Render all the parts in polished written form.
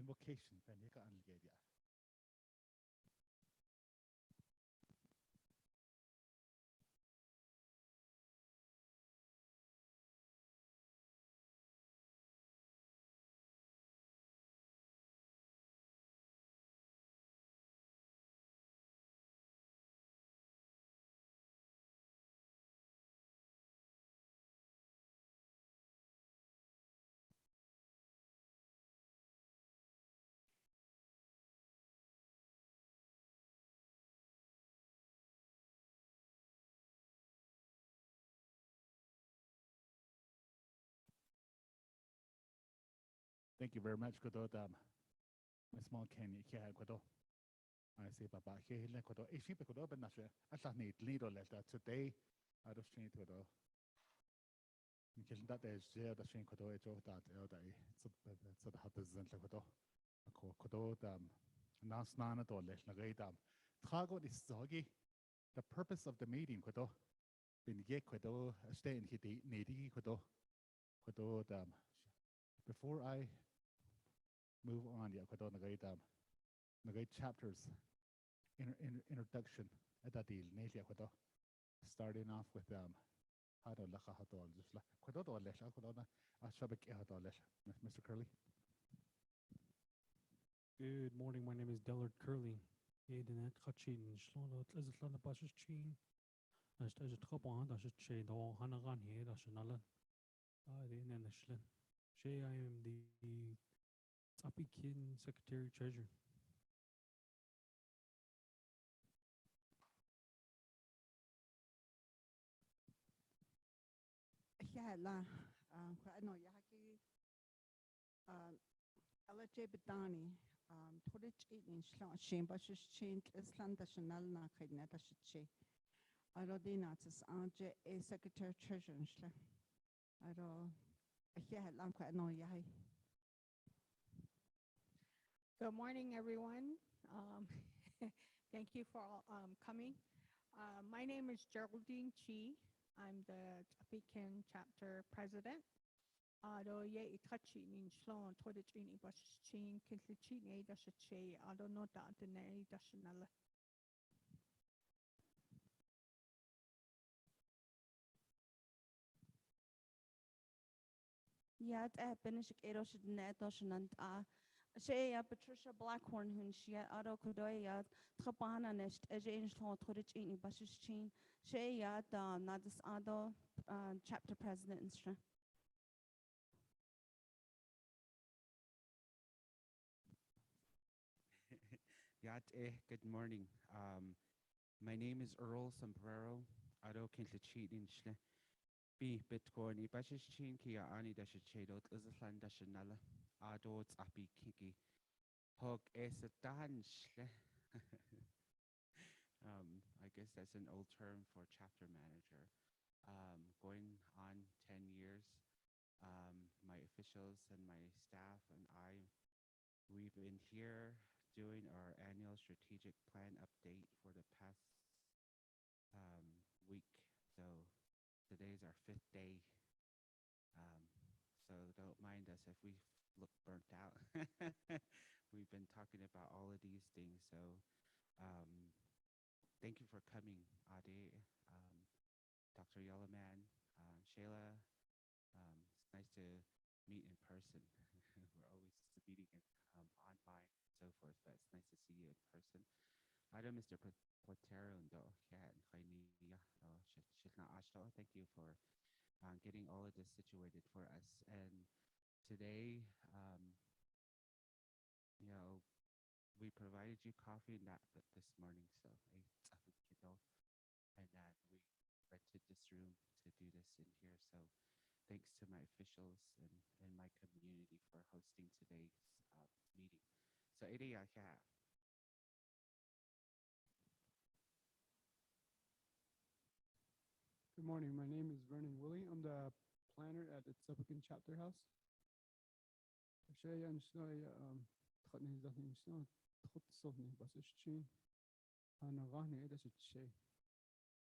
invocation Penika Angedia. Thank you very much, Kodo. My small Kenny here, Kodo. I say, Papa, here, Kodo. If you could open that, I need little letter today out of street, Kodo. Because that is there, the stream Kodo, it's all that, so the hot isn't like Kodo. Kodo, Naatsis'aan at all, like Trago is soggy. The purpose of the meeting, Kodo. Been yet, Kodo, stay in Hiti, Nidi, Kodo. Kodo, before I move on, yeah, Kodo, the chapters, introduction, at that deal, Natia, Kodo. Starting off with how to look at all just like Kodo, Mr. Curley. Good morning. My name is Dellard Curley. Edenet Kachin, Shonto, Tlizatlan, Bashes Chin. As a Tropon, that's a shade or Hanagan here, that's another. I didn't understand. Shay, I am the Tsapikin Secretary Treasurer. Yeah, I know Yaki LJ Bedani, Torich eating shame, but she's changed Island National Naked She. I don't know Naatsis'aan a Secretary Treasurer. I don't, yeah, I know Yahi. Good morning, everyone. Thank you for coming. My name is Geraldine Chi. I'm the Tsapikin chapter president. Ye itachi nin shlon todicini bashin kinlichini dashache. I don't know that the name dashanala. Yeah, Benish Erosh Netoshanant. She Patricia Blackhorn, whom she Ado Kodoya, Trapana Nest, Ajin Slon Todicini Bashin. She at Naatsis'aan chapter president. Good morning. My name is Earl Sombrero. Ado Kintlachidin Shle. B Bitcoin, Ibashichin Kia Ani Dashachado, Island Dashanala, Ado Tsapi Kiki. Hog Esatan Shle. I guess that's an old term for chapter manager. Going on 10 years, my officials and my staff and we've been here doing our annual strategic plan update for the past week. So today's our 5th day. So don't mind us if we look burnt out. We've been talking about all of these things. So thank you for coming, Ade, Dr. Yellowman, Shayla. It's nice to meet in person. We're always meeting online and so forth, but it's nice to see you in person. I know Mr. Potero and thank you for getting all of this situated for us. And today, we provided you coffee and that this morning, so and then we rented this room to do this in here. So thanks to my officials and my community for hosting today's meeting. So Good morning. My name is Vernon Willie. I'm the planner at the Tsapikin Chapter House. Shay and Snoy, Tottenham Snow, Totsohni, Basichin, and a Rani Edashay.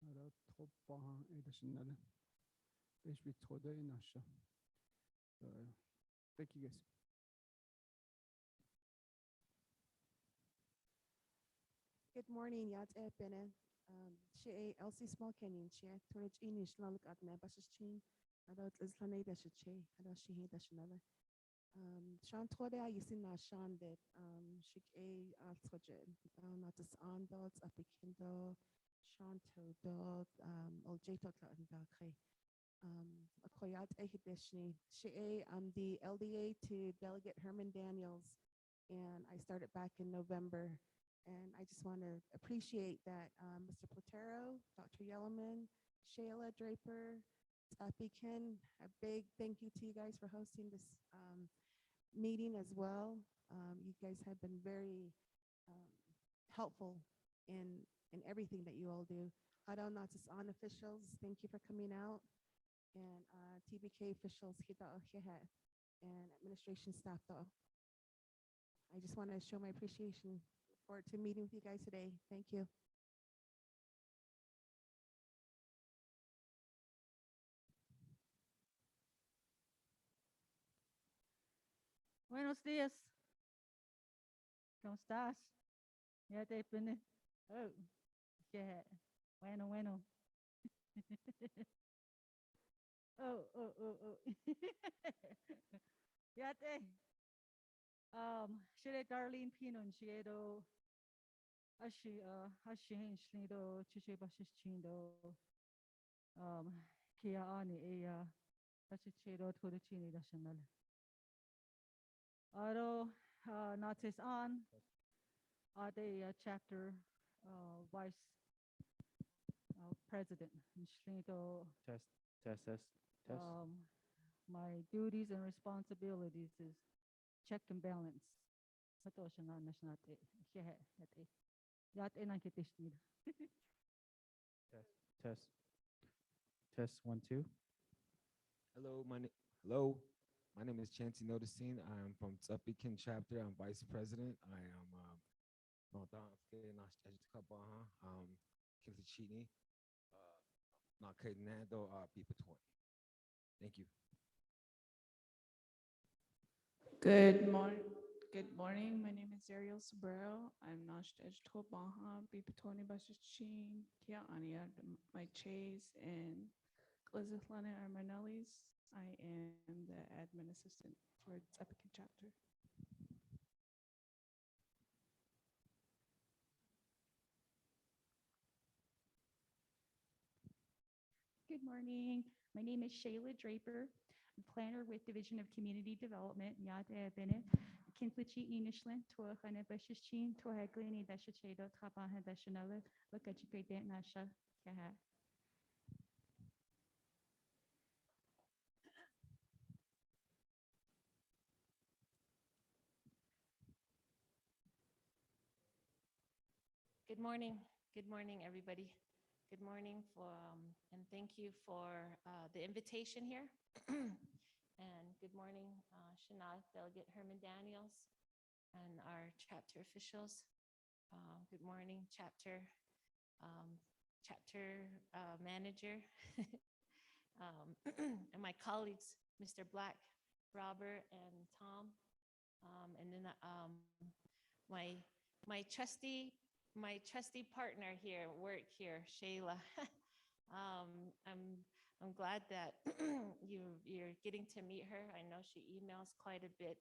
I don't top behind Edashanella. They should be told in Asha. Thank you guys. Good morning, Yat Bene. She Elsie Small Canyon, she Torich Inish Laluk at Nebash's chin. Adult Islane Dashache, Adult Shihi Dashanella. Shan Toda, you see Nashan that she a Altogen, Naatsis'aan dogs, Apikindo, Shonto dog, Oljato and Dakre. Akoyat Ehideshni. I'm the LDA to Delegate Herman Daniels, and I started back in November. And I just want to appreciate that Mr. Platero, Dr. Yellowman, Shayla Draper, Tappy Ken, a big thank you to you guys for hosting this meeting as well. You guys have been very helpful in everything that you all do. Adon Naatsis'aan officials, thank you for coming out. And TBK officials, and administration staff, though. I just want to show my appreciation. Look forward to meeting with you guys today. Thank you. Buenos días. ¿Cómo estás? Ya te pone. Oh, yeah. Bueno. Oh. Ya te. Shire Darlene Pinon, Shiedo. Ashi Hinchlido, Chiche Bashichindo. Kia Ani Ea. Bashichido to the Chini National. Aro Naatsis'aan, the chapter vice president. Test. My duties and responsibilities is check and balance. Test 1 2. Hello, my name is N.O.S.T. I am from Ts'ah chapter. I'm vice president. I am Thank you. Good morning. Good morning. My name is Ariel Sobrero. I'm Naatsis'aan Baha, Bipatoni Bashichin, Kia Ania, my Chase, and Glizithlana Armanellis. I am the admin assistant for Ts'ah chapter. Good morning. My name is Shayla Draper. I'm planner with Division of Community Development. Yada Bene. Kinflichi Inishlan, Tuachana Bashichin, Tuaglini Dashachedo, Trabaha Dashanala, look at you great Nasha Kaha. Good morning. Good morning, everybody. Good morning and thank you for the invitation here. And good morning, Shana, Delegate Herman Daniels, and our chapter officials. Good morning, chapter manager, and my colleagues, Mr. Black, Robert, and Tom, and then my trusty partner here, Shayla. I'm glad that you're getting to meet her. I know she emails quite a bit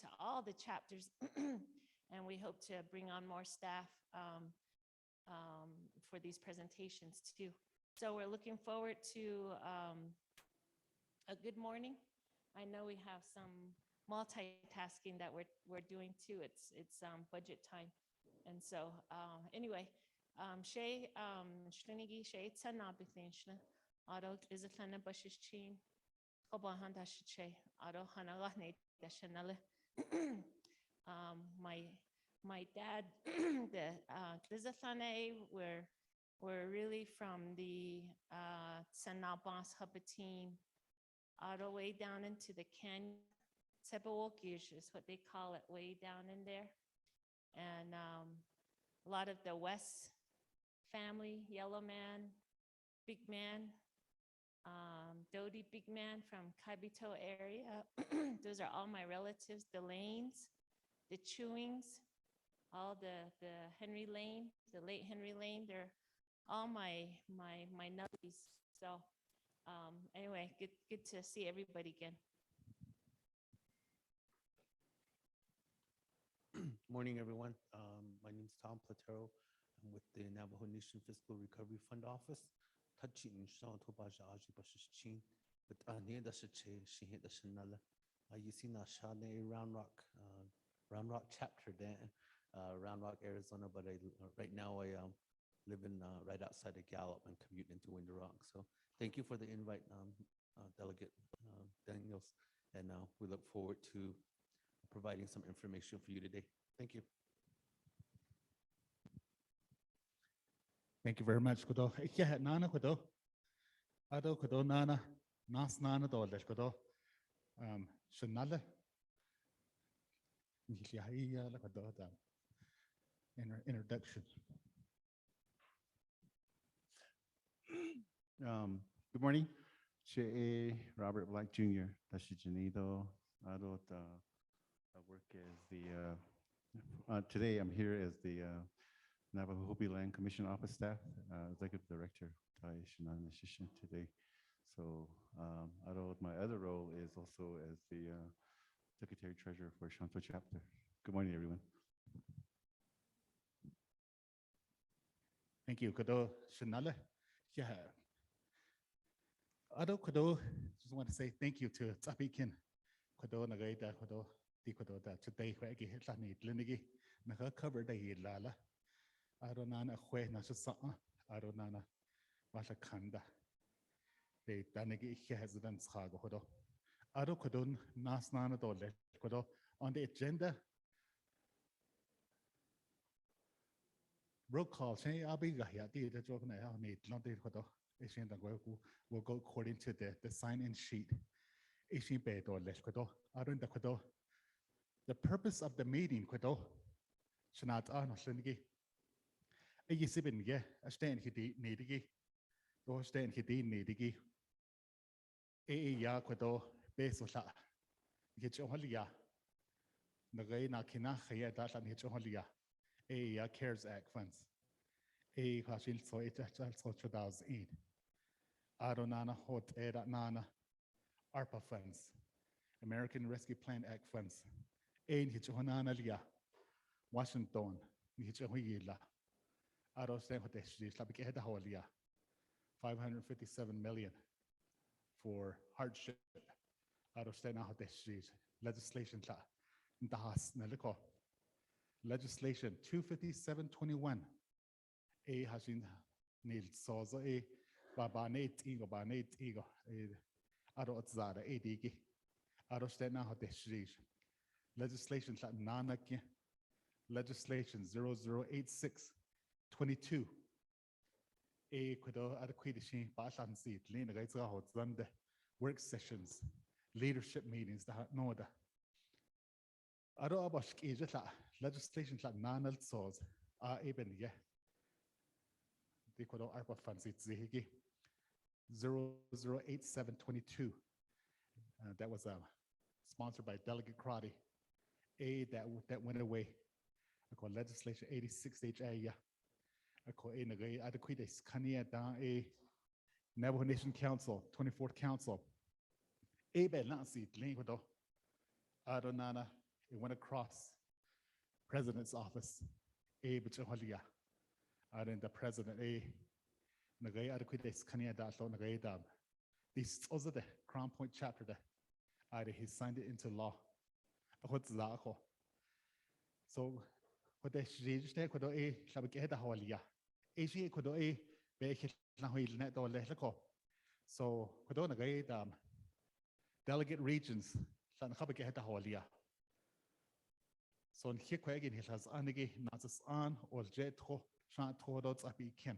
to all the chapters, and we hope to bring on more staff for these presentations too. So we're looking forward to a good morning. I know we have some multitasking that we're doing too. It's budget time. And so anyway, Shay, Shlinigi, Shay, Tsanabithinshna, Ado Izatlana Bashichin, Obahanda Shiche, Ado Hanagane Dashanale. My dad, the Izatlane, were really from the Tsanabas Habatin, all the way down into the canyon. Tebawokish is what they call it, way down in there. And a lot of the West family, Yellow Man, Big Man, Dodie Big Man from Kabito area. Those are all my relatives, the Lanes, the Chewings, all the Henry Lane, the late Henry Lane. They're all my nubbies. So anyway, good to see everybody again. Morning, everyone. My name is Tom Platero. I'm with the Navajo Nation Fiscal Recovery Fund Office. Touching Shonto Baja Aji Bashichin, but near the Shiche, she hit the Shanala. You see Nashane Round Rock chapter there, Round Rock, Arizona. But right now I live in right outside of Gallup and commute into Winter Rock. So thank you for the invite, Delegate Daniels, and we look forward to providing some information for you today. Thank you. Thank you very much, Kudo. Yeah, Nana Kudo. Ado Kudo Nana, Nas Nana Dolesh Kudo. Shanala. Introduction. Good morning. Che Robert Black Jr. Tashi Janido. Ado I work as the today I'm here as the Navajo Hopi Land Commission Office Staff, Executive Director Naatsis'aan today. So my other role is also as the Secretary Treasurer for Shonto Chapter. Good morning, everyone. Thank you, Kudo Shanala. Yeah. Ado Kudo, just want to say thank you to Tsapikin. Kudo Nagaida Kudo, Dikodo that today Wagi Hitlani Linigi, Naha covered the Lala. Aronana Hue Naatsis'aan, Aronana Washakanda. The Danigi Hesidan Sago Hodo. Ado Kodun Nasnana Dole Kodo on the agenda. Roll call, say Abiga, the joke now need London Hodo. Will go according to the sign-in sheet. Ishin Bay or Leskodo, Aron the Kodo. The purpose of the meeting, Kodo, Shanat Shinigi. A Yisibin, yeah, a stand Hidi Nidigi, or stand Hidi Nidigi. Ya Kodo, Besosha, Hitchoholia. Nagay Kina, Haya Dashan Hitchoholia. Ya CARES Act funds. Hashil so it also 2008. Adonana Hot Eda Nana, ARPA funds, American Rescue Plan Act funds. Hitchohonana Lia, Washington, Hitchohila. Adostan Hoteshi, Slapiketa Holia, 557 million for hardship. Adostana Hoteshi, legislation, Dahas Naliko. Legislation 257-21. Hashin Nil Sozo Babanate Ego Banate Ego Arotzada Digi Arostena Hoteshi. Legislation Nanaki. Legislation 0086-22. Kudo Adequating Bashan seat, Lena Gaitza Zande work sessions, leadership meetings, the Noda. Ado Abash Ejata, legislation like Nanal Saws, Eben, yeah. They could all ARPA funds, it's Zihigi 0087-22. That was sponsored by Delegate Crotty. That went away. I call legislation 86HA. I call a adequate Kania down a Navajo Nation Council, 24th Council. Eben Nancy, Linguado, Adonana. It went across President's office. Bichaholia. And the President, Nagay adequate Kania Daslo Nagay Dam. This also the Crown Point chapter. He signed it into law. So, what they say, could a Shabaketa Holia. Asia could a Bekish Nahuil net or Leco. So, Kodona Gay Dam. Delegate regions, San Habaketa Holia. So, in Hikwagin, he has Anigi, Naatsis'aan, Oljato, Shonto dots api Kim.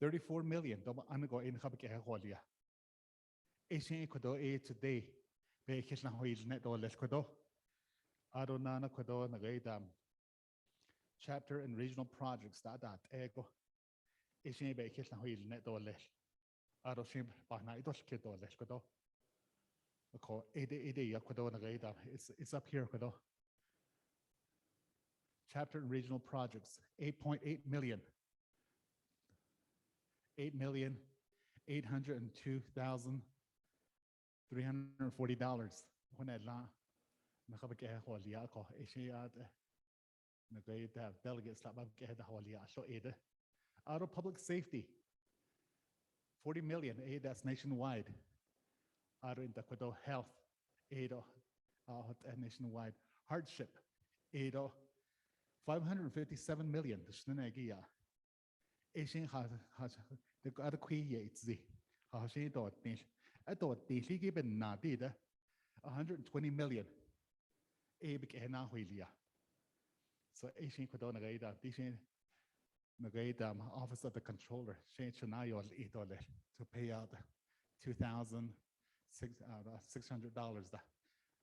34 million, double Anago in Habaketa Holia. Asian Kodo today, Bekish Nahuil net or Leco. Adonana Kodo Nagaidam. Chapter and regional projects that ego. Ishin Bekish Nahuil net or less. Adoshim Banaidos Kido Leskodo. Ede Yakodo Nagaidam. It's up here, Kodo. chapter and regional projects, 8.8 million. 8,802,340. When I la, nakabake holia ko Asia na great to have delegates that babake the holia so ada. Out of public safety, 40 million aid that's nationwide. Out in the health, aid nationwide. Hardship, aid 557 million. The Shnagia. Asian has the other Yates. How she thought me. I thought the Ligi ben Nadida 120 million. Abik Ena Huilia. So Asian Kodona Gaida, Dishin Nagaida, Office of the Controller, Shane Chanayo Idole to pay out $2,600.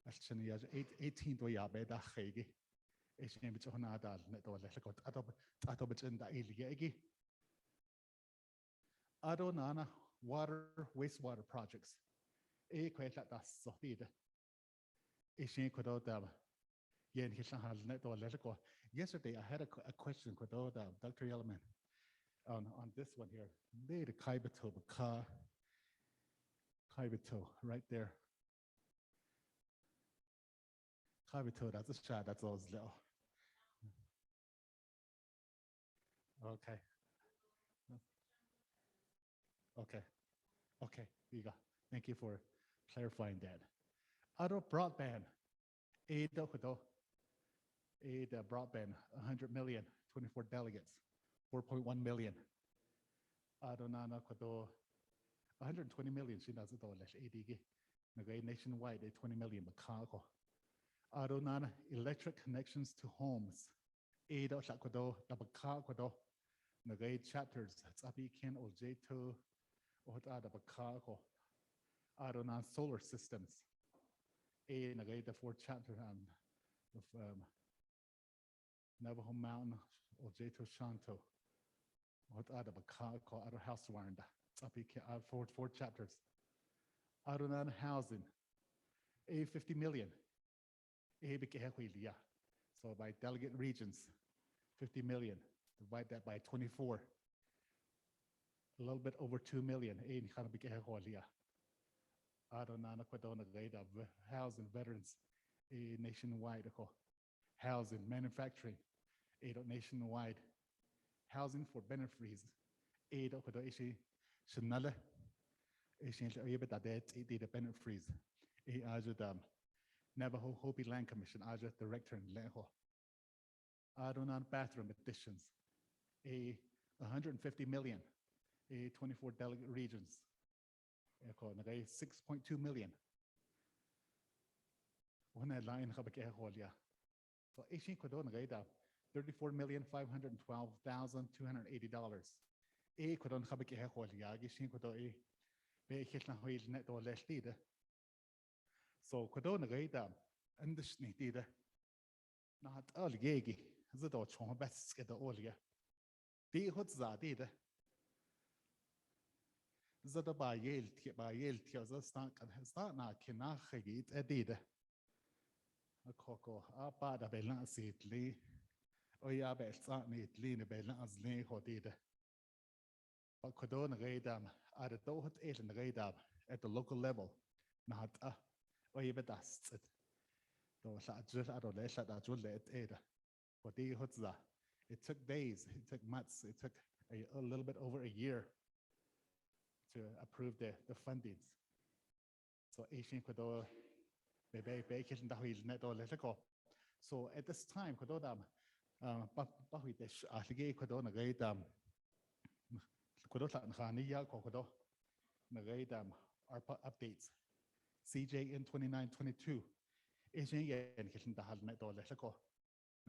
Ashchania 18 to Yabeda Hegi. Asian Bichonada, Netole, Atobich and the Eliagi. Adonana water, wastewater projects. A quite like that Sofida. Asian Kododam. Yen Hishan net or Letico. Yesterday I had a question Kododa, Dr. Yellman, on this one here. Made a Kaibato Kaibato right there. Kaibato, that's a shot, that's all little. Okay. Okay. Okay, you go. Thank you for clarifying that. Auto broadband, aid broadband, 100 million, 24 delegates, 4.1 million. Adonana Kodo, 120 million, she does it all, ADG. Nationwide, 20 million, Makako. Adonana electric connections to homes, aid Shakodo, Tabaka, Nagay chapters, Ts'ah, Oljato, Bakako, Adonan solar systems. Nagay the 4th chapter of Navajo Mountain, Oljato Shonto, Bakako, Ado house warrant, 4 chapters. Adonan housing, 50 million. So by delegate regions, 50 million. Divide that by 24. A little bit over 2 million. Housing veterans nationwide. Housing, manufacturing, nationwide. Housing for benefits. Shanala. The benefits. Navajo Hopi Land Commission, Aja Director in Leho. Adonan bathroom additions. 150 million. 24 delegate regions. 6.2 million. One line so 34,512,280. So Kodona Gaida and the Snitida. Not all Yagi, the Dochon best get the Olia. The Hutza did. Zada by Yale, Tiaza Stank and Hestana Kinachigit a did. A coco, a bad a balance it lee. Oyabe Sani lean a balance lee or did. But Kodona Gaidam at the Dohut 8 and Gaidam at the local level. Not a Oyabe dust it. Though I don't let that you let it. But the Hutza. It took days, it took months, it took a little bit over a year to approve the fundings. So Asian Kodo so at this time, Kododam Bahuish Ahlige Kodona Gaidam Kodotan Hania Kokodo Nagaidam ARPA updates CJN-29-22 Asian Yen Kitchen Dahal Neto Leshako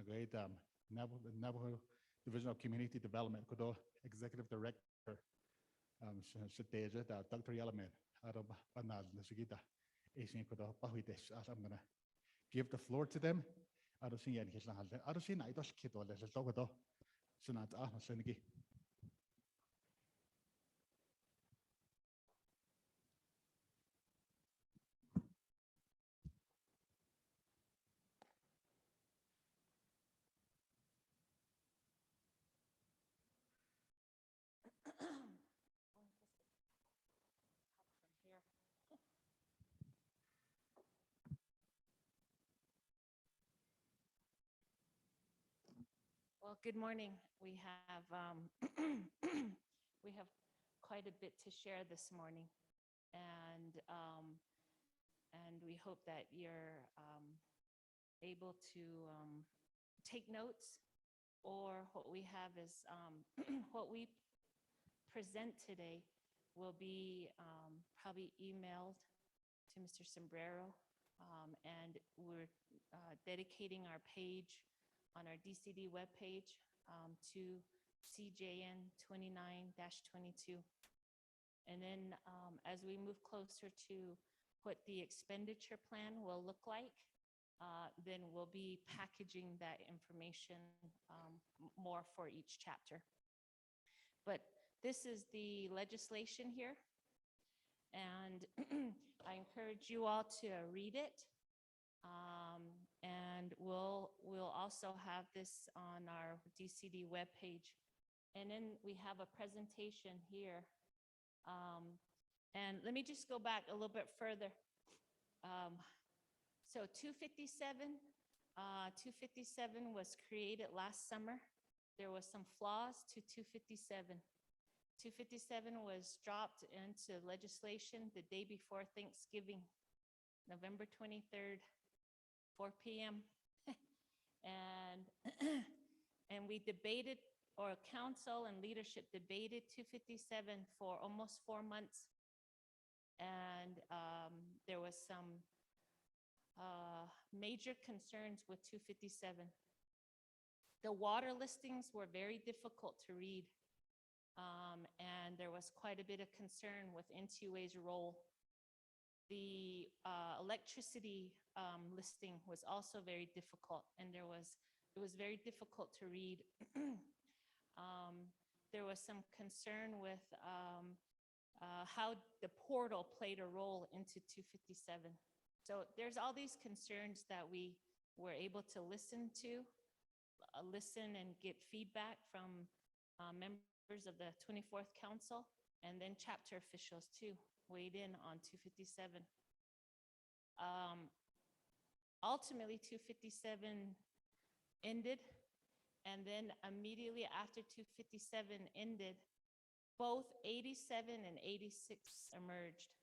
Nagaidam Navajo Division of Community Development, Kodo Executive Director, Dr. Yalaman, Arab Banal, Nashigita, Asian Kodo Bahuidesh. I'm going to give the floor to them. Arushin and Hitler, Arushin, I don't kid or let us talk about Sunat Ahmasenigi. Well, good morning. We have we have quite a bit to share this morning, and we hope that you're able to take notes. Or what we have is what we present today will be probably emailed to Mr. Sombrero, and we're dedicating our page on our DCD webpage to CJN-29-22. And then as we move closer to what the expenditure plan will look like, then we'll be packaging that information more for each chapter. But this is the legislation here, and I encourage you all to read it. And we'll also have this on our DCD webpage. And then we have a presentation here. And let me just go back a little bit further. So 257 was created last summer. There was some flaws to 257. 257 was dropped into legislation the day before Thanksgiving, November 23rd, 4 p.m. And we debated, or council and leadership debated 257 for almost 4 months. And there was some major concerns with 257. The water listings were very difficult to read. And there was quite a bit of concern with N2A's role. The electricity listing was also very difficult, and it was very difficult to read. There was some concern with how the portal played a role into 257. So there's all these concerns that we were able to listen and get feedback from members of the 24th Council, and then chapter officials too weighed in on 257. Ultimately, 257 ended, and then immediately after 257 ended, both 87 and 86 emerged.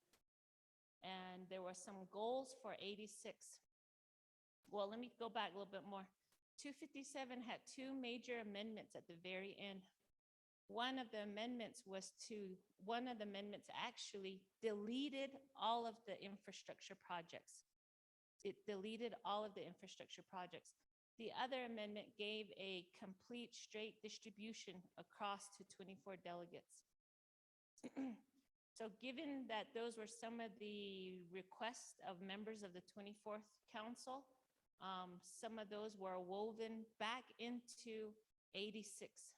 And there were some goals for 86. Well, let me go back a little bit more. 257 had 2 major amendments at the very end. One of the amendments actually deleted all of the infrastructure projects. It deleted all of the infrastructure projects. The other amendment gave a complete straight distribution across to 24 delegates. So given that those were some of the requests of members of the 24th Council, some of those were woven back into 86.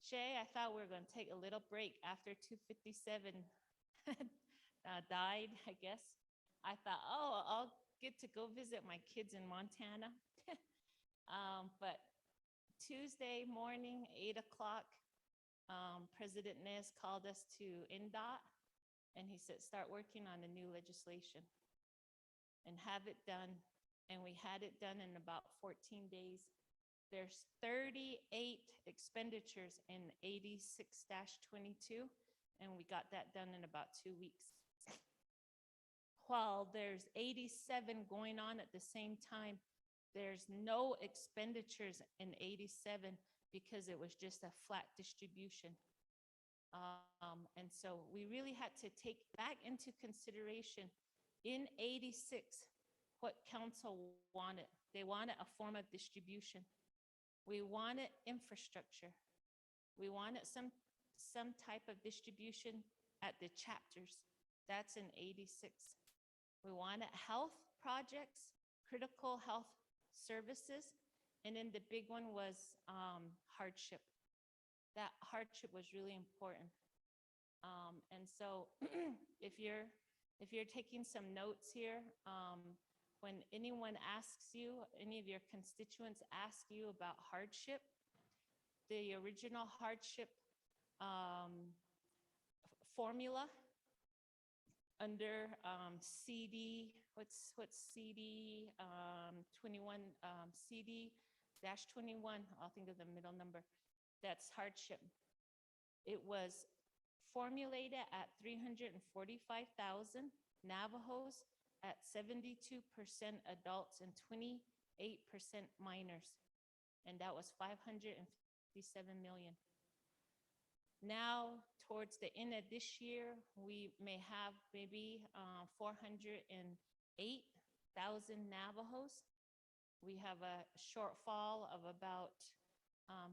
Shay, I thought we were going to take a little break after 257 died, I guess. I thought, oh, I'll get to go visit my kids in Montana. But Tuesday morning, 8 o'clock, President N.O.S.T called us to N.O.S.T, and he said, start working on the new legislation and have it done. And we had it done in about 14 days. There's 38 expenditures in 86-22, and we got that done in about 2 weeks. While there's 87 going on at the same time, there's no expenditures in 87 because it was just a flat distribution. And so we really had to take back into consideration in 86 what council wanted. They wanted a form of distribution. We wanted infrastructure. We wanted some type of distribution at the chapters. That's in 86. We wanted health projects, critical health services, and then the big one was hardship. That hardship was really important. And so if you're taking some notes here, when anyone asks you, any of your constituents ask you about hardship, the original hardship formula under CD, what's CD 21, CD 21, I'll think of the middle number, that's hardship. It was formulated at 345,000, Navajos at 72% adults and 28% minors. And that was 557 million. Now, towards the end of this year, we may have maybe 408,000 Navajos. We have a shortfall of about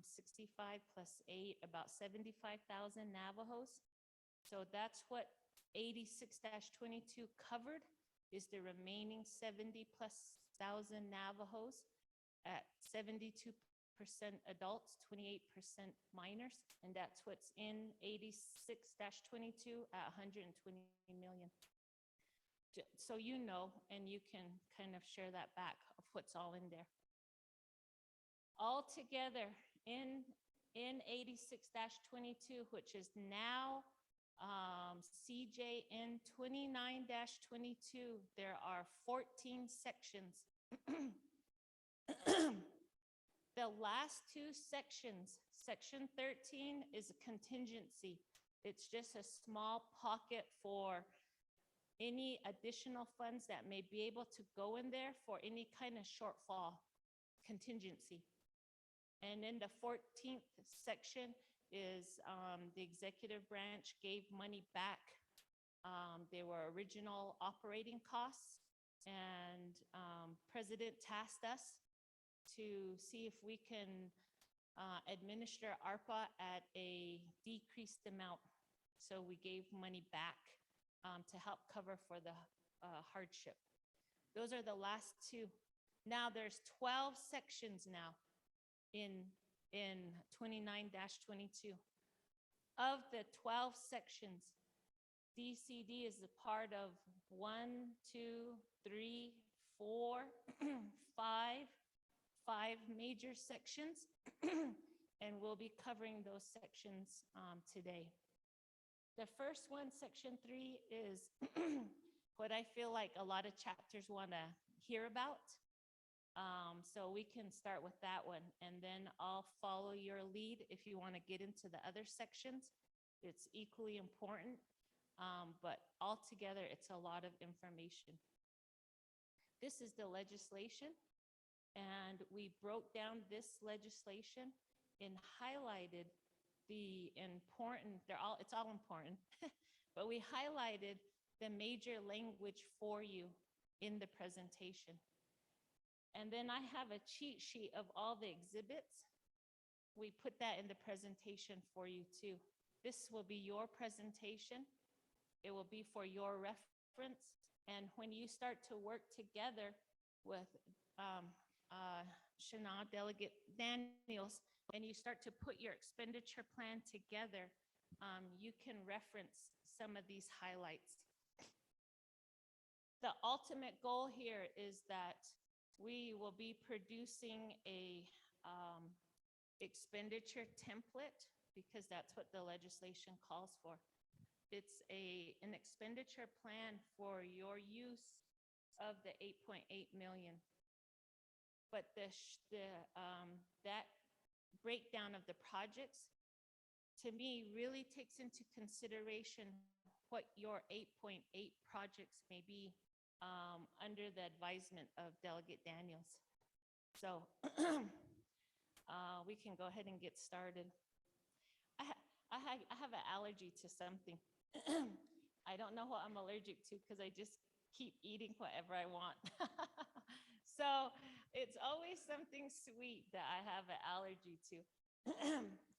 65 plus 8, about 75,000 Navajos. So that's what 86-22 covered, is the remaining 70 plus thousand Navajos at 72% adults, 28% minors, and that's what's in 86-22 at 120 million. So you know, and you can kind of share that back of what's all in there. All together in 86-22, which is now CJN-29-22, there are 14 sections. The last two sections, section 13 is a contingency. It's just a small pocket for any additional funds that may be able to go in there for any kind of shortfall contingency. And then the 14th section is the executive branch gave money back. They were original operating costs, and President tasked us to see if we can administer ARPA at a decreased amount. So we gave money back to help cover for the hardship. Those are the last two. Now there's 12 sections now in 29-22. Of the 12 sections, DCD is a part of 1, 2, 3, 4, 5 major sections, and we'll be covering those sections today. The first one, section 3, is what I feel like a lot of chapters want to hear about. So we can start with that one, and then I'll follow your lead if you want to get into the other sections. It's equally important, but altogether, it's a lot of information. This is the legislation, and we broke down this legislation and highlighted the important, it's all important, but we highlighted the major language for you in the presentation. And then I have a cheat sheet of all the exhibits. We put that in the presentation for you too. This will be your presentation. It will be for your reference. And when you start to work together with Shana Delegate Daniels, and you start to put your expenditure plan together, you can reference some of these highlights. The ultimate goal here is that we will be producing a expenditure template, because that's what the legislation calls for. It's an expenditure plan for your use of the 8.8 million. But that breakdown of the projects, to me, really takes into consideration what your 8.8 projects may be under the advisement of Delegate Daniels. So we can go ahead and get started. I have an allergy to something. I don't know what I'm allergic to because I just keep eating whatever I want. So it's always something sweet that I have an allergy to.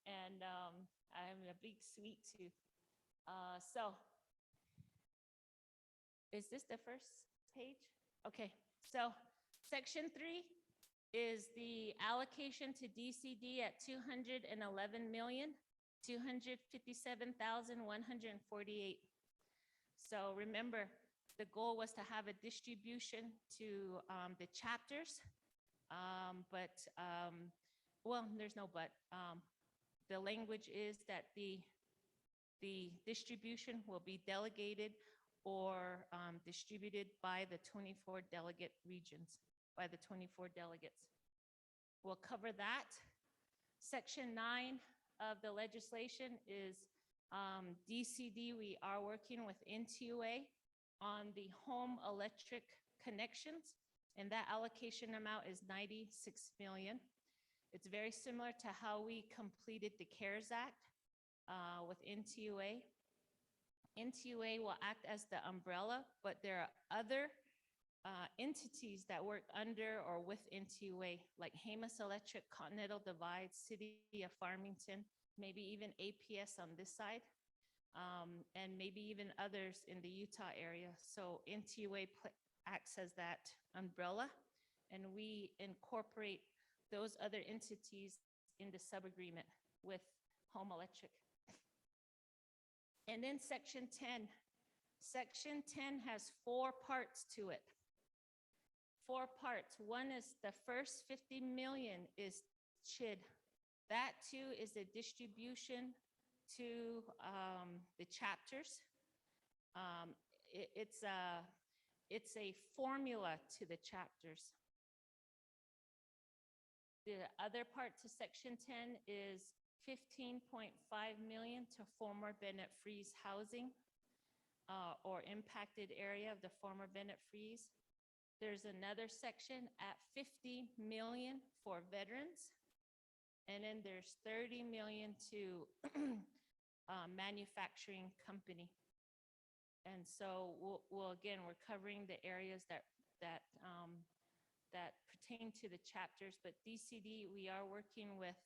And I'm a big sweet tooth. So is this the first page? Okay, so section 3 is the allocation to DCD at 211,257,148. So remember, the goal was to have a distribution to the chapters, well, there's no but. The language is that the distribution will be delegated or distributed by the 24 delegate regions, by the 24 delegates. We'll cover that. Section 9 of the legislation is DCD. We are working with NTUA on the home electric connections, and that allocation amount is 96 million. It's very similar to how we completed the CARES Act with NTUA. NTUA will act as the umbrella, but there are other entities that work under or with NTUA, like Hamas Electric, Continental Divide, City of Farmington, maybe even APS on this side, and maybe even others in the Utah area. So NTUA acts as that umbrella, and we incorporate those other entities in the sub-agreement with Home Electric. And then Section 10. Section 10 has 4 parts to it. 4 parts. One is the first 50 million is CHID. That too is a distribution to the chapters. It's a formula to the chapters. The other part to Section 10 is 15.5 million to former Bennett Freeze housing or impacted area of the former Bennett Freeze. There's another section at 50 million for veterans. And then there's 30 million to manufacturing company. And so we'll again, we're covering the areas that pertain to the chapters, but DCD, we are working with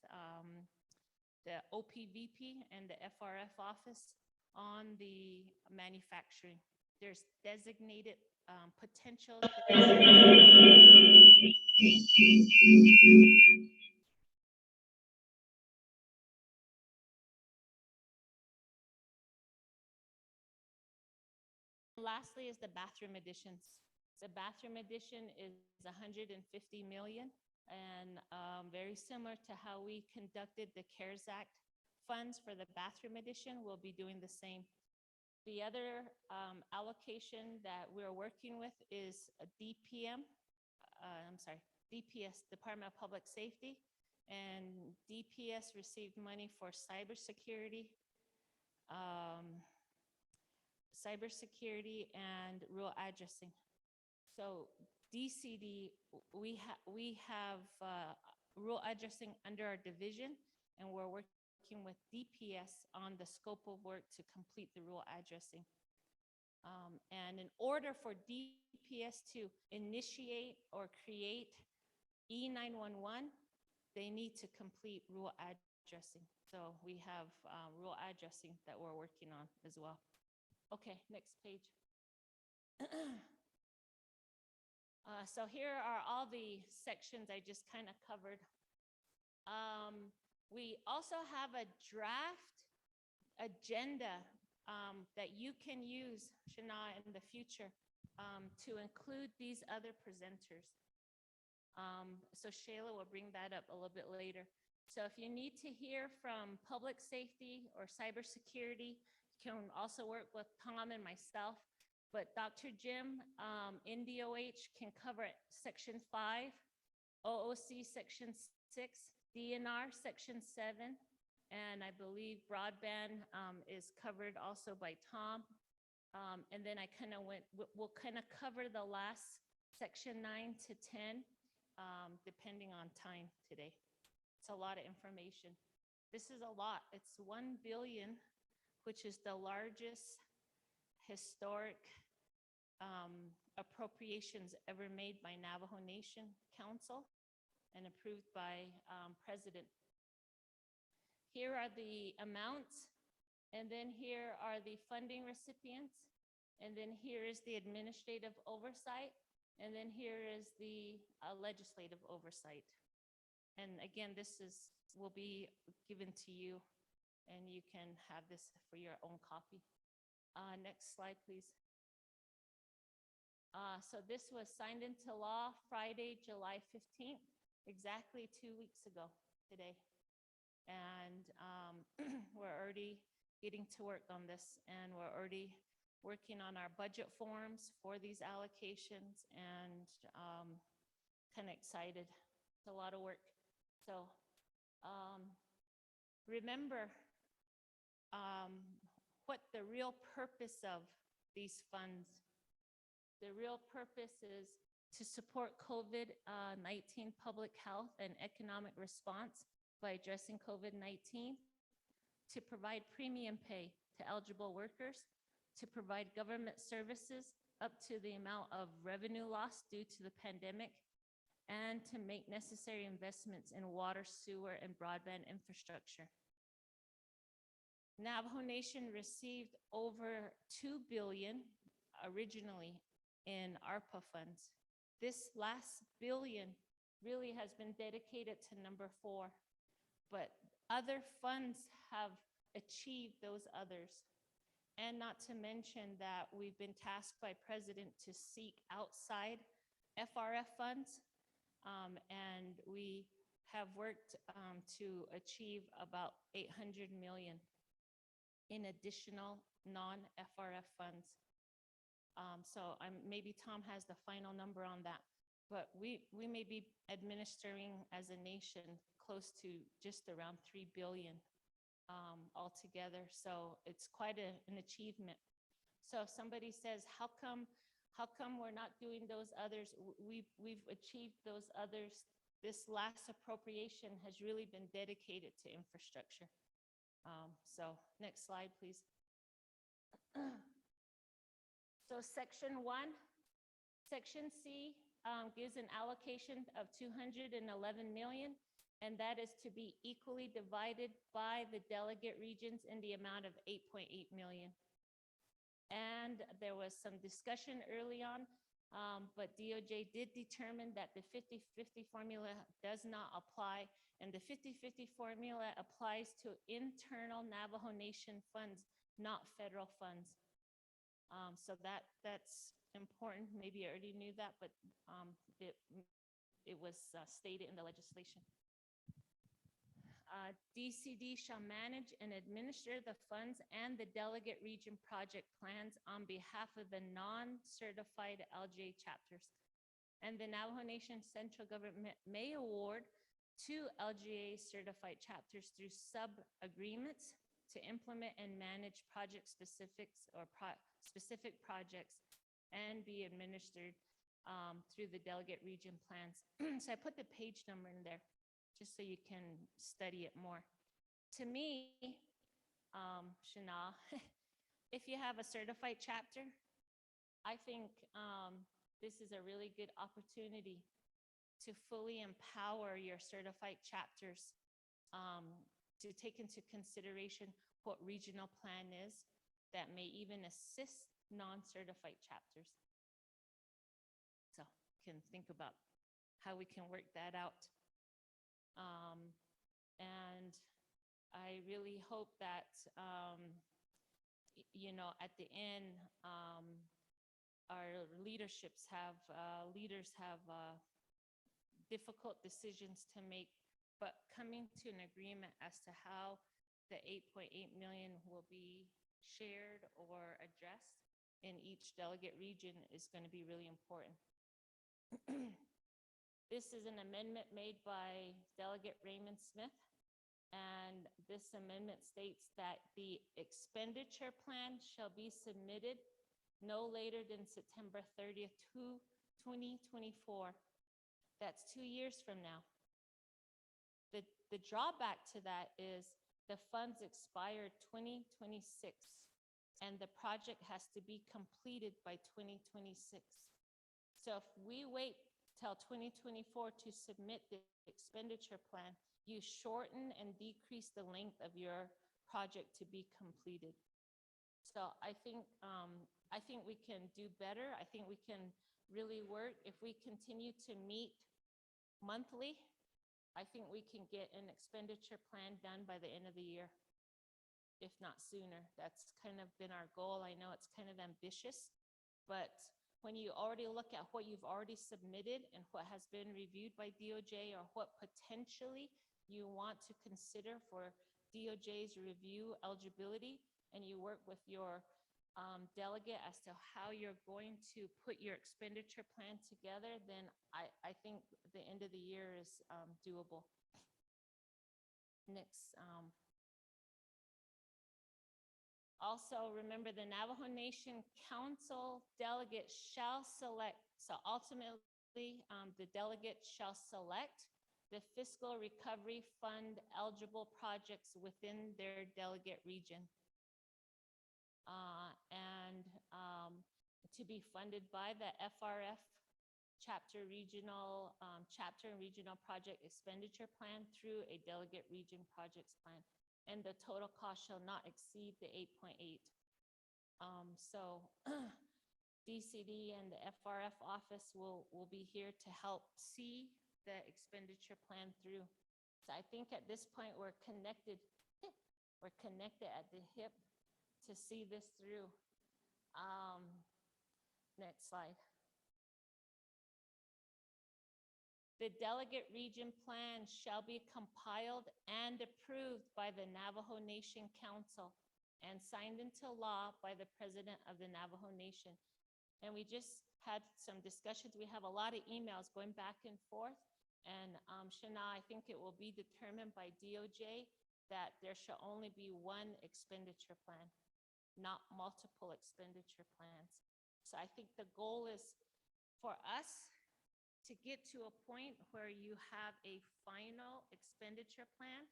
the OPVP and the FRF office on the manufacturing. There's designated potential. Lastly is the bathroom additions. The bathroom addition is 150 million, and very similar to how we conducted the CARES Act funds for the bathroom addition, we'll be doing the same. The other allocation that we're working with is a DPS, Department of Public Safety, and DPS received money for cybersecurity, and rural addressing. So DCD, we have rural addressing under our division, and we're working with DPS on the scope of work to complete the rural addressing. And in order for DPS to initiate or create E911, they need to complete rural addressing. So we have rural addressing that we're working on as well. Okay, next page. So here are all the sections I just kind of covered. We also have a draft agenda that you can use, Shana, in the future to include these other presenters. So Shayla will bring that up a little bit later. So if you need to hear from public safety or cybersecurity, you can also work with Tom and myself. But Dr. Jim, NDOH can cover Section 5, OOC Section 6, DNR Section 7, and I believe broadband is covered also by Tom. And then we'll kind of cover the last Section 9 to 10, depending on time today. It's a lot of information. This is a lot. It's 1 billion, which is the largest historic appropriations ever made by Navajo Nation Council and approved by President. Here are the amounts, and then here are the funding recipients, and then here is the administrative oversight, and then here is the legislative oversight. And again, this will be given to you, and you can have this for your own copy. Next slide, please. So this was signed into law Friday, July 15th, exactly 2 weeks ago today. And we're already getting to work on this, and we're already working on our budget forms for these allocations, and kind of excited. It's a lot of work. So remember what the real purpose of these funds. The real purpose is to support COVID-19 public health and economic response by addressing COVID-19, to provide premium pay to eligible workers, to provide government services up to the amount of revenue loss due to the pandemic, and to make necessary investments in water, sewer, and broadband infrastructure. Navajo Nation received over $2 billion originally in ARPA funds. This last billion really has been dedicated to number 4, but other funds have achieved those others. And not to mention that we've been tasked by President to seek outside FRF funds, and we have worked to achieve about 800 million in additional non-FRF funds. So maybe Tom has the final number on that, but we may be administering as a nation close to just around 3 billion altogether. So it's quite an achievement. So if somebody says, how come we're not doing those others? We've achieved those others. This last appropriation has really been dedicated to infrastructure. So next slide, please. So section 1, section C gives an allocation of 211 million, and that is to be equally divided by the delegate regions in the amount of 8.8 million. And there was some discussion early on, but DOJ did determine that the 50-50 formula does not apply, and the 50-50 formula applies to internal Navajo Nation funds, not federal funds. So that's important. Maybe you already knew that, but it was stated in the legislation. DCD shall manage and administer the funds and the delegate region project plans on behalf of the non-certified LGA chapters. And the Navajo Nation central government may award to LGA certified chapters through sub-agreements to implement and manage project specifics or specific projects and be administered through the delegate region plans. So I put the page number in there just so you can study it more. To me, Shana, if you have a certified chapter, I think this is a really good opportunity to fully empower your certified chapters to take into consideration what regional plan is that may even assist non-certified chapters. So can think about how we can work that out. And I really hope that, you know, at the end, our leaders have difficult decisions to make, but coming to an agreement as to how the 8.8 million will be shared or addressed in each delegate region is going to be really important. This is an amendment made by Delegate Raymond Smith, and this amendment states that the expenditure plan shall be submitted no later than September 30th, 2024. That's 2 years from now. The drawback to that is the funds expire 2026, and the project has to be completed by 2026. So if we wait till 2024 to submit the expenditure plan, you shorten and decrease the length of your project to be completed. So I think we can do better. I think we can really work. If we continue to meet monthly, I think we can get an expenditure plan done by the end of the year, if not sooner. That's kind of been our goal. I know it's kind of ambitious, but when you already look at what you've already submitted and what has been reviewed by DOJ, or what potentially you want to consider for DOJ's review eligibility, and you work with your delegate as to how you're going to put your expenditure plan together, then I think the end of the year is doable. Next. Also, remember the Navajo Nation Council delegate shall select, so ultimately, the delegate shall select the fiscal recovery fund eligible projects within their delegate region. And to be funded by the FRF chapter and regional project expenditure plan through a delegate region projects plan. And the total cost shall not exceed the 8.8. So DCD and the FRF office will be here to help see the expenditure plan through. So I think at this point we're connected. We're connected at the hip to see this through. Next slide. The delegate region plan shall be compiled and approved by the Navajo Nation Council and signed into law by the President of the Navajo Nation. And we just had some discussions. We have a lot of emails going back and forth. And Shana, I think it will be determined by DOJ that there shall only be one expenditure plan, not multiple expenditure plans. So I think the goal is for us to get to a point where you have a final expenditure plan.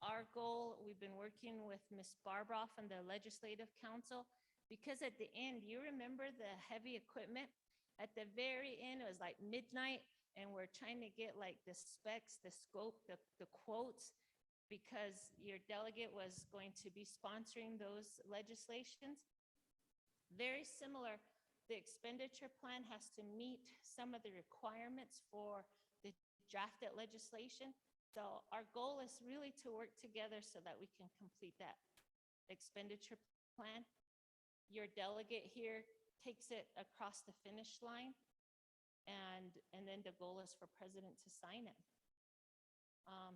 Our goal, we've been working with Ms. Barbara from the Legislative Council, because at the end, you remember the heavy equipment? At the very end, it was like midnight, and we're trying to get like the specs, the scope, the quotes, because your delegate was going to be sponsoring those legislations. Very similar. The expenditure plan has to meet some of the requirements for the drafted legislation. So our goal is really to work together so that we can complete that expenditure plan. Your delegate here takes it across the finish line, and then the goal is for President to sign it.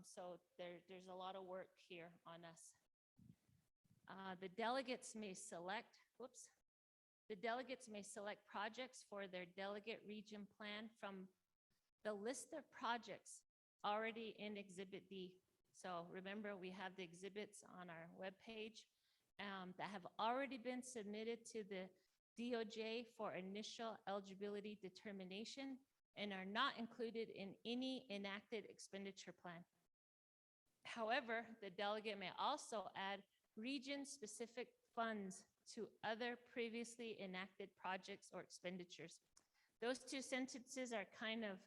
So there's a lot of work here on us. The delegates may select, the delegates may select projects for their delegate region plan from the list of projects already in Exhibit D. So remember, we have the exhibits on our webpage that have already been submitted to the DOJ for initial eligibility determination and are not included in any enacted expenditure plan. However, the delegate may also add region-specific funds to other previously enacted projects or expenditures. Those two sentences are kind of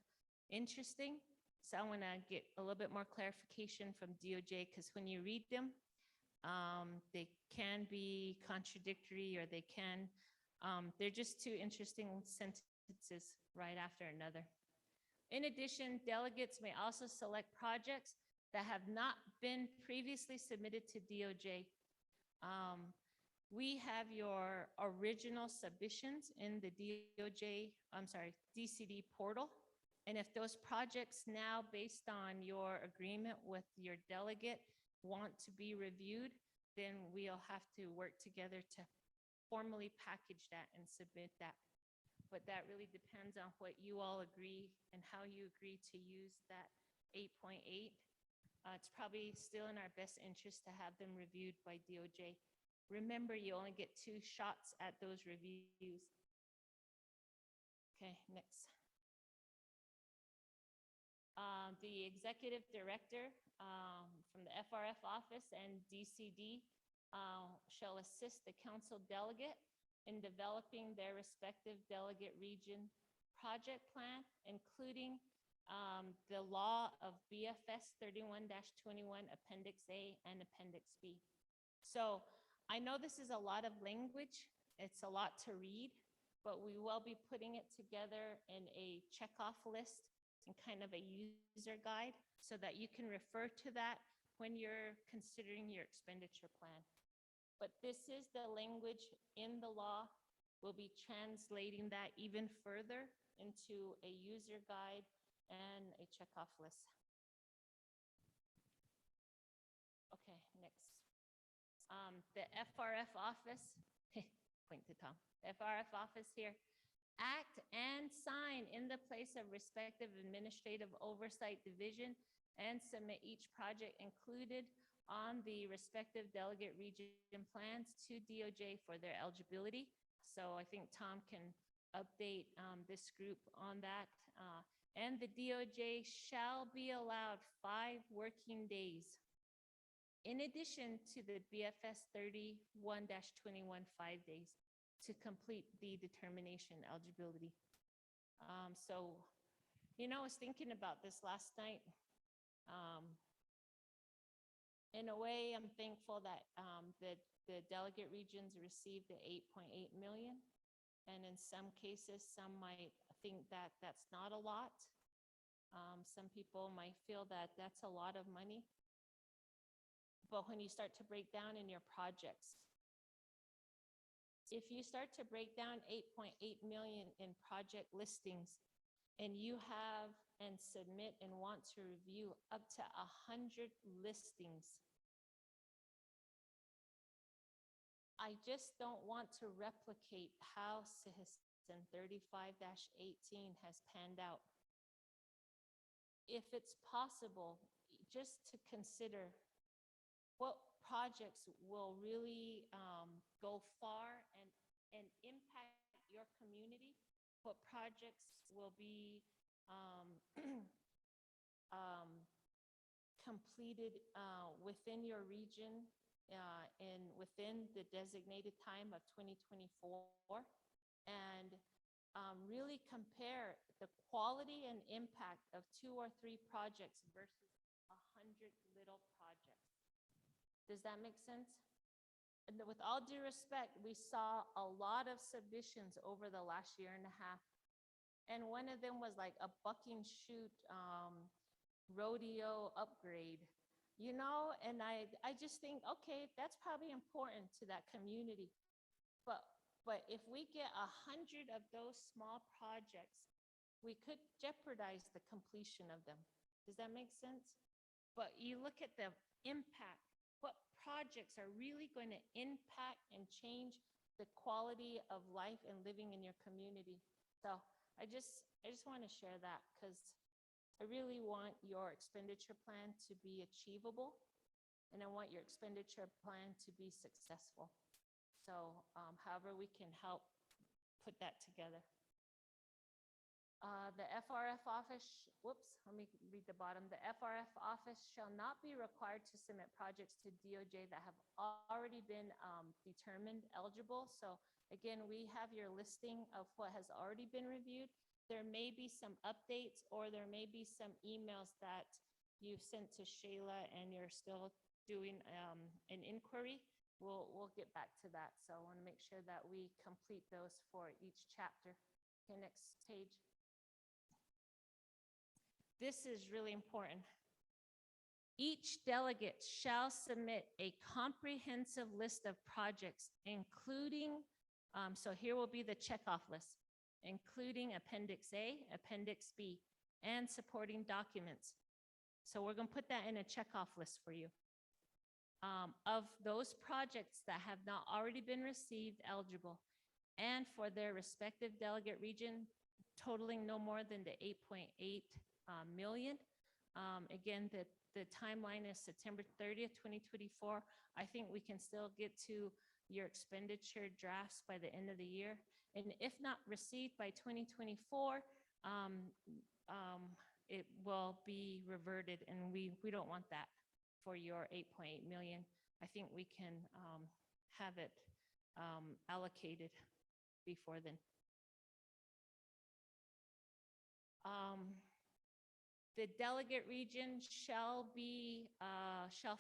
interesting, so I want to get a little bit more clarification from DOJ, because when you read them, they can be contradictory, or they can, they're just two interesting sentences right after another. In addition, delegates may also select projects that have not been previously submitted to DOJ. We have your original submissions in the DCD portal. And if those projects now, based on your agreement with your delegate, want to be reviewed, then we'll have to work together to formally package that and submit that. But that really depends on what you all agree and how you agree to use that 8.8. It's probably still in our best interest to have them reviewed by DOJ. Remember, you only get 2 shots at those reviews. Okay, next. The executive director from the FRF office and DCD shall assist the council delegate in developing their respective delegate region project plan, including the law of BFS 31-21 Appendix A and Appendix B. So I know this is a lot of language. It's a lot to read, but we will be putting it together in a checkoff list and kind of a user guide so that you can refer to that when you're considering your expenditure plan. But this is the language in the law. We'll be translating that even further into a user guide and a checkoff list. Okay, next. The FRF office, point to Tom, the FRF office here, act and sign in the place of respective administrative oversight division and submit each project included on the respective delegate region plans to DOJ for their eligibility. So I think Tom can update this group on that. And the DOJ shall be allowed 5 working days in addition to the BFS 31-21 5 days to complete the determination eligibility. So, I was thinking about this last night. In a way, I'm thankful that the delegate regions received the 8.8 million. And in some cases, some might think that that's not a lot. Some people might feel that that's a lot of money. But when you start to break down in your projects, if you start to break down 8.8 million in project listings, and you have and submit and want to review up to 100 listings, I just don't want to replicate how CJN 35-18 has panned out. If it's possible, just to consider what projects will really go far and impact your community, what projects will be completed within your region and within the designated time of 2024, and really compare the quality and impact of 2 or 3 projects versus 100 little projects. Does that make sense? And with all due respect, we saw a lot of submissions over the last year and a half. And one of them was like a bucking shoot rodeo upgrade, and I just think, okay, that's probably important to that community. But if we get 100 of those small projects, we could jeopardize the completion of them. Does that make sense? But you look at the impact, what projects are really going to impact and change the quality of life and living in your community. So I just want to share that, because I really want your expenditure plan to be achievable, and I want your expenditure plan to be successful. So however we can help put that together. The FRF office, let me read the bottom. The FRF office shall not be required to submit projects to DOJ that have already been determined eligible. So again, we have your listing of what has already been reviewed. There may be some updates, or there may be some emails that you've sent to Shayla and you're still doing an inquiry. We'll get back to that. So I want to make sure that we complete those for each chapter. Okay, next page. This is really important. Each delegate shall submit a comprehensive list of projects, including, so here will be the checkoff list, including Appendix A, Appendix B, and supporting documents. So we're going to put that in a checkoff list for you. Of those projects that have not already been received eligible, and for their respective delegate region, totaling no more than the 8.8 million. Again, the timeline is September 30th, 2024. I think we can still get to your expenditure drafts by the end of the year. And if not received by 2024, it will be reverted, and we don't want that for your 8.8 million. I think we can have it allocated before then. The delegate region shall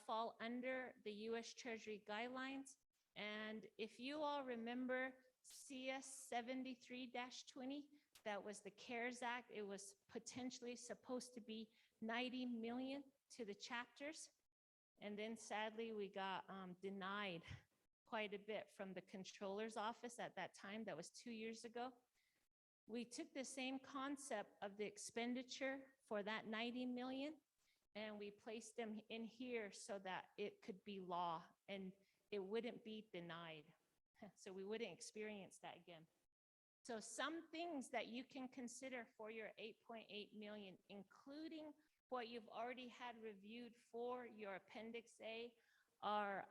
fall under the U.S. Treasury guidelines. And if you all remember CS 73-20, that was the CARES Act. It was potentially supposed to be 90 million to the chapters. And then sadly, we got denied quite a bit from the controller's office at that time. That was 2 years ago. We took the same concept of the expenditure for that 90 million, and we placed them in here so that it could be law and it wouldn't be denied. So we wouldn't experience that again. So some things that you can consider for your 8.8 million, including what you've already had reviewed for your Appendix A are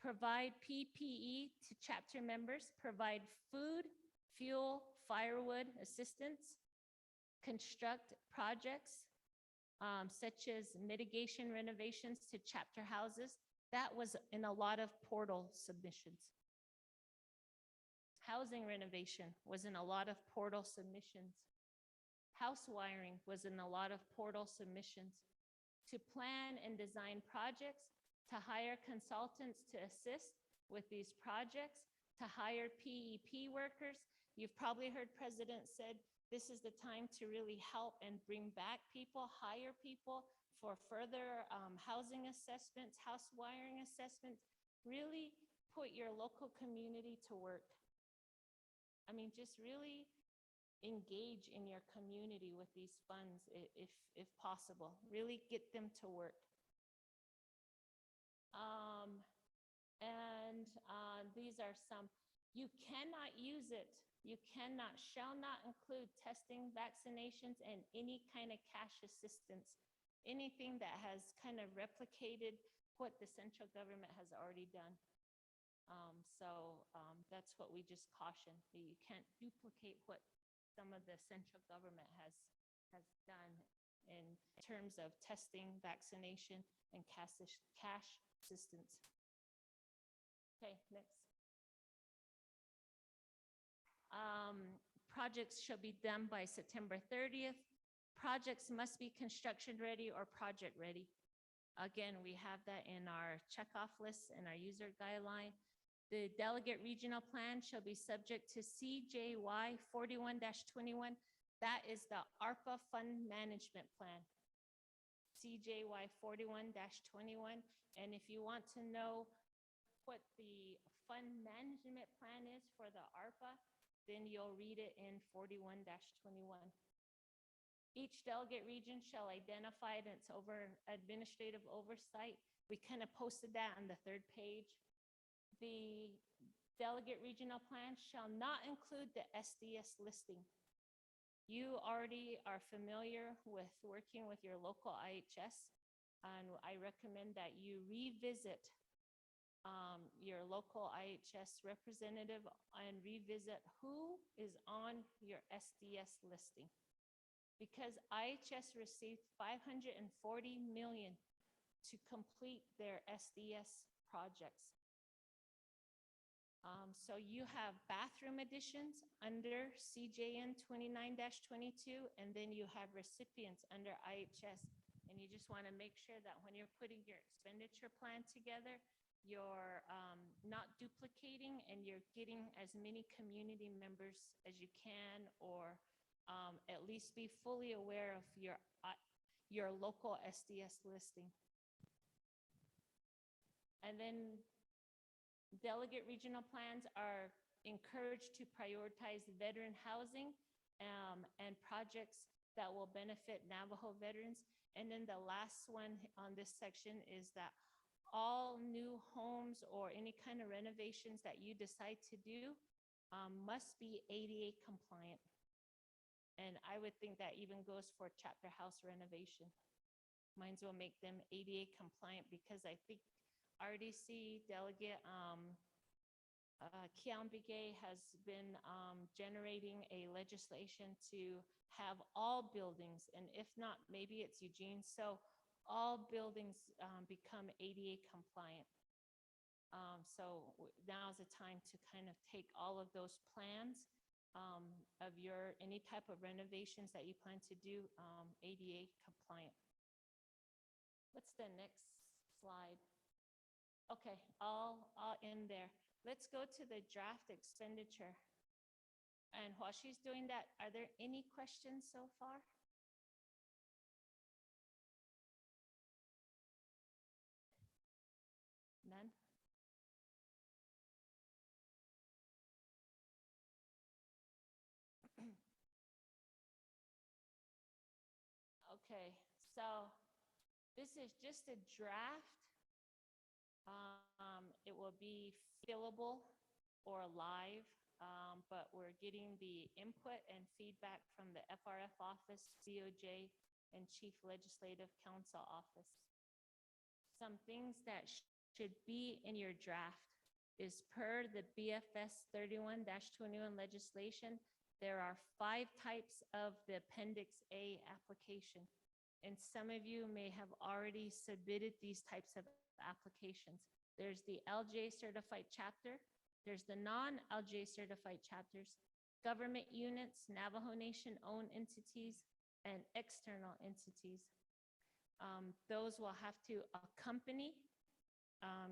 provide PPE to chapter members, provide food, fuel, firewood assistance, construct projects such as mitigation renovations to chapter houses. That was in a lot of portal submissions. Housing renovation was in a lot of portal submissions. House wiring was in a lot of portal submissions. To plan and design projects, to hire consultants to assist with these projects, to hire PEP workers. You've probably heard President said, this is the time to really help and bring back people, hire people for further housing assessments, house wiring assessments. Really put your local community to work. I mean, just really engage in your community with these funds if possible. Really get them to work. These are some. You cannot use it. You cannot, shall not include testing, vaccinations, and any kind of cash assistance. Anything that has kind of replicated what the central government has already done. That's what we just caution. You can't duplicate what some of the central government has done in terms of testing, vaccination, and cash assistance. Okay, next. Projects shall be done by September 30th. Projects must be construction ready or project ready. Again, we have that in our checkoff list and our user guideline. The delegate regional plan shall be subject to CJY 41-21. That is the ARPA fund management plan. CJY 41-21. And if you want to know what the fund management plan is for the ARPA, then you'll read it in 41-21. Each delegate region shall identify its administrative oversight. We kind of posted that on the 3rd page. The delegate regional plan shall not include the SDS listing. You already are familiar with working with your local IHS, and I recommend that you revisit your local IHS representative and revisit who is on your SDS listing. Because IHS received $540 million to complete their SDS projects. So you have bathroom additions under CJN-29-22, and then you have recipients under IHS. And you just want to make sure that when you're putting your expenditure plan together, you're not duplicating and you're getting as many community members as you can, or at least be fully aware of your local SDS listing. And then delegate regional plans are encouraged to prioritize veteran housing and projects that will benefit Navajo veterans. And then the last one on this section is that all new homes or any kind of renovations that you decide to do must be ADA compliant. And I would think that even goes for chapter house renovation. Might as well make them ADA compliant, because I think RDC delegate Kiambige has been generating a legislation to have all buildings, and if not, maybe it's Eugene, so all buildings become ADA compliant. So now is the time to kind of take all of those plans of any type of renovations that you plan to do ADA compliant. What's the next slide? Okay, I'll end there. Let's go to the draft expenditure. And while she's doing that, are there any questions so far? None? Okay, so this is just a draft. It will be fillable or live but we're getting the input and feedback from the FRF office, DOJ, and Chief Legislative Counsel office. Some things that should be in your draft is per the BFS 31-21 legislation, there are 5 types of the Appendix A application. And some of you may have already submitted these types of applications. There's the LJ certified chapter, there's the non-LJ certified chapters, government units, Navajo Nation owned entities, and external entities. Those will have to accompany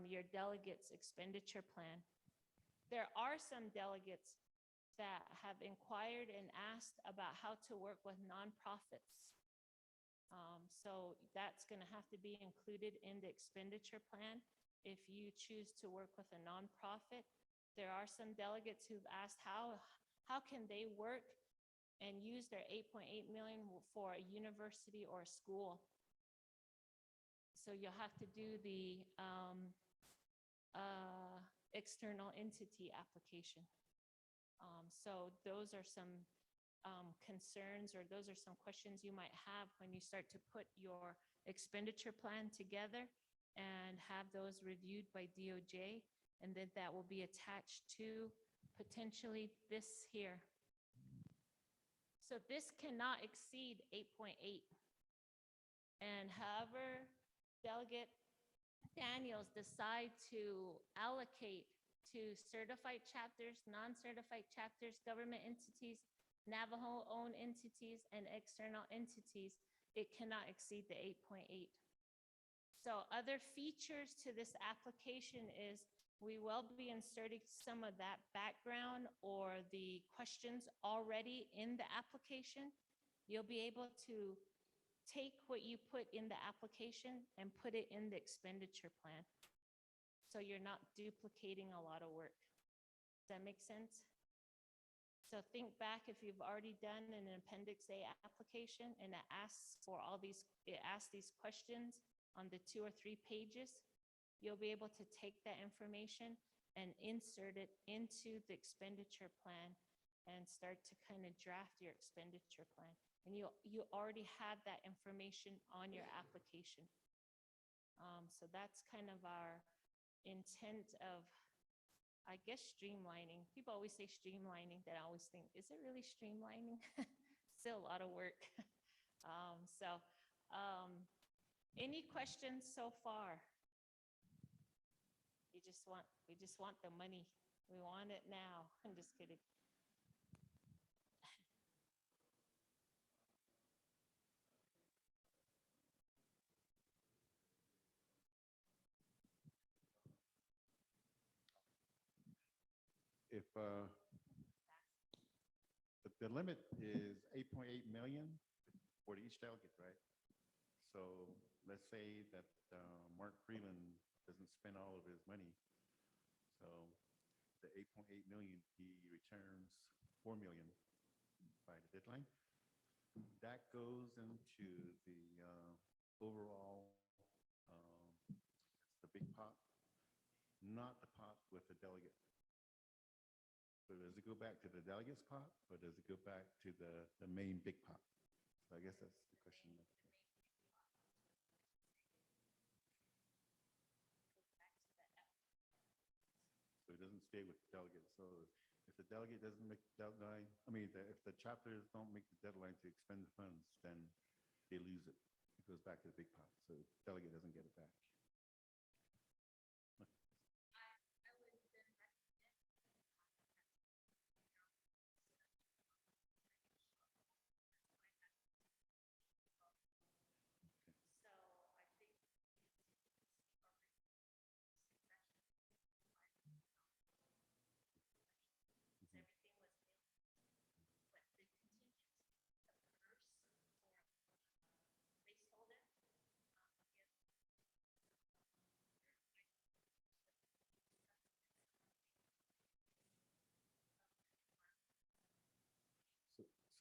your delegate's expenditure plan. There are some delegates that have inquired and asked about how to work with nonprofits. So that's going to have to be included in the expenditure plan if you choose to work with a nonprofit. There are some delegates who've asked how can they work and use their 8.8 million for a university or a school. So you'll have to do the external entity application. So those are some concerns, or those are some questions you might have when you start to put your expenditure plan together and have those reviewed by DOJ, and then that will be attached to potentially this here. So this cannot exceed 8.8. And however Delegate Daniels decide to allocate to certified chapters, non-certified chapters, government entities, Navajo-owned entities, and external entities, it cannot exceed the 8.8. So other features to this application is we will be inserting some of that background or the questions already in the application. You'll be able to take what you put in the application and put it in the expenditure plan. So you're not duplicating a lot of work. Does that make sense? So think back if you've already done an Appendix A application and it asks for all these, it asks these questions on the 2 or 3 pages, you'll be able to take that information and insert it into the expenditure plan and start to kind of draft your expenditure plan. And you already have that information on your application. So that's kind of our intent of, I guess, streamlining. People always say streamlining, that I always think, is it really streamlining? Still a lot of work. Any questions so far? We just want the money. We want it now. I'm just kidding. If the limit is 8.8 million for each delegate, right? So let's say that Mark Freeland doesn't spend all of his money. So the 8.8 million, he returns 4 million by the deadline. That goes into the overall, the big pot, not the pot with the delegate. So does it go back to the delegates pot, or does it go back to the main big pot? So I guess that's the question. So it doesn't stay with the delegate. So if the delegate doesn't make the deadline, if the chapters don't make the deadline to expend the funds, then they lose it. It goes back to the big pot. So the delegate doesn't get it back.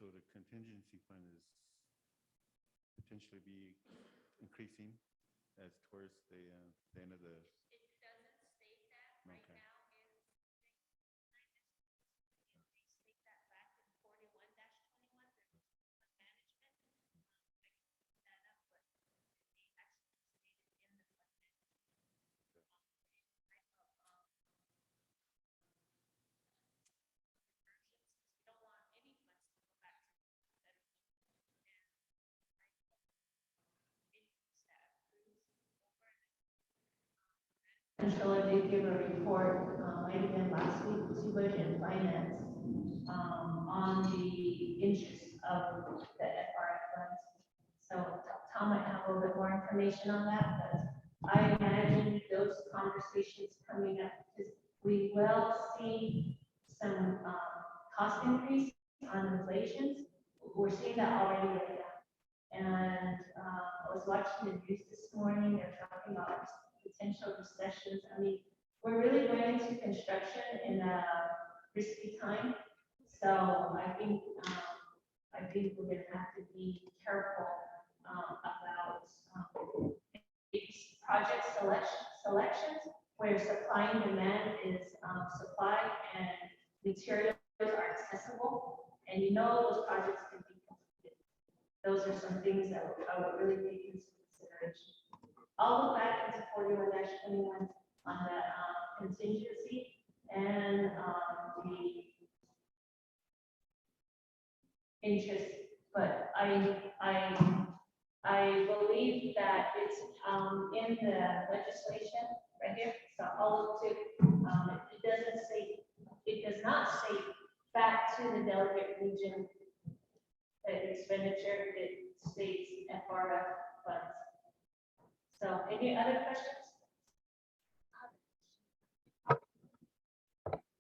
So the contingency fund is potentially be increasing as towards the end of the. It doesn't state that right Okay. now. Shonto did give a report, might have been last week, to Budget and Finance, on the interest of the FRF funds. So Tom might have a little bit more information on that, but I imagine those conversations coming up, because we will see some, cost increase on inflations. We're seeing that already right now. And, I was watching the news this morning, they're talking about potential recessions. I mean, we're really going into construction in a risky time. So I think we're gonna have to be careful about these project selections where supply and demand is supply and materials are accessible, and you know those projects can be completed. Those are some things that I would really take into consideration. I'll look back into 41-21 on the contingency and the interest, but I believe that it's in the legislation right here. So I'll look to it does not say back to the delegate region expenditure. It states FRF funds. So any other questions?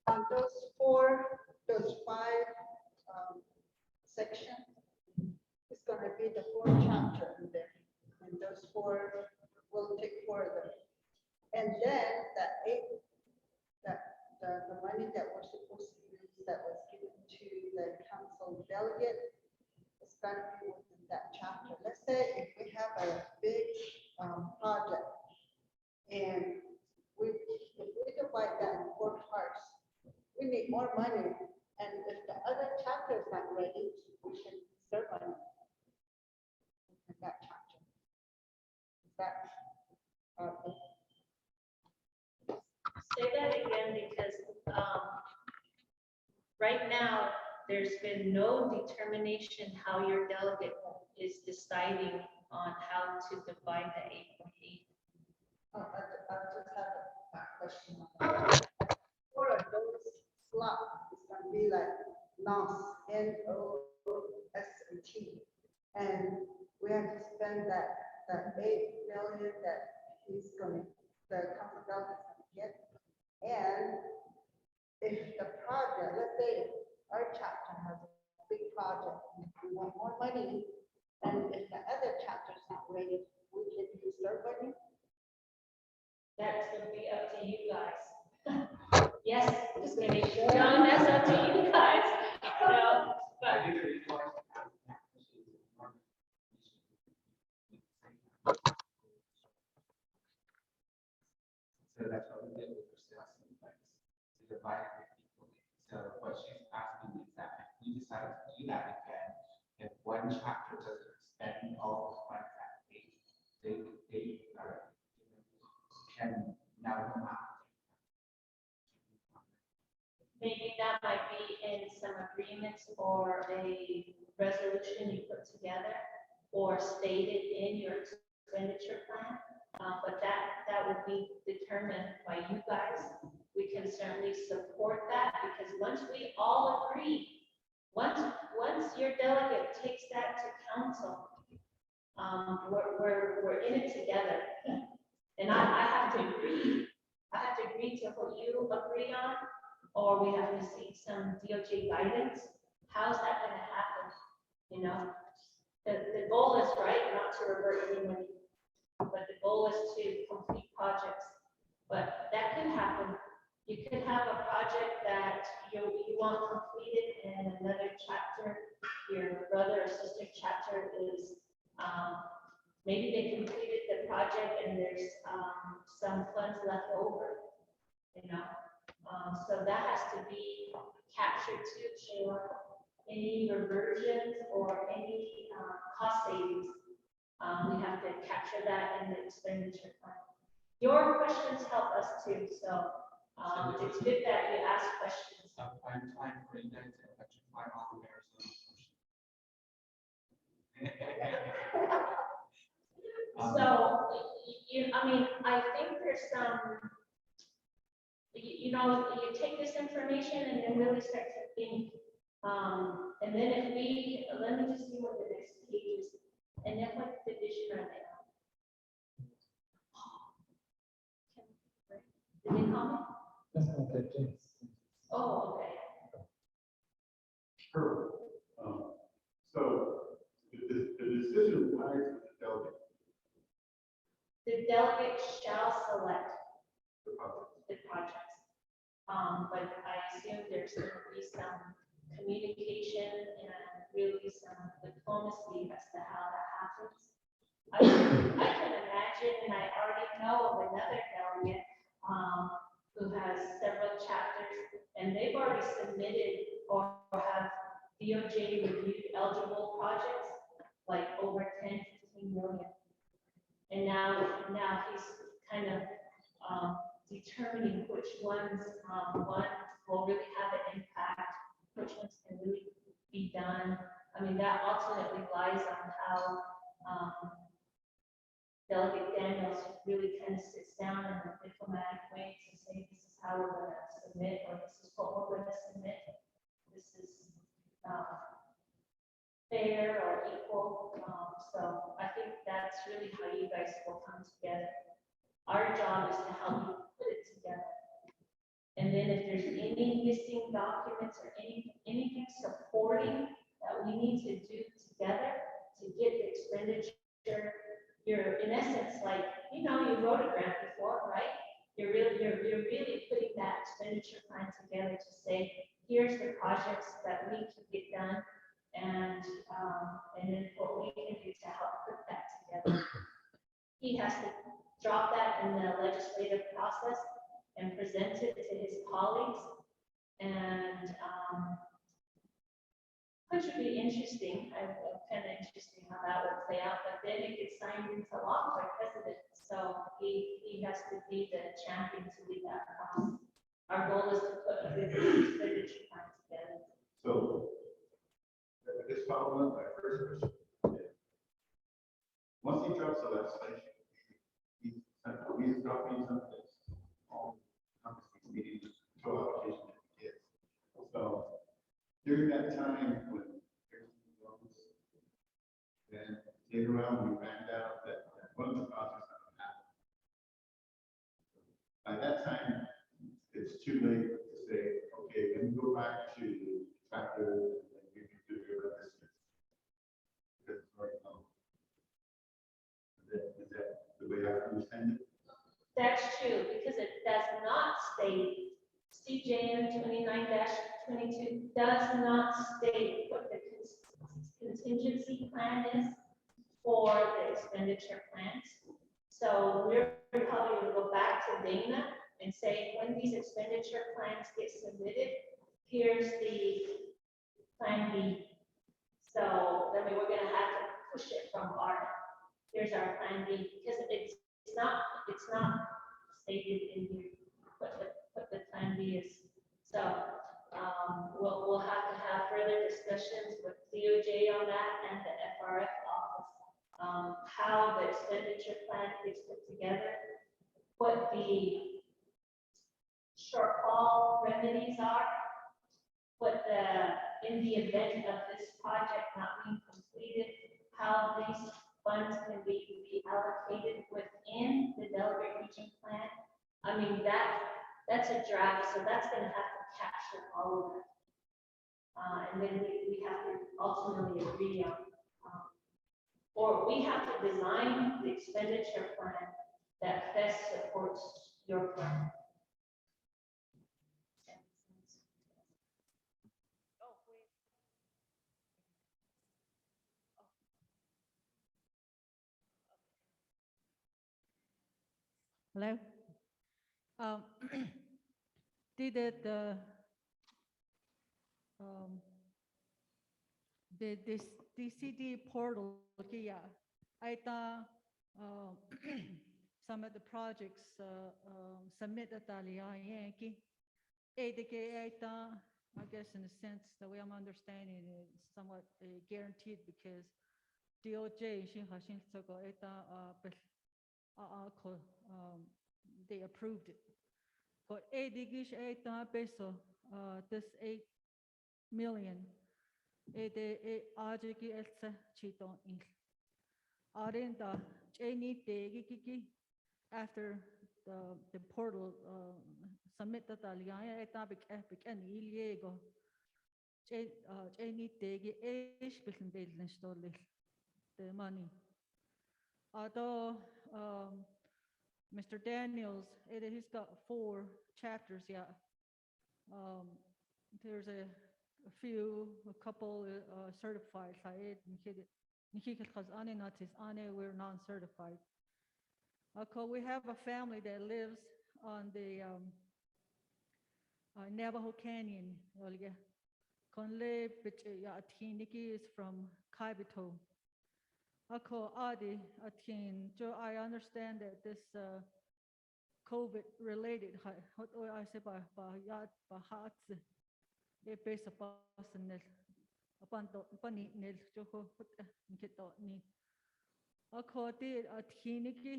On those five sections, it's gonna be the 4th chapter in there, and those 4 will take further. And then the money that we're supposed to use that was given to the council delegate is gonna be within that chapter. Let's say if we have a big project and if we divide that in 4 parts, we need more money. And if the other chapter is not ready, we can serve on it in that chapter. Is that Say that again, because right now, there's been no determination how your delegate is deciding on how to divide the 8.8. I just have a question on that. For those slots, it's gonna be like N.O.S.T, N-O-S-T. And we have to spend that 8 million that the council delegate is gonna get. And if the project, let's say our chapter has a big project, and we want more money, and if the other chapter is not ready, we can use their money. That's gonna be up to you guys. Yes, just kidding. John, that's up to you guys. No, but So that's what we did with the sales index, to divide it equally. So what she's asking is that if we decide to do that again, if one chapter doesn't spend all the funds that they can now go out. maybe that might be in some agreements or a resolution you put together or stated in your expenditure plan. But that would be determined by you guys. We can certainly support that because once we all agree, once your delegate takes that to council, we're in it together. And I have to agree. I have to agree to what you agree on, or we have to seek some DOJ guidance. How's that going to happen? You know, the goal is right, not to revert any money, but the goal is to complete projects. But that could happen. You could have a project that you want completed in another chapter. Your brother or sister chapter is, maybe they completed the project and there's some funds left over, you know. So that has to be captured too, Sheila. Any reversions or any cost savings, we have to capture that in the expenditure plan. Your questions help us too, so it's good that you ask questions. I'm trying for you guys to electrify all of Arizona. So, I mean, I think there's some you know, you take this information and then really start to think. And then if we, let me just see what the next page is. And then what division are they on? Did they comment? Oh, okay. Sure. So the decision lies with the delegate. The delegate shall select the projects. But I assume there's going to be some communication and really some diplomacy as to how that happens. I can imagine, and I already know of another delegate who has several chapters, and they've already submitted or have DOJ reviewed eligible projects, like over 10, 15 million. And now he's kind of determining which ones, one will really have an impact, which ones can really be done. I mean, that ultimately lies on how Delegate Daniels really kind of sits down in a diplomatic way to say, this is how we're going to submit, or this is what we're going to submit. This is fair or equal. So I think that's really how you guys will come together. Our job is to help you put it together. And then if there's any missing documents or anything supporting that we need to do together to get the expenditure, you're in essence like, you know, you wrote a grant before, right? You're really putting that expenditure plan together to say, here's the projects that we can get done, and then what we can do to help put that together. He has to drop that in the legislative process and present it to his colleagues, and which would be interesting. Kind of interesting how that would play out, but then it gets signed into law by president. So he has to be the champion to lead that process. Our goal is to put a good expenditure plan together. So, just following up my first question. Once he drops the legislation, he's dropping something on Congress meeting to allocation that he gets. So during that time when everything goes, then later on we found out that one of the projects not going to happen. By that time, it's too late to say, okay, let me go back to tractor and we can do your business. Because it's already known. Is that the way I understand it? That's true, because it does not state, CJN-29-22 does not state what the contingency plan is for the expenditure plans. So we're probably going to go back to Dana and say, when these expenditure plans get submitted, here's the plan B. So I mean, we're going to have to push it from ARPA. Here's our plan B, because it's not stated in here what the plan B is. So we'll have to have further discussions with DOJ on that and the FRF office, how the expenditure plan is put together, what the shortfall remedies are, what in the event of this project not being completed, how these funds can be reallocated within the delegate region plan. I mean, that's a draft, so that's going to have to capture all of that. And then we have to ultimately agree on, or we have to design the expenditure plan that best supports your plan. Hello? Did the CD portal, yeah, I thought some of the projects submitted Yankee. I guess in a sense, the way I'm understanding it, is somewhat guaranteed because DOJ, they approved it. ko edigish 8 peso this 8 million ede ajiki elsa chiton il arinda cheni tegi after the portal submit the talia eta big epic and iliego cheni tegi ish bilin bilin stolle the money although Mr. Daniels, he's got 4 chapters. Yeah, there's a couple certified. We're non-certified. We have a family that lives on the Navajo Canyon. Konle is from Kaibito. Adi Atin, I understand that this COVID related, what I say by yat bahats, a base of Boston, upon bunny nil, Joko, Nikito ni. Akoti Atiniki,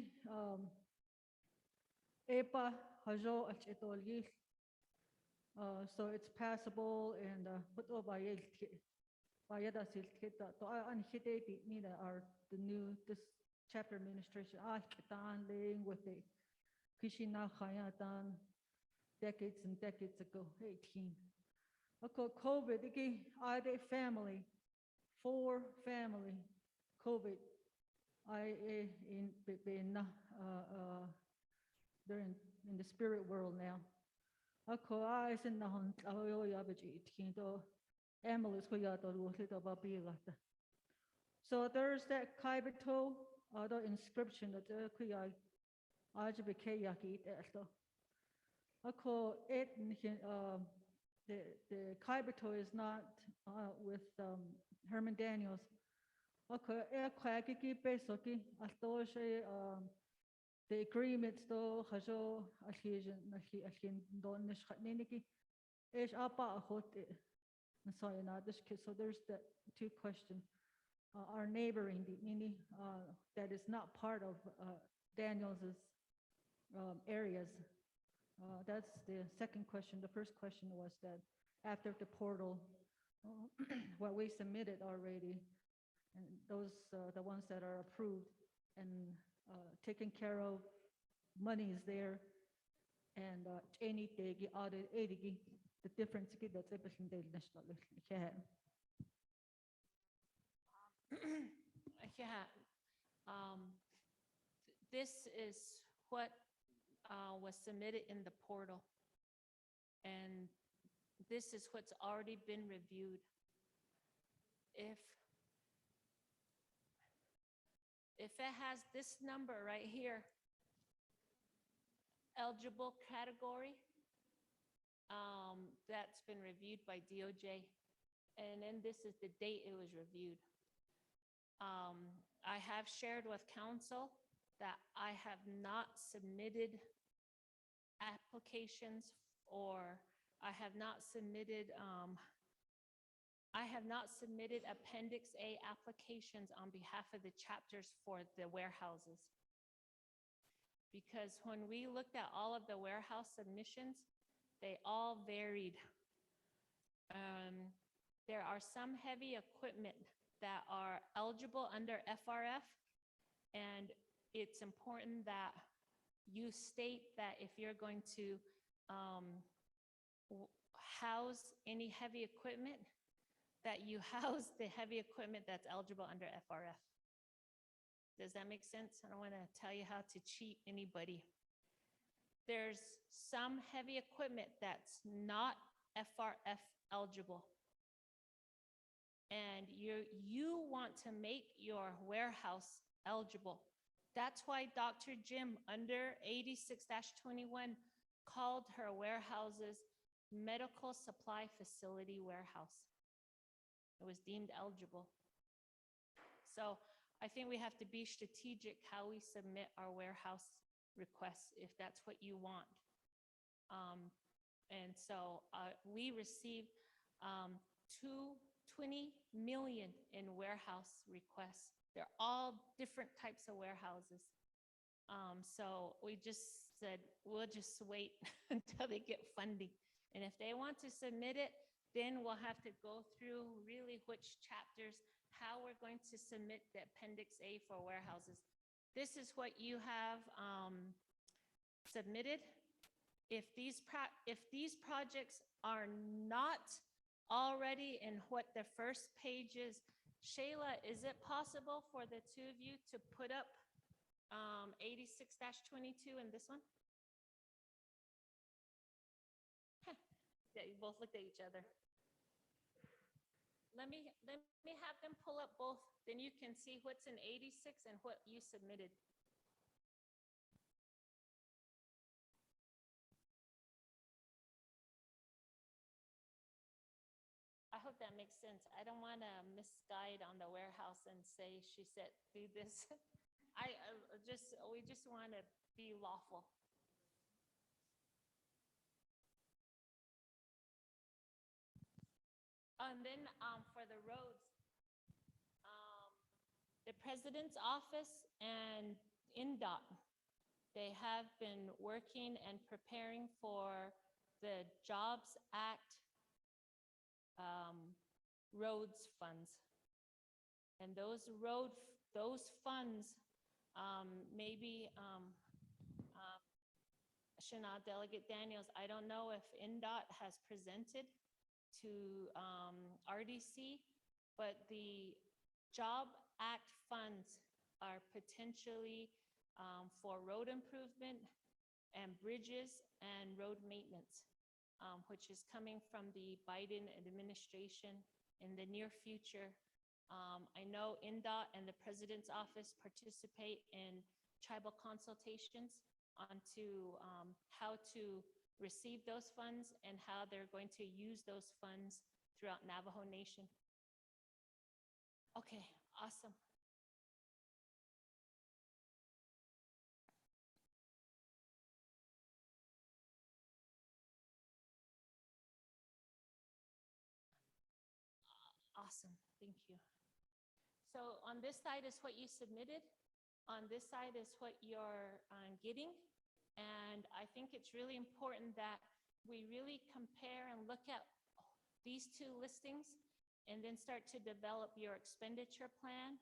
Epa Hajo Achetoli, so it's passable and put over Bayada Silkita, to unhitati neither are this chapter administration, laying with the Kishina Hayatan decades and decades ago, 18. COVID, I de family, 4 family, COVID. I they're in the spirit world now. I send the hunt, so there's that Kaibito other inscription that the Kaibito is not with Herman Daniels. The agreements though so there's the 2 questions. Our neighboring, meaning that is not part of Daniels's areas. That's the second question. The first question was that after the portal, what we submitted already, and those the ones that are approved and taken care of, money is there, and any audit, the difference that's Yeah, this is what was submitted in the portal, and this is what's already been reviewed. If it has this number right here, eligible category, that's been reviewed by DOJ, and then this is the date it was reviewed. I have shared with council that I have not submitted applications, or I have not submitted Appendix A applications on behalf of the chapters for the warehouses. Because when we looked at all of the warehouse submissions, they all varied. There are some heavy equipment that are eligible under FRF, and it's important that you state that if you're going to house any heavy equipment, that you house the heavy equipment that's eligible under FRF. Does that make sense? I don't want to tell you how to cheat anybody. There's some heavy equipment that's not FRF eligible. And you want to make your warehouse eligible. That's why Dr. Jim under 86-21 called her warehouses medical supply facility warehouse. It was deemed eligible. So I think we have to be strategic how we submit our warehouse requests if that's what you want. And so we received 20 million in warehouse requests. They're all different types of warehouses. So we just said, we'll just wait until they get funding. And if they want to submit it, then we'll have to go through really which chapters, how we're going to submit the Appendix A for warehouses. This is what you have submitted. If these projects are not already in what the first page is, Shayla, is it possible for the two of you to put up 86-22 in this one? Yeah, you both looked at each other. Let me have them pull up both, then you can see what's in 86 and what you submitted. I hope that makes sense. I don't want to misguide on the warehouse and say she said do this. We just want to be lawful. And then for the roads, the President's Office and N.O.S.T, they have been working and preparing for the Jobs Act roads funds. And those funds, maybe Delegate Daniels, I don't know if N.O.S.T has presented to RDC, but the Job Act funds are potentially for road improvement and bridges and road maintenance, which is coming from the Biden administration in the near future. I know N.O.S.T and the President's Office participate in tribal consultations onto how to receive those funds and how they're going to use those funds throughout Navajo Nation. Okay, awesome. Awesome, thank you. So on this side is what you submitted. On this side is what you're getting. And I think it's really important that we really compare and look at these two listings and then start to develop your expenditure plan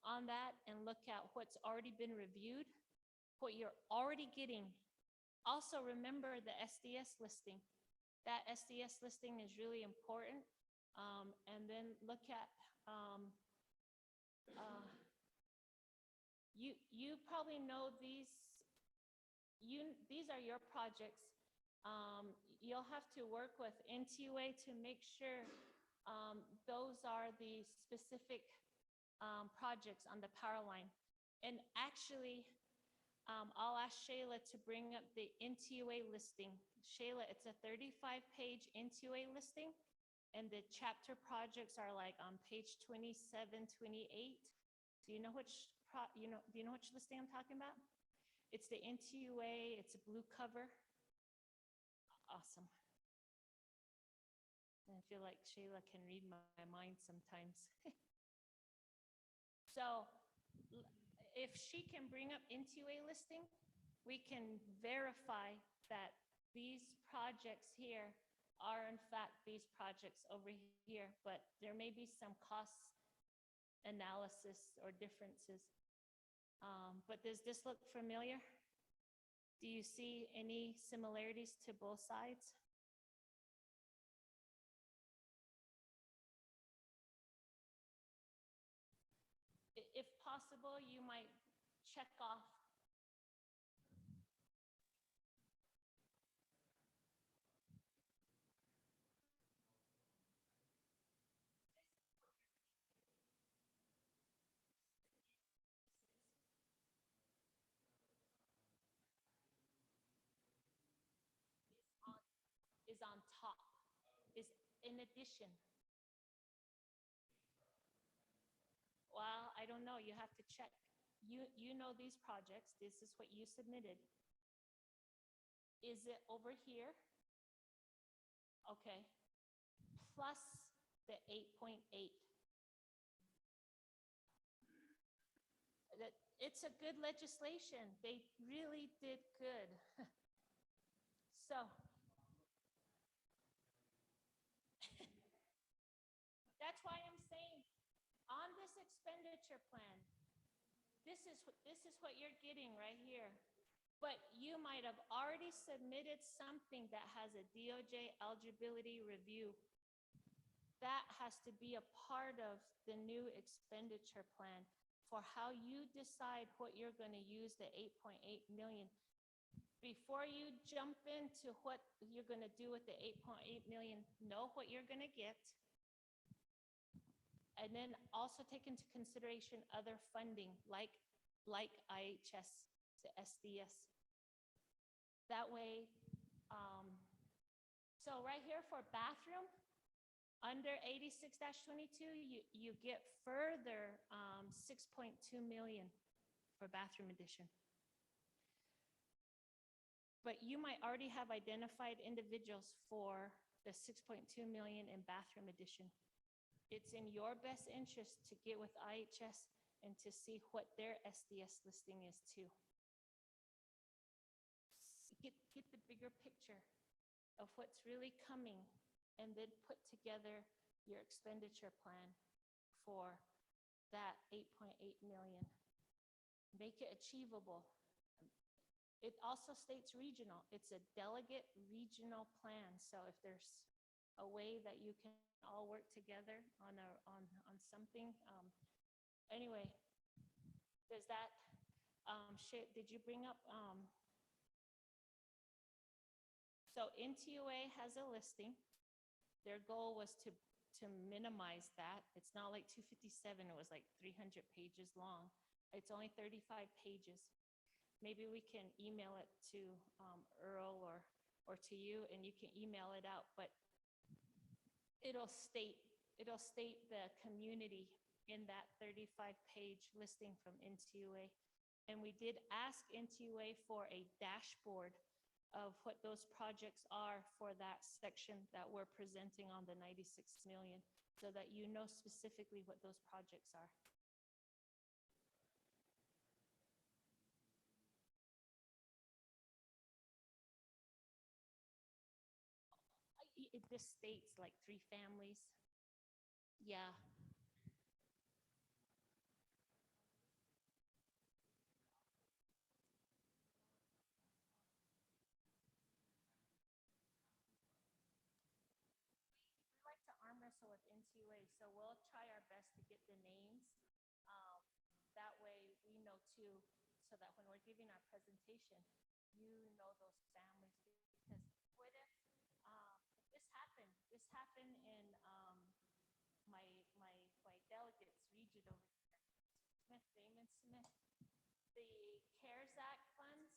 on that and look at what's already been reviewed, what you're already getting. Also remember the SDS listing. That SDS listing is really important. And then look at, you probably know these are your projects. You'll have to work with NTUA to make sure those are the specific projects on the power line. And actually, I'll ask Shayla to bring up the NTUA listing. Shayla, it's a 35-page NTUA listing, and the chapter projects are like on page 27, 28. Do you know which listing I'm talking about? It's the NTUA, it's a blue cover. Awesome. I feel like Shayla can read my mind sometimes. So if she can bring up NTUA listing, we can verify that these projects here are in fact these projects over here, but there may be some cost analysis or differences. But does this look familiar? Do you see any similarities to both sides? If possible, you might check off. Is on top, is in addition. Well, I don't know, you have to check. You know these projects, this is what you submitted. Is it over here? Okay, plus the 8.8. it's a good legislation. They really did good. So that's why I'm saying on this expenditure plan, this is what you're getting right here. But you might have already submitted something that has a DOJ eligibility review. That has to be a part of the new expenditure plan for how you decide what you're going to use the 8.8 million. Before you jump into what you're going to do with the 8.8 million, know what you're going to get. And then also take into consideration other funding like IHS to SDS. That way, so right here for bathroom, under 86-22, you get further 6.2 million for bathroom addition. But you might already have identified individuals for the 6.2 million in bathroom addition. It's in your best interest to get with IHS and to see what their SDS listing is too. Get the bigger picture of what's really coming and then put together your expenditure plan for that 8.8 million. Make it achievable. It also states regional. It's a delegate regional plan. So if there's a way that you can all work together on something, anyway, does that, did you bring up, so NTUA has a listing. Their goal was to minimize that. It's not like 257, it was like 300 pages long. It's only 35 pages. Maybe we can email it to Earl or to you, and you can email it out, but it'll state the community in that 35-page listing from NTUA. And we did ask NTUA for a dashboard of what those projects are for that section that we're presenting on the 96 million, so that you know specifically what those projects are. It just states like 3 families. Yeah. Arm wrestle with NTUA, so we'll try our best to get the names. That way we know too, so that when we're giving our presentation, you know those families. Because what if this happened? This happened in my delegates region over here, Damon Smith. The CARES Act funds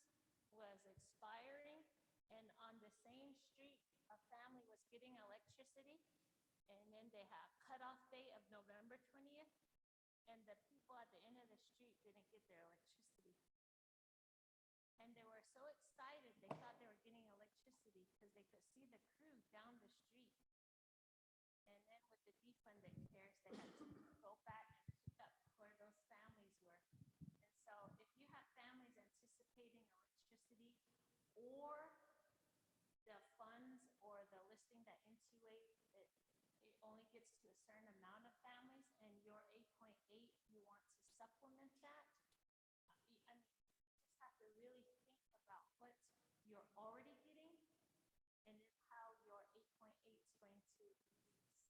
was expiring, and on the same street, a family was getting electricity. And then they have cutoff date of November 20th, and the people at the end of the street didn't get their electricity. And they were so excited, they thought they were getting electricity because they could see the crew down the street. And then with the defunded CARES, they had to go back and pick up where those families were. And so if you have families anticipating electricity, or the funds or the listing that NTUA, it only gets to a certain amount of families, and your 8.8, you want to supplement that. I mean, you just have to really think about what you're already getting, and then how your 8.8 is going to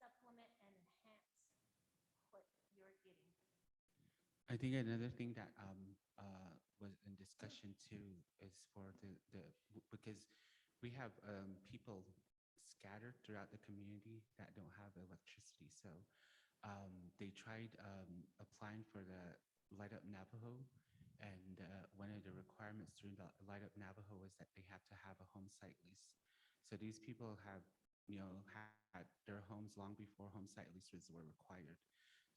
supplement and enhance what you're getting. I think another thing that was in discussion too is for because we have people scattered throughout the community that don't have electricity. So they tried applying for the Light Up Navajo, and one of the requirements through the Light Up Navajo is that they have to have a home site lease. So these people have, had their homes long before home site leases were required.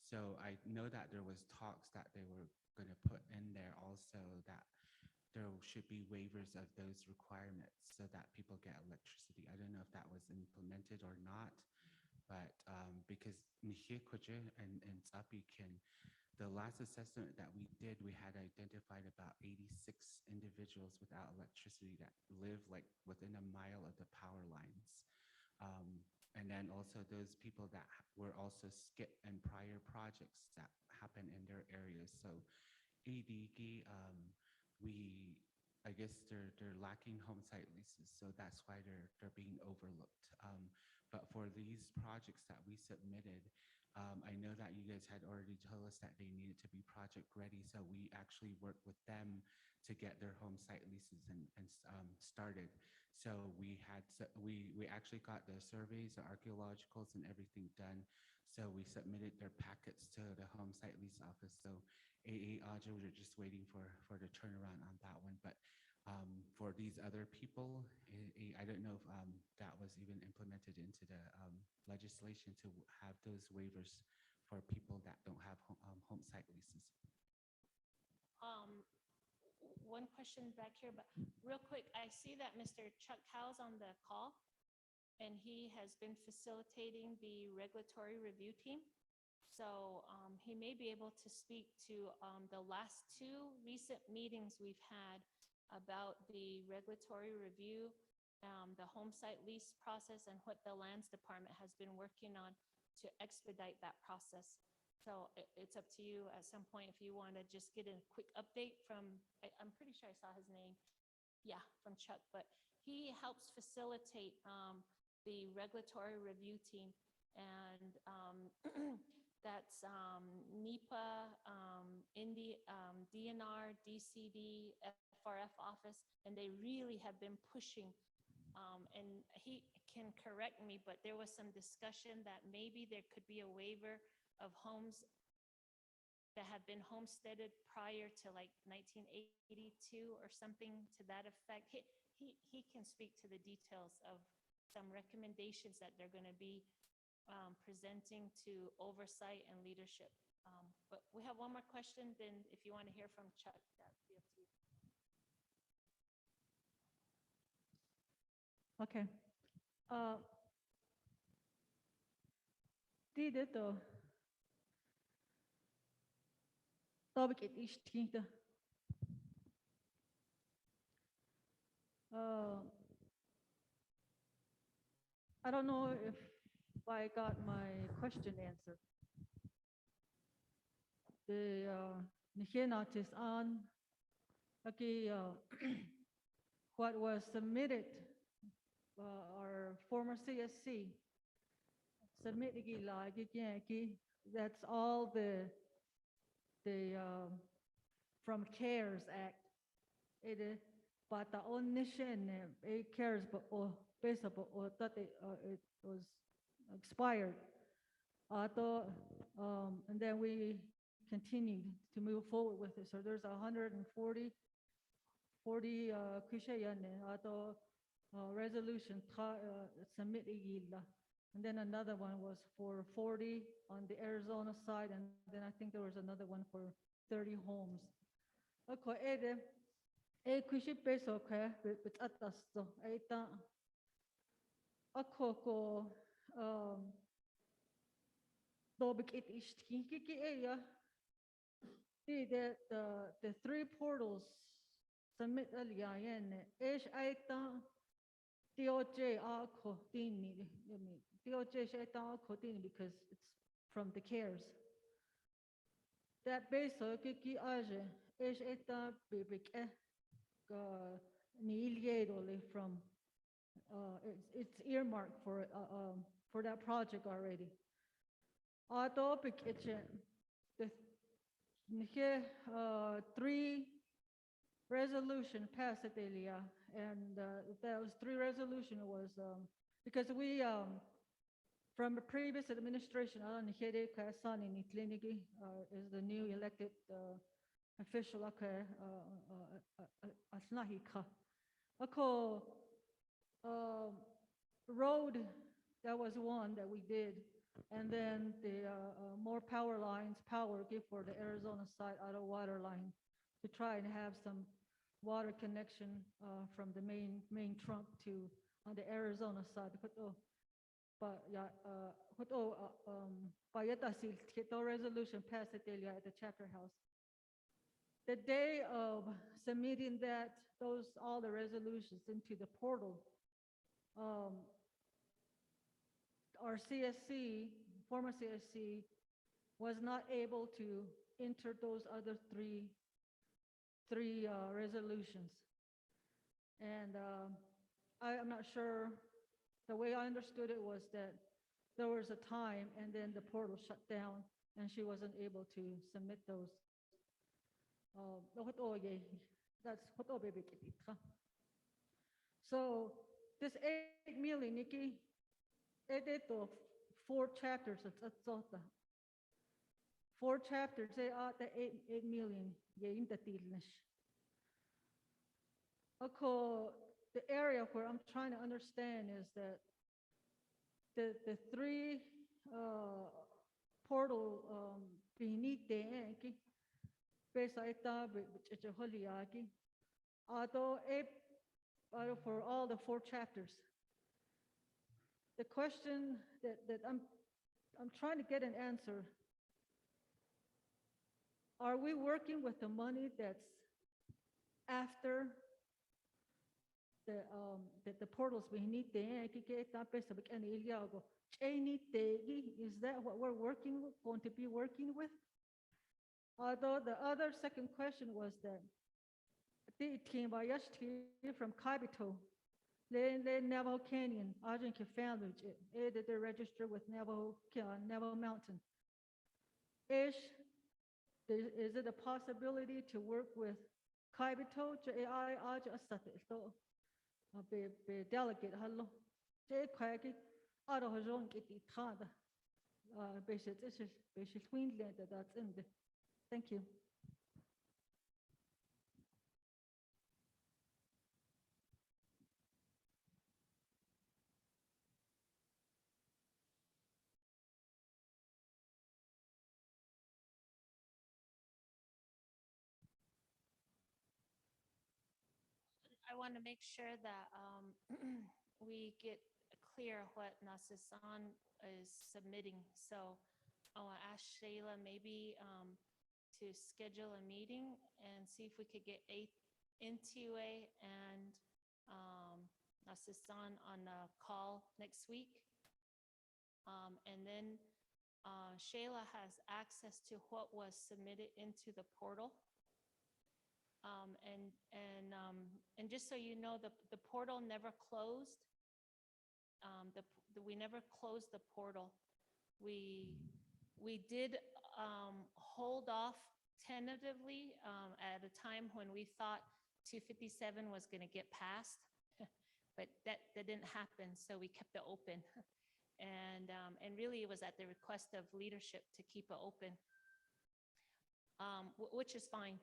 So I know that there was talks that they were going to put in there also that there should be waivers of those requirements so that people get electricity. I don't know if that was implemented or not, but because Nihikuje and Ts'ah, the last assessment that we did, we had identified about 86 individuals without electricity that live like within a mile of the power lines. And then also those people that were also skip in prior projects that happen in their areas. So ADG, I guess they're lacking home site leases, so that's why they're being overlooked. But for these projects that we submitted, I know that you guys had already told us that they needed to be project ready, so we actually worked with them to get their home site leases and started. So we actually got the surveys, the archaeologicals, and everything done. So we submitted their packets to the home site lease office. So Aja, we're just waiting for the turnaround on that one. But for these other people, I don't know if that was even implemented into the legislation to have those waivers for people that don't have home site leases. One question back here, but real quick, I see that Mr. Chuck Howell's on the call, and he has been facilitating the regulatory review team. So he may be able to speak to the last two recent meetings we've had about the regulatory review, the home site lease process, and what the lands department has been working on to expedite that process. So it's up to you at some point if you want to just get a quick update from, I'm pretty sure I saw his name. Yeah, from Chuck, but he helps facilitate the regulatory review team. And that's NEPA, DNR, DCD, FRF office, and they really have been pushing. And he can correct me, but there was some discussion that maybe there could be a waiver of homes that have been homesteaded prior to like 1982 or something to that effect. He can speak to the details of some recommendations that they're going to be presenting to oversight and leadership. But we have one more question, then if you want to hear from Chuck, that would be up to you. Okay. Did it though? Topic it is tinta. I don't know if I got my question answered. The Naatsis'aan, okay, what was submitted, our former CSC submitted, that's all the from CARES Act. It but the omission it CARES but based upon that it was expired. And then we continued to move forward with it. So there's 140 resolution submitted. And then another one was for 40 on the Arizona side, and then I think there was another one for 30 homes. Okay, kushi peso okay, but atasto aita akoko dobik it ishki kiki area. The three portals submit aliyan ish aita DOJ ako tini DOJ shaita ako tini because it's from the CARES. That base kiki aje ish aita bibik niliedole from it's earmarked for that project already. Topic the 3 resolution passed it, and those 3 resolution was because we from the previous administration, is the new elected official. Road, that was one that we did. And then the more power lines, power give for the Arizona side out of water line to try and have some water connection from the main trunk to on the Arizona side. But yeah, Bayatasil Tito resolution passed at the chapter house. The day of submitting all the resolutions into the portal, our CSC, former CSC, was not able to enter those other three resolutions. And I'm not sure, the way I understood it was that there was a time and then the portal shut down and she wasn't able to submit those. That's what baby. So this 8 million, Nikki, it did 4 chapters. It's 4 chapters. They are the 8 million. The area where I'm trying to understand is that the 3 portal beneath the anki for all the 4 chapters. The question that I'm trying to get an answer. Are we working with the money that's after the portals beneath the is that what we're going to be working with? Although the other second question was that the team by from Kabito, the Navajo Canyon, Arjun family, did they register with Navajo Mountain? Is it a possibility to work with Kabito, delegate, hello. Thank you. I want to make sure that we get clear what Naatsis'aan is submitting. So I want to ask Shayla maybe to schedule a meeting and see if we could get NTUA and Naatsis'aan on a call next week. And then Shayla has access to what was submitted into the portal. And just so you know, the portal never closed. We never closed the portal. We did hold off tentatively at a time when we thought 257 was going to get passed, but that didn't happen. So we kept it open, and really it was at the request of leadership to keep it open, which is fine.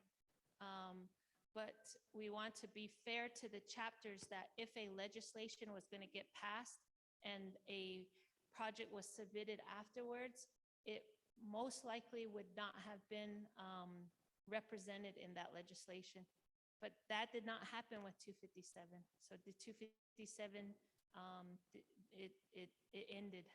But we want to be fair to the chapters that if a legislation was going to get passed and a project was submitted afterwards, it most likely would not have been represented in that legislation. But that did not happen with 257. So the 257, it ended.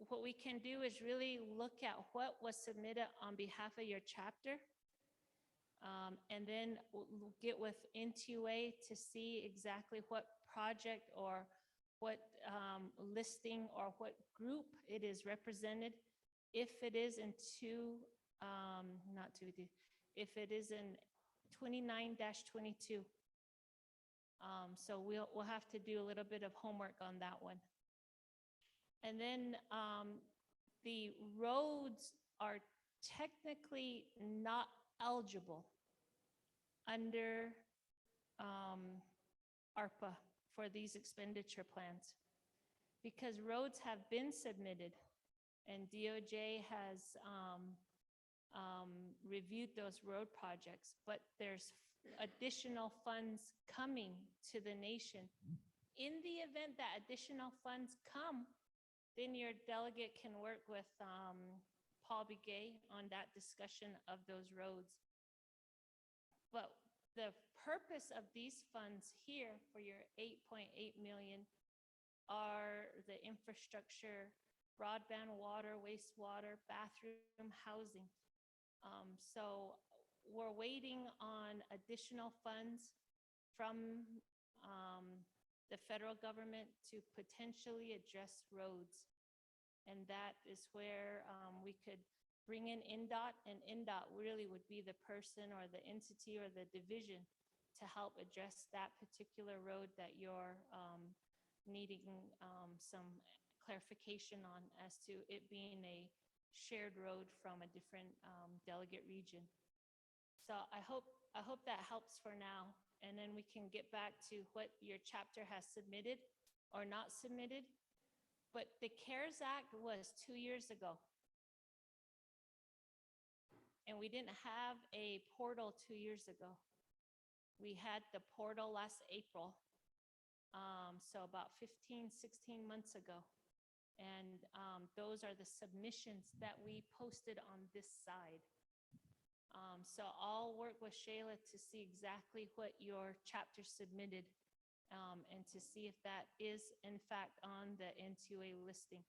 What we can do is really look at what was submitted on behalf of your chapter, and then we'll get with NTUA to see exactly what project or what listing or what group it is represented. If it is in if it is in 29-22. So we'll have to do a little bit of homework on that one. And then the roads are technically not eligible under ARPA for these expenditure plans because roads have been submitted and DOJ has reviewed those road projects, but there's additional funds coming to the nation. In the event that additional funds come, then your delegate can work with Paul Begay on that discussion of those roads. But the purpose of these funds here for your 8.8 million are the infrastructure, broadband, water, wastewater, bathroom, housing. So we're waiting on additional funds from the federal government to potentially address roads. And that is where we could bring in N.O.S.T, and N.O.S.T really would be the person or the entity or the division to help address that particular road that you're needing some clarification on as to it being a shared road from a different delegate region. So I hope that helps for now. And then we can get back to what your chapter has submitted or not submitted. But the CARES Act was 2 years ago. And we didn't have a portal 2 years ago. We had the portal last April. So about 15, 16 months ago. And those are the submissions that we posted on this side. So I'll work with Shayla to see exactly what your chapter submitted and to see if that is in fact on the N2A listing.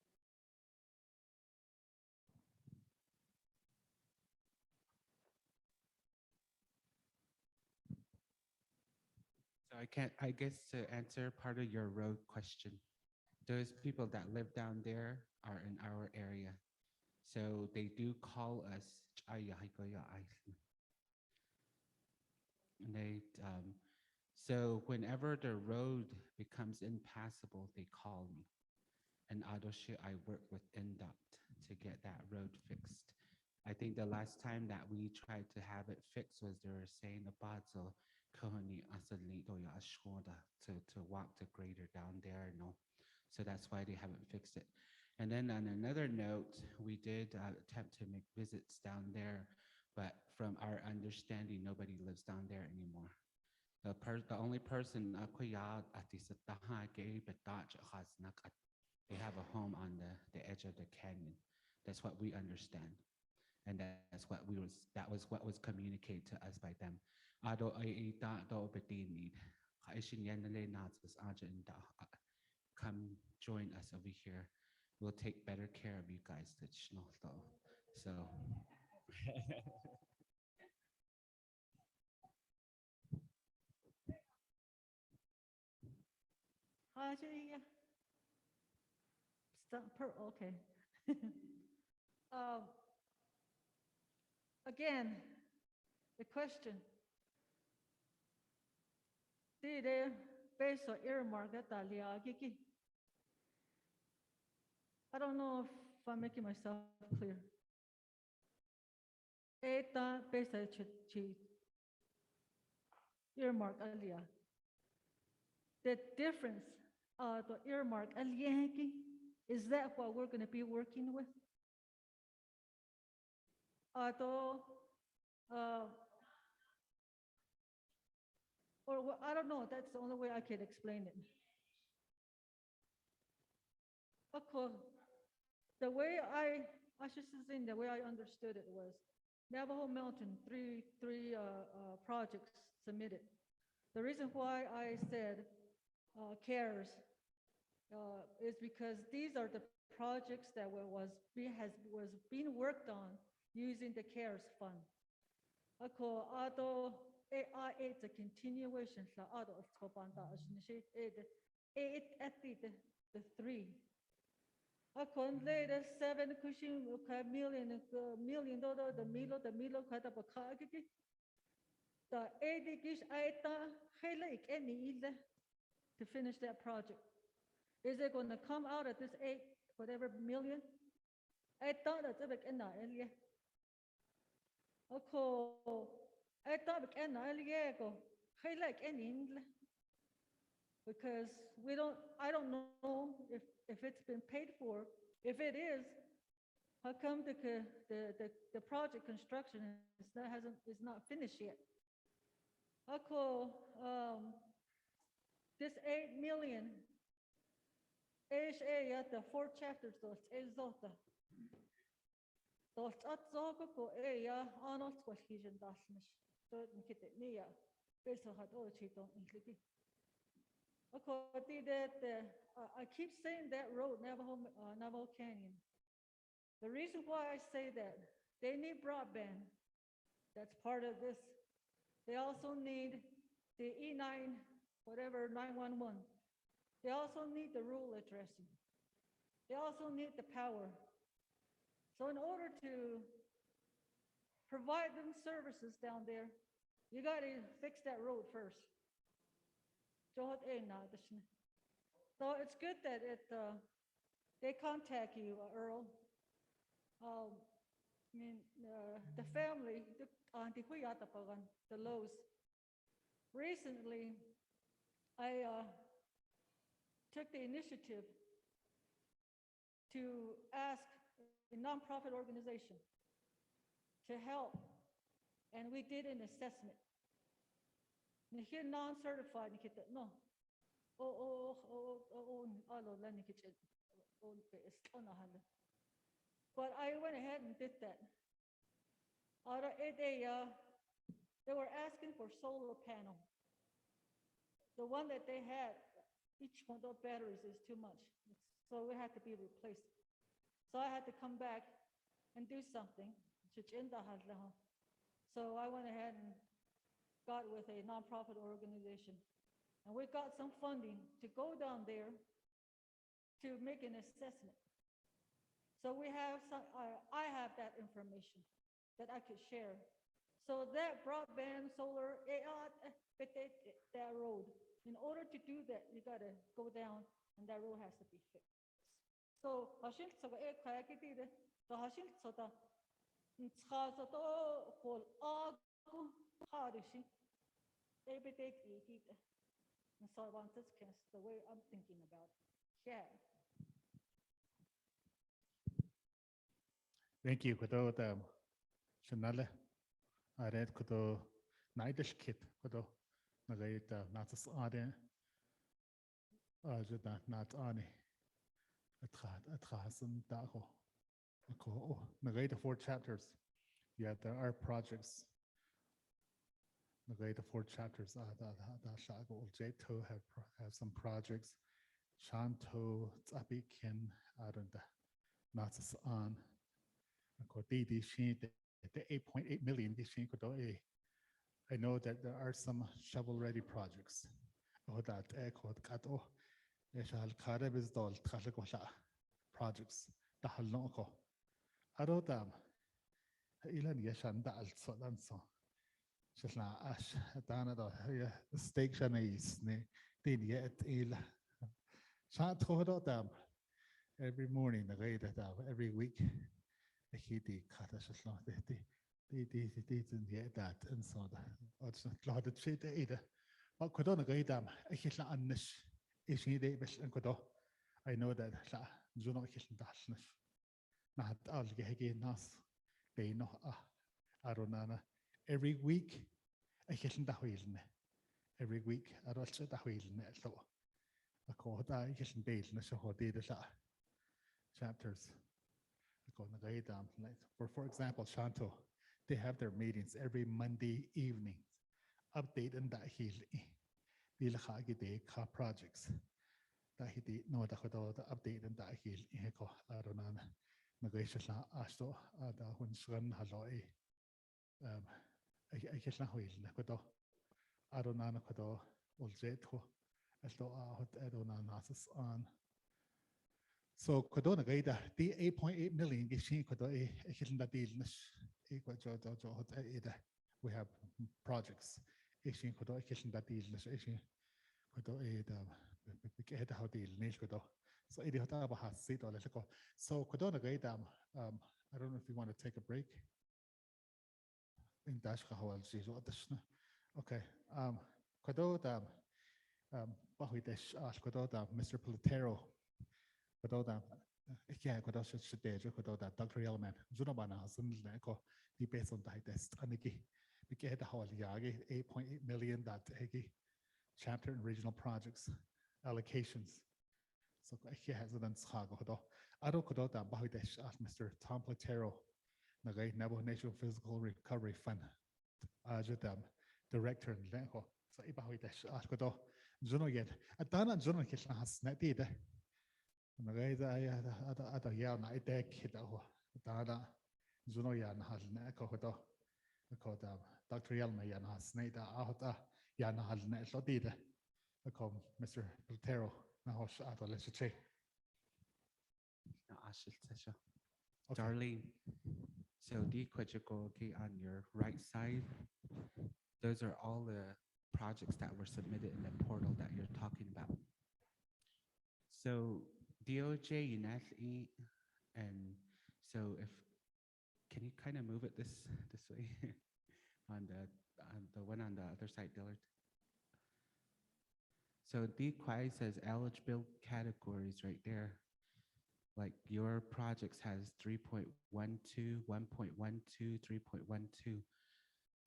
So I guess to answer part of your road question, those people that live down there are in our area. So they do call us. And so whenever the road becomes impassable, they call me. And I work with N.O.S.T to get that road fixed. I think the last time that we tried to have it fixed was they were saying about to walk the grader down there. No, so that's why they haven't fixed it. And then on another note, we did attempt to make visits down there, but from our understanding, nobody lives down there anymore. The only person they have a home on the edge of the canyon. That's what we understand. And that was what was communicated to us by them. Come join us over here. We'll take better care of you guys. So Okay. Again, the question. Did they base or earmark that Gigi? I don't know if I'm making myself clear. Eta base earmark alia. The difference, the earmark alia, is that what we're going to be working with? Or I don't know, that's the only way I can explain it. Of course, the way I should say the way I understood it was Navajo Mountain, three projects submitted. The reason why I said CARES is because these are the projects that was being worked on using the CARES fund. It's a continuation of the three. Later 7 million the Milo the 80 to finish that project. Is it going to come out at this 8 whatever million? I thought that's a big area. I thought because I don't know if it's been paid for. If it is, how come the project construction is not finished yet? This 8 million is the 4 chapters is I keep saying that road, Navajo Canyon. The reason why I say that, they need broadband. That's part of this. They also need the E9, whatever, 911. They also need the rural addressing. They also need the power. So in order to provide them services down there, you got to fix that road first. So it's good that they contact you, Earl. The family, the Lowe's. Recently, I took the initiative to ask a nonprofit organization to help, and we did an assessment. Here non-certified, no. But I went ahead and did that. They were asking for solar panel. The one that they had, each one of the batteries is too much. So it had to be replaced. So I had to come back and do something. So I went ahead and got with a nonprofit organization. And we got some funding to go down there to make an assessment. So we have I have that information that I could share. So that broadband solar, that road, in order to do that, you got to go down and that road has to be fixed. So that's the way I'm thinking about it. Yeah. Thank you. Kudo Shanale. I read Kudo Naidish Kit. Kudo Nagaita Naatsis'aan. Ajada Naatani. Athasan Dago. Nagaita 4 chapters. Yeah, there are projects. Nagaita 4 chapters. Shago Oljato have some projects. Shonto, Ts'ah, Arunda, Naatsis'aan. The 8.8 million. I know that there are some shovel-ready projects. Projects. Arodam. Ilan Yashan Dal Sodanso. Shana Ash, Danado, Steak Shanais, Din yet il. Shanto every morning, every week. He Katasha, that and so that. The treat either. But Kodona Gaidam, a Hitler Anish, is he Davis and Kodo. I know that Juno Hitler Dashnish. Not all Gehegi Nas, they know Aronana. Every week, a Hitler Dahwilne. Every week, I don't say Dahwilne. So a Koda Hitler Bail, Nasho did the chapters. For example, Shonto, they have their meetings every Monday evening. Update in that hill. Dilhagi de car projects. That he did know the update in that hill. Echo Aronana. Nagation Ashto, the Hunshran Haloi. I guess not will Nakodo. Aronana Kodo, Oljato, as though Naatsis'aan. So Kodona Gaida, the 8.8 million Gishin Kodo a Hitler Dilnish, equal we have projects. Ishin Kodo a Hitler Dilnish, Ishin Kodo a head how deal Nish Kodo. So Idiotaba has sit or let go. So Kodona Gaida, I don't know if you want to take a break. In Dashka how okay. Kodo Bahuidesh Kodo Mr. Platero. Kododa, yeah, Kodosh Kododa, Dr. Yellman, Junabana, Zunleko, the based on the test, Aniki, Bikeh the Hall Yagi, 8.8 million that Hegi chapter and regional projects allocations. So he has it on Sago. Ado Kododa, Bahuidesh, Mr. Tom Platero, Nagai Navajo Nation Physical Recovery Fund, Ajadam, director and leho. So iba hoy dash ko to. Juno yet. Atana juno kisha has neti de. Nagaida ada ya na ite kita ho. Atana juno ya na hal na ko to. Ko da Dr. Yelma ya na sneda ahota ya na hal na loti de. Ko Mr. Platero na ho sha to let's check. Naatsis'aan. Darlene, so the Kwajikoki on your right side, those are all the projects that were submitted in the portal that you're talking about. So DOJ, N.O.S.T, and so if, can you kind of move it this way on the one on the other side, Dillard? So DQuai says eligible categories right there. Like your projects has 3.12, 1.12, 3.12.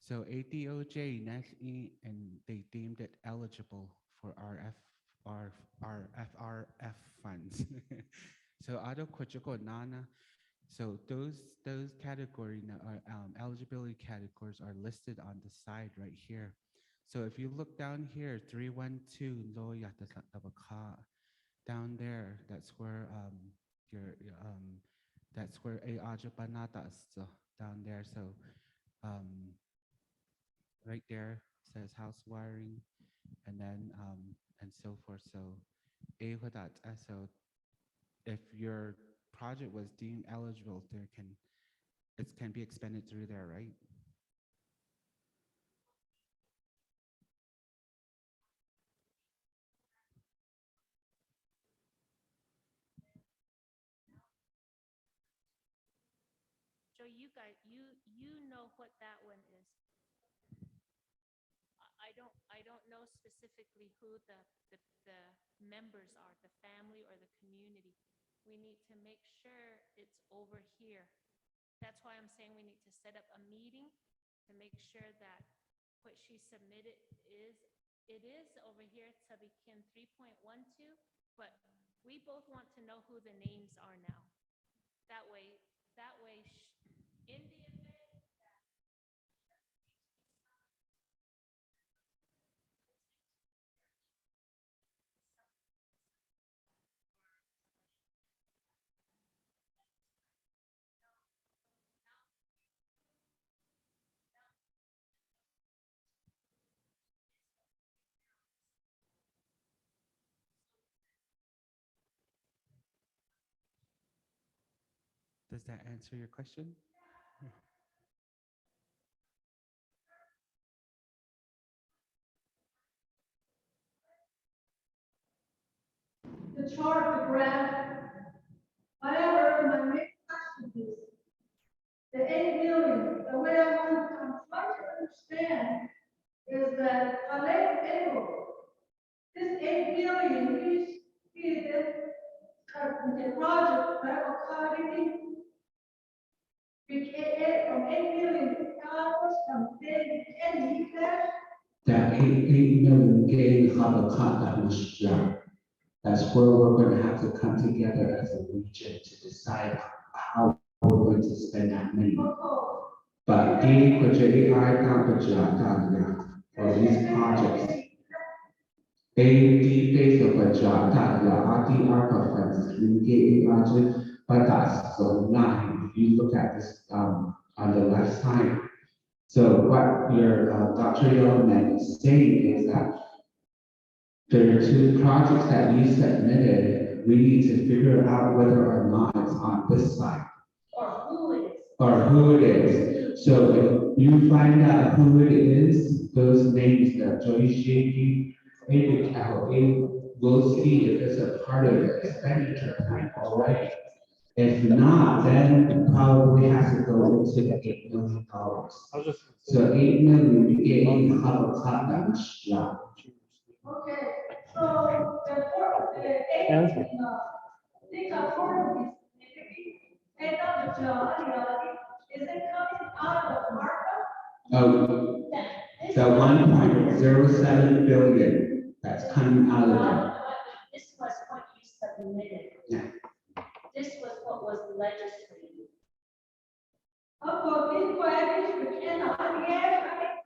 So ADOJ, N.O.S.T, and they deemed it eligible for our FRF funds. So Ado Kwajiko Nana. So those category eligibility categories are listed on the side right here. So if you look down here, 312 Lo Yatasabaka, down there, that's where that's where Naatsis'aan down there. So right there says house wiring, and then and so forth. So so if your project was deemed eligible, it can be expended through there, right? So you guys, you know what that one is. I don't know specifically who the members are, the family or the community. We need to make sure it's over here. That's why I'm saying we need to set up a meeting to make sure that what she submitted it is over here, Tsabikin 3.12, but we both want to know who the names are now. That way, Indian Bay. Does that answer your question? The chart, the graph. However, my main question is the 8 million. The way I'm trying to understand is that this 8 million is the project that occurred from 8 million dollars from any cash. That 8 million gain habitat that was done. That's where we're going to have to come together as a region to decide how we're going to spend that money. But for these projects, base of a job that the ARPA funds communicating budget, but that's so nine. If you look at this on the left side, so what your Dr. Yeoman is saying is that there are two projects that you submitted. We need to figure out whether or not it's on this side. Or who it is. So if you find out who it is, those names that Joyce Shady, we'll see if it's a part of the expenditure plan already. If not, then it probably has to go into the $8 million. So 8 million, you get in Habitat. Okay, so the is it coming out of ARPA? Oh, the 1.07 billion that's coming out of there. This was what you submitted. Yeah. This was what was legislated. Okay, this question cannot be answered.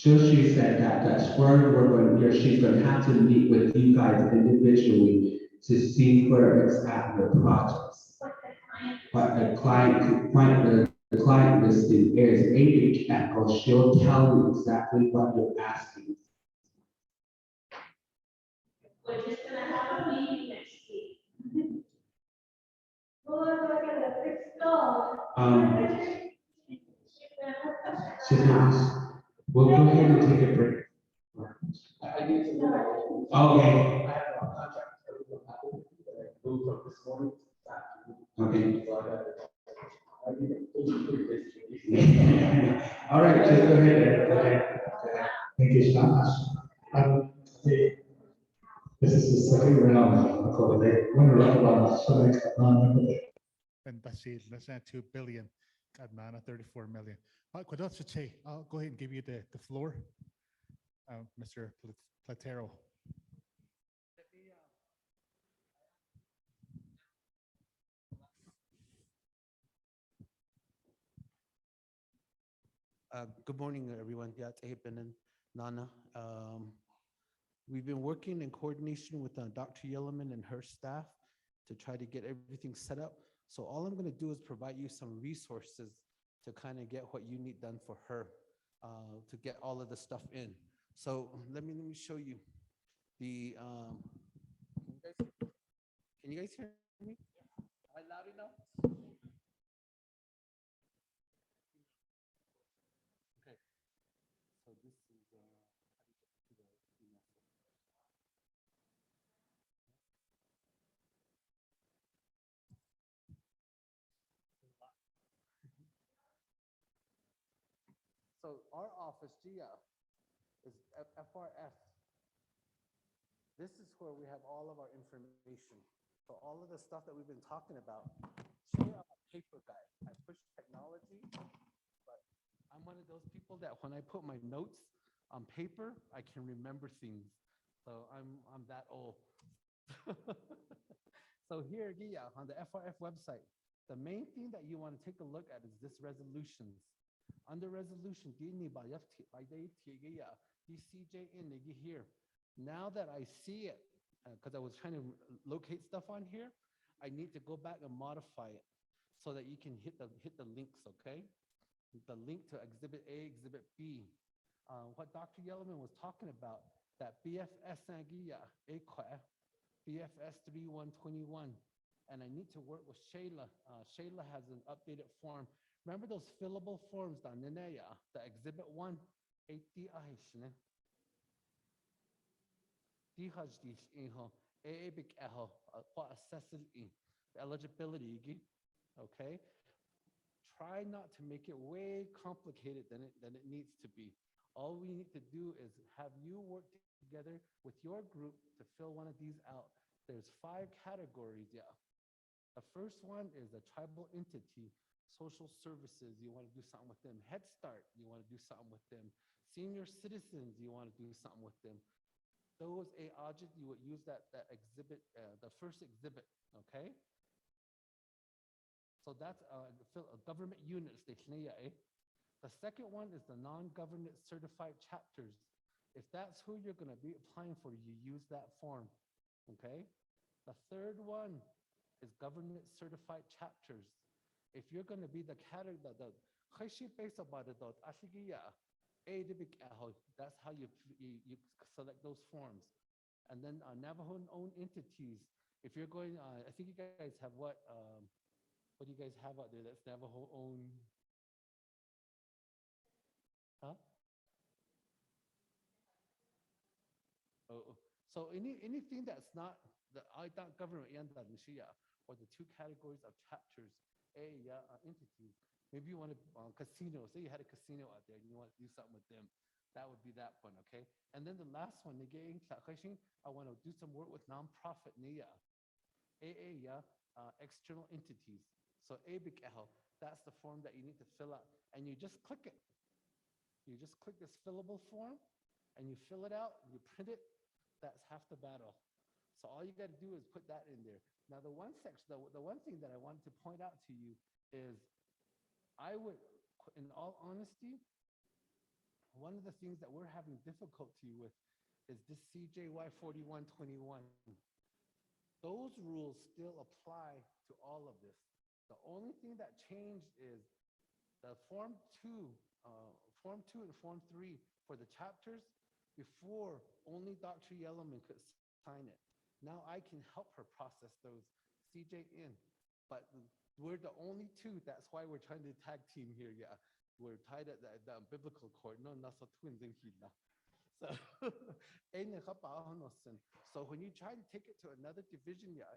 So she said that that's where she's going to have to meet with you guys individually to see where it's at with projects. But the client listing is a echo. She'll tell you exactly what you're asking. We're just gonna have a meeting next week. Well, I'm not gonna fix dog. She's gonna ask. We'll go ahead and take a break. I need to know. Okay. I have a contract. Moved from this morning. Okay. All right, just go ahead. Go ahead. Thank you so much. This is the second round of COVID. One round about select And that's it. That's not 2 billion. God, man, 34 million. I'll go ahead and give you the floor, Mr. Platero. Good morning, everyone. Yeah, Ts'ah and Nana. We've been working in coordination with Dr. Yellowman and her staff to try to get everything set up. So all I'm going to do is provide you some resources to kind of get what you need done for her, to get all of the stuff in. So let me show you the. Can you guys hear me? Am I loud enough? Okay. So this is how do you get to the email? So our office, GIA, is FRF. This is where we have all of our information. So all of the stuff that we've been talking about. I'm a paper guy. I push technology, but I'm one of those people that when I put my notes on paper, I can remember things. So I'm that old. So here, GIA, on the FRF website, the main thing that you want to take a look at is this resolutions. Under resolution, here. Now that I see it, because I was trying to locate stuff on here, I need to go back and modify it so that you can hit the links, okay? The link to Exhibit A, Exhibit B. What Dr. Yellowman was talking about, that BFS BFS 3121. And I need to work with Shayla. Shayla has an updated form. Remember those fillable forms, the Exhibit 1, eligibility, okay? Try not to make it way complicated than it needs to be. All we need to do is have you work together with your group to fill one of these out. There's 5 categories, yeah. The first one is a tribal entity, social services, you want to do something with them. Head Start, you want to do something with them. Senior citizens, you want to do something with them. Those audit, you would use that exhibit, the first exhibit, okay? So that's government units. The second one is the non-government certified chapters. If that's who you're going to be applying for, you use that form, okay? The third one is government certified chapters. If you're going to be the category, that's how you select those forms. And then Navajo owned entities. If you're going, I think you guys have what do you guys have out there that's Navajo owned? Huh? Oh, so anything that's not government or the 2 categories of chapters, entities. Maybe you want to casino. Say you had a casino out there and you want to do something with them. That would be that one, okay? And then the last one, I want to do some work with nonprofit external entities. So that's the form that you need to fill out. And you just click it. You just click this fillable form and you fill it out, you print it. That's half the battle. So all you got to do is put that in there. Now the one thing that I wanted to point out to you is I would, in all honesty, one of the things that we're having difficulty with is this CJY 4121. Those rules still apply to all of this. The only thing that changed is the Form 2 and Form 3 for the chapters. Before, only Dr. Yellowman could sign it. Now I can help her process those CJN, but we're the only two. That's why we're trying to tag team here. Yeah, we're tied at the biblical court. No, not so twins in here. So, so when you try to take it to another division, yeah,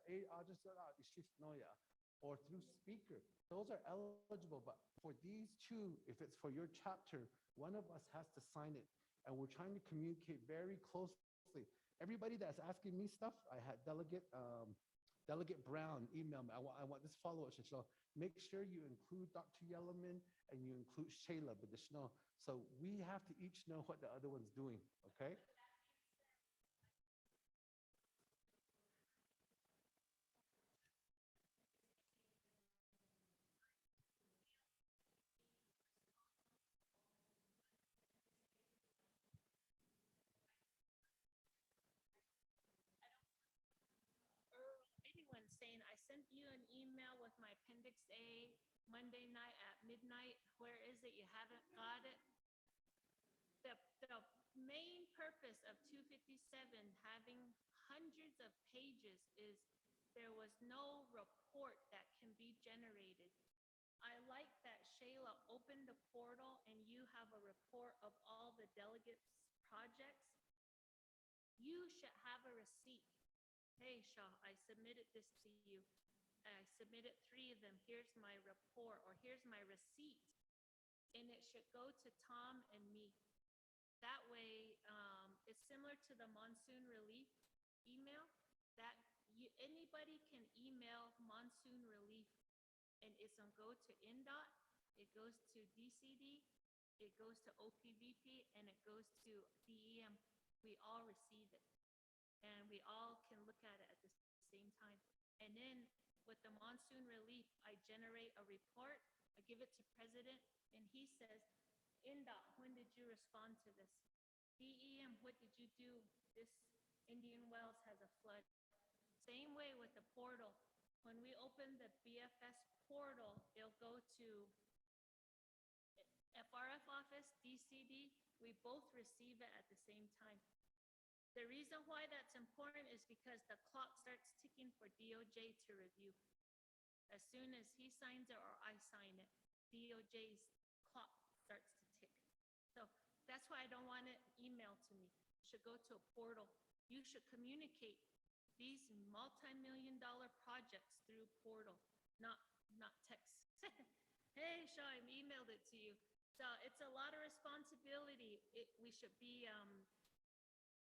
or through speaker, those are eligible. But for these two, if it's for your chapter, one of us has to sign it. And we're trying to communicate very closely. Everybody that's asking me stuff, I had Delegate Brown email me. I want this follow-up. So make sure you include Dr. Yellowman and you include Shayla, but so we have to each know what the other one's doing, okay? Anyone saying, I sent you an email with my Appendix A Monday night at midnight. Where is it? You haven't got it? The main purpose of 257 having hundreds of pages is there was no report that can be generated. I like that Shayla opened the portal and you have a report of all the delegates' projects. You should have a receipt. Hey, Shaw, I submitted this to you. I submitted 3 of them. Here's my report, or here's my receipt. And it should go to Tom and me. That way, it's similar to the monsoon relief email that anybody can email monsoon relief, and it's going to go to N.O.S.T, it goes to DCD, it goes to OPVP, and it goes to DEM. We all receive it. And we all can look at it at the same time. And then with the monsoon relief, I generate a report, I give it to President, and he says, N.O.S.T, when did you respond to this? DEM, what did you do? This Indian Wells has a flood. Same way with the portal. When we open the BFS portal, it'll go to FRF office, DCD. We both receive it at the same time. The reason why that's important is because the clock starts ticking for DOJ to review. As soon as he signs it or I sign it, DOJ's clock starts to tick. So that's why I don't want it emailed to me. It should go to a portal. You should communicate these multi-million-dollar projects through portal, not text. Hey, Shaw, I emailed it to you. So it's a lot of responsibility. We should be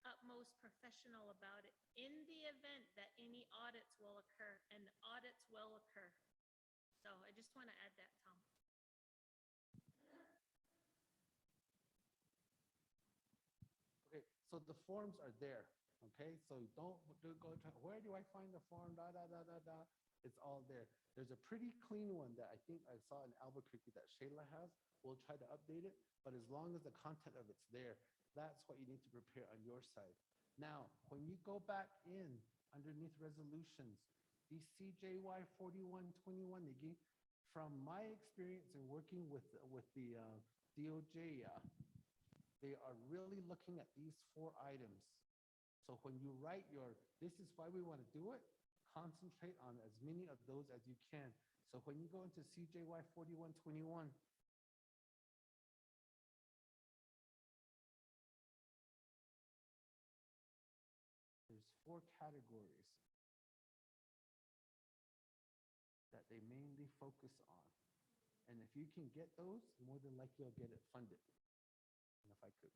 utmost professional about it in the event that any audits will occur, and audits will occur. So I just want to add that, Tom. Okay, so the forms are there, okay? So don't go try, where do I find the form, It's all there. There's a pretty clean one that I think I saw in Albuquerque that Shayla has. We'll try to update it, but as long as the content of it's there, that's what you need to prepare on your side. Now, when you go back in underneath resolutions, the CJY 4121, from my experience in working with the DOJ, they are really looking at these 4 items. So when you write this is why we want to do it, concentrate on as many of those as you can. So when you go into CJY 4121, there's 4 categories that they mainly focus on. And if you can get those, more than likely you'll get it funded. And if I could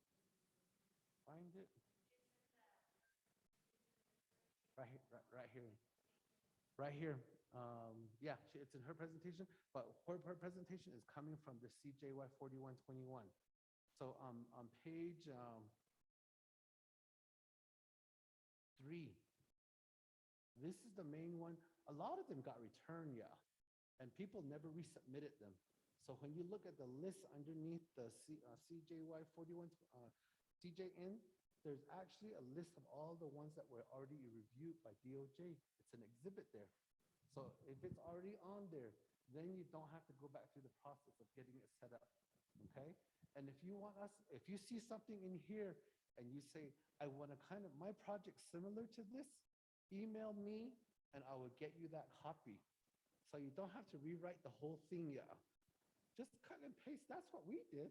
find it. Right here. Right here. Yeah, it's in her presentation, but her presentation is coming from the CJY 4121. So on page 3, this is the main one. A lot of them got returned, and people never resubmitted them. So when you look at the list underneath the CJY 41, CJN, there's actually a list of all the ones that were already reviewed by DOJ. It's an exhibit there. So if it's already on there, then you don't have to go back through the process of getting it set up, okay? And if you want us, if you see something in here and you say, I want to kind of, my project similar to this, email me and I will get you that copy. So you don't have to rewrite the whole thing, yeah. Just cut and paste, that's what we did.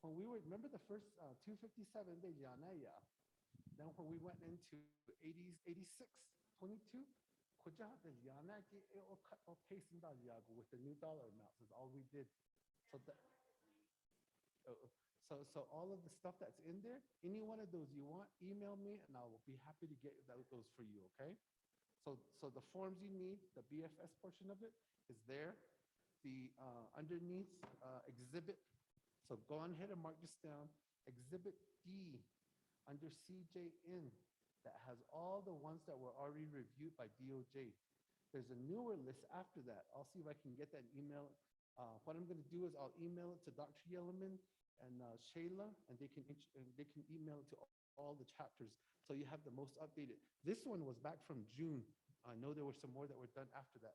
When we were, remember the first 257, they yana, yeah. Then when we went into 86, 22, cut or paste in with the new dollar amounts is all we did. So that, so all of the stuff that's in there, any one of those you want, email me and I will be happy to get those for you, okay? So the forms you need, the BFS portion of it is there. The underneath exhibit, so go on ahead and mark this down. Exhibit D under CJN that has all the ones that were already reviewed by DOJ. There's a newer list after that. I'll see if I can get that email. What I'm going to do is I'll email it to Dr. Yellerman and Shayla, and they can email it to all the chapters, so you have the most updated. This one was back from June. I know there were some more that were done after that.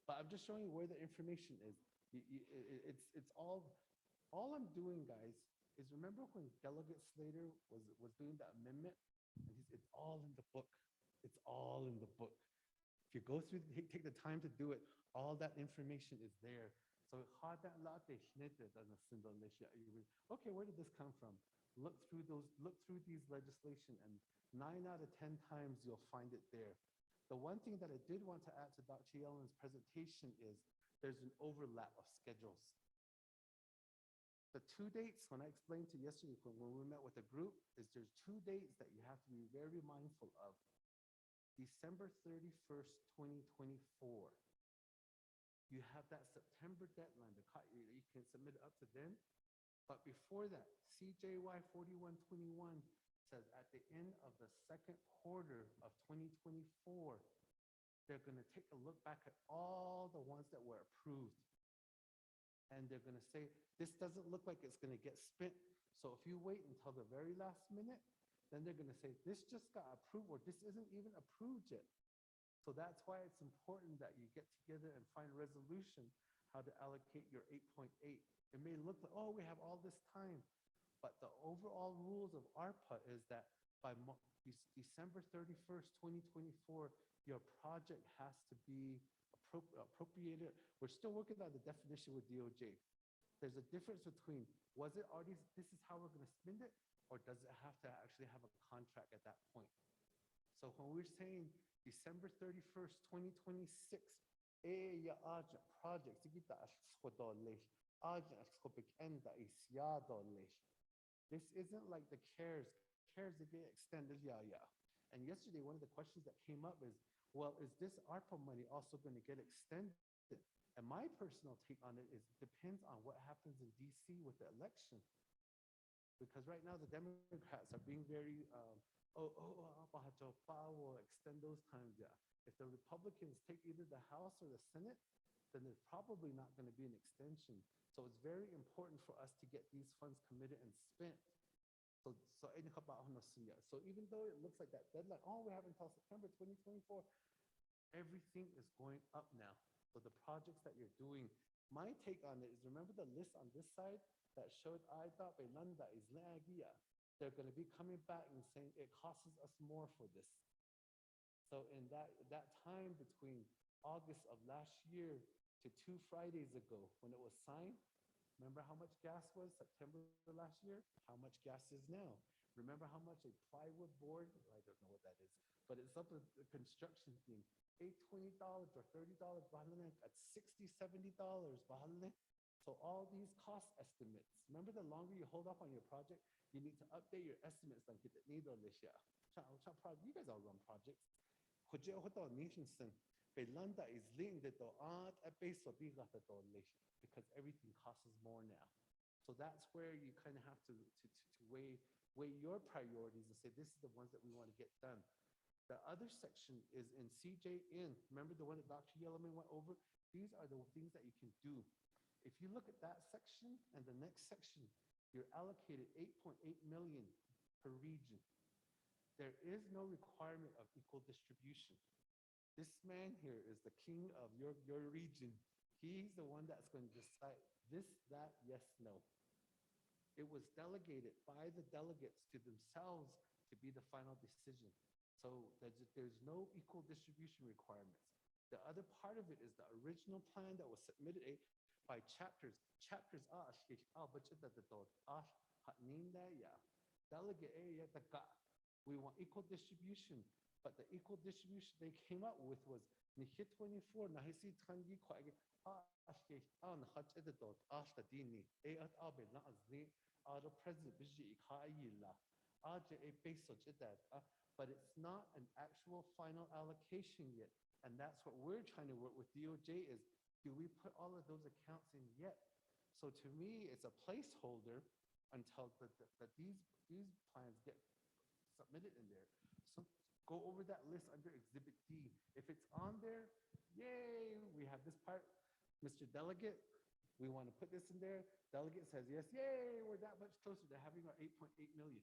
But I'm just showing you where the information is. It's all I'm doing, guys, is remember when Delegate Slater was doing the amendment? And it's all in the book. It's all in the book. If you go through, take the time to do it, all that information is there. So okay, where did this come from? Look through these legislation, and 9 out of 10 times you'll find it there. The one thing that I did want to add to Dr. Yellen's presentation is there's an overlap of schedules. The 2 dates, when I explained to you yesterday when we met with the group, is there's 2 dates that you have to be very mindful of. December 31st, 2024. You have that September deadline. You can submit it up to then. But before that, CJY 41-21 says at the end of the second quarter of 2024, they're going to take a look back at all the ones that were approved. And they're going to say, this doesn't look like it's going to get spent. So if you wait until the very last minute, then they're going to say, this just got approved, or this isn't even approved yet. So that's why it's important that you get together and find resolution how to allocate your 8.8. It may look like, oh, we have all this time. But the overall rules of ARPA is that by December 31st, 2024, your project has to be appropriated. We're still working on the definition with DOJ. There's a difference between, was it already, this is how we're going to spend it, or does it have to actually have a contract at that point? So when we're saying December 31st, 2026, project, this isn't like the CARES that get extended, And yesterday, one of the questions that came up is, well, is this ARPA money also going to get extended? And my personal take on it is, depends on what happens in DC with the election. Because right now the Democrats are being very, will extend those times, If the Republicans take either the House or the Senate, then there's probably not going to be an extension. So it's very important for us to get these funds committed and spent. So even though it looks like that deadline, we have until September 2024, everything is going up now. So the projects that you're doing, my take on it is, remember the list on this side that showed they're going to be coming back and saying it costs us more for this. So in that time between August of last year to 2 Fridays ago when it was signed, remember how much gas was September last year? How much gas is now? Remember how much a plywood board, I don't know what that is, but it's up a construction thing, $20 or $30, at $60, $70. So all these cost estimates, remember the longer you hold up on your project, you need to update your estimates. You guys all run projects. Belanda is linked to because everything costs more now. So that's where you kind of have to weigh weigh your priorities and say, this is the ones that we want to get done. The other section is in CJN. Remember the one that Dr. Yellowman went over? These are the things that you can do. If you look at that section and the next section, you're allocated 8.8 million per region. There is no requirement of equal distribution. This man here is the king of your region. He's the one that's going to decide this, that, yes, no. It was delegated by the delegates to themselves to be the final decision. So there's no equal distribution requirements. The other part of it is the original plan that was submitted by chapters. Chapters delegate we want equal distribution, but the equal distribution they came up with was 24 but it's not an actual final allocation yet. And that's what we're trying to work with DOJ is, do we put all of those accounts in yet? So to me, it's a placeholder until these plans get submitted in there. So go over that list under Exhibit D. If it's on there, yay, we have this part. Mr. Delegate, we want to put this in there. Delegate says yes, yay, we're that much closer to having our 8.8 million.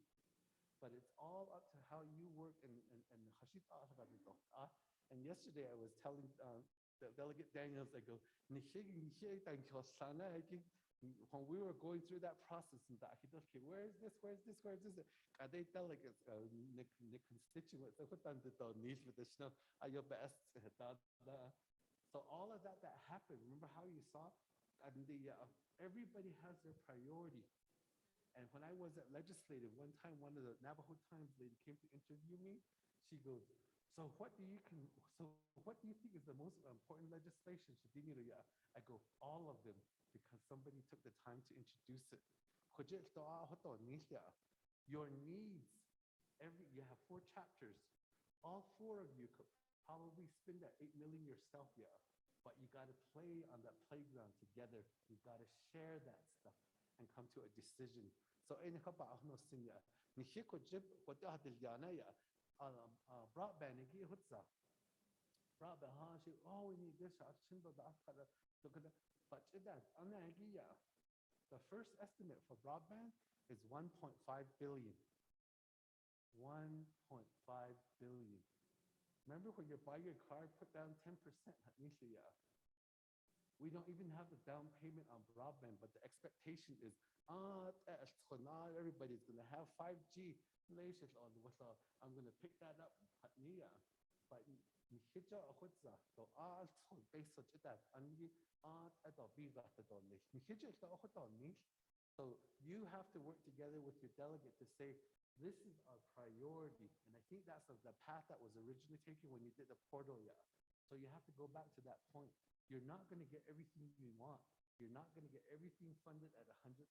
But it's all up to how you work and yesterday I was telling the Delegate Daniels, I go, when we were going through that process, and where is this? Are they delegates, constituents? So all of that happened. Remember how you saw? And everybody has their priority. And when I was at legislative, one time, one of the Navajo Times lady came to interview me. She goes, so what do you think is the most important legislation? I go, all of them, because somebody took the time to introduce it. Your needs, you have 4 chapters. All 4 of you could probably spend that 8 million yourself, but you got to play on that playground together. You got to share that stuff and come to a decision. So broadband we need this but the first estimate for broadband is 1.5 billion. 1.5 billion. Remember when you buy your car, put down 10%. We don't even have the down payment on broadband, but the expectation is, everybody's going to have 5G. I'm going to pick that up. But so you have to work together with your delegate to say, this is our priority. And I think that's the path that was originally taken when you did the portal. So you have to go back to that point. You're not going to get everything you want. You're not going to get everything funded at 100%.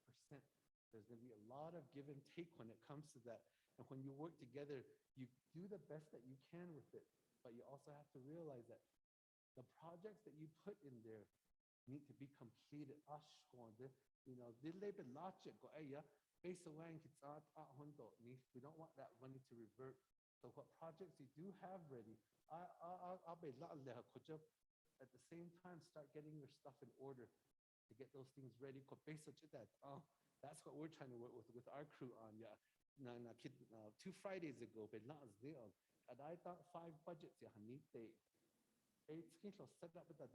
There's going to be a lot of give and take when it comes to that. And when you work together, you do the best that you can with it. But you also have to realize that the projects that you put in there need to be completed. We don't want that money to revert. So what projects you do have ready, at the same time, start getting your stuff in order to get those things ready. That's what we're trying to work with our crew on. 2 Fridays ago, and I thought 5 budgets. It's set up with that.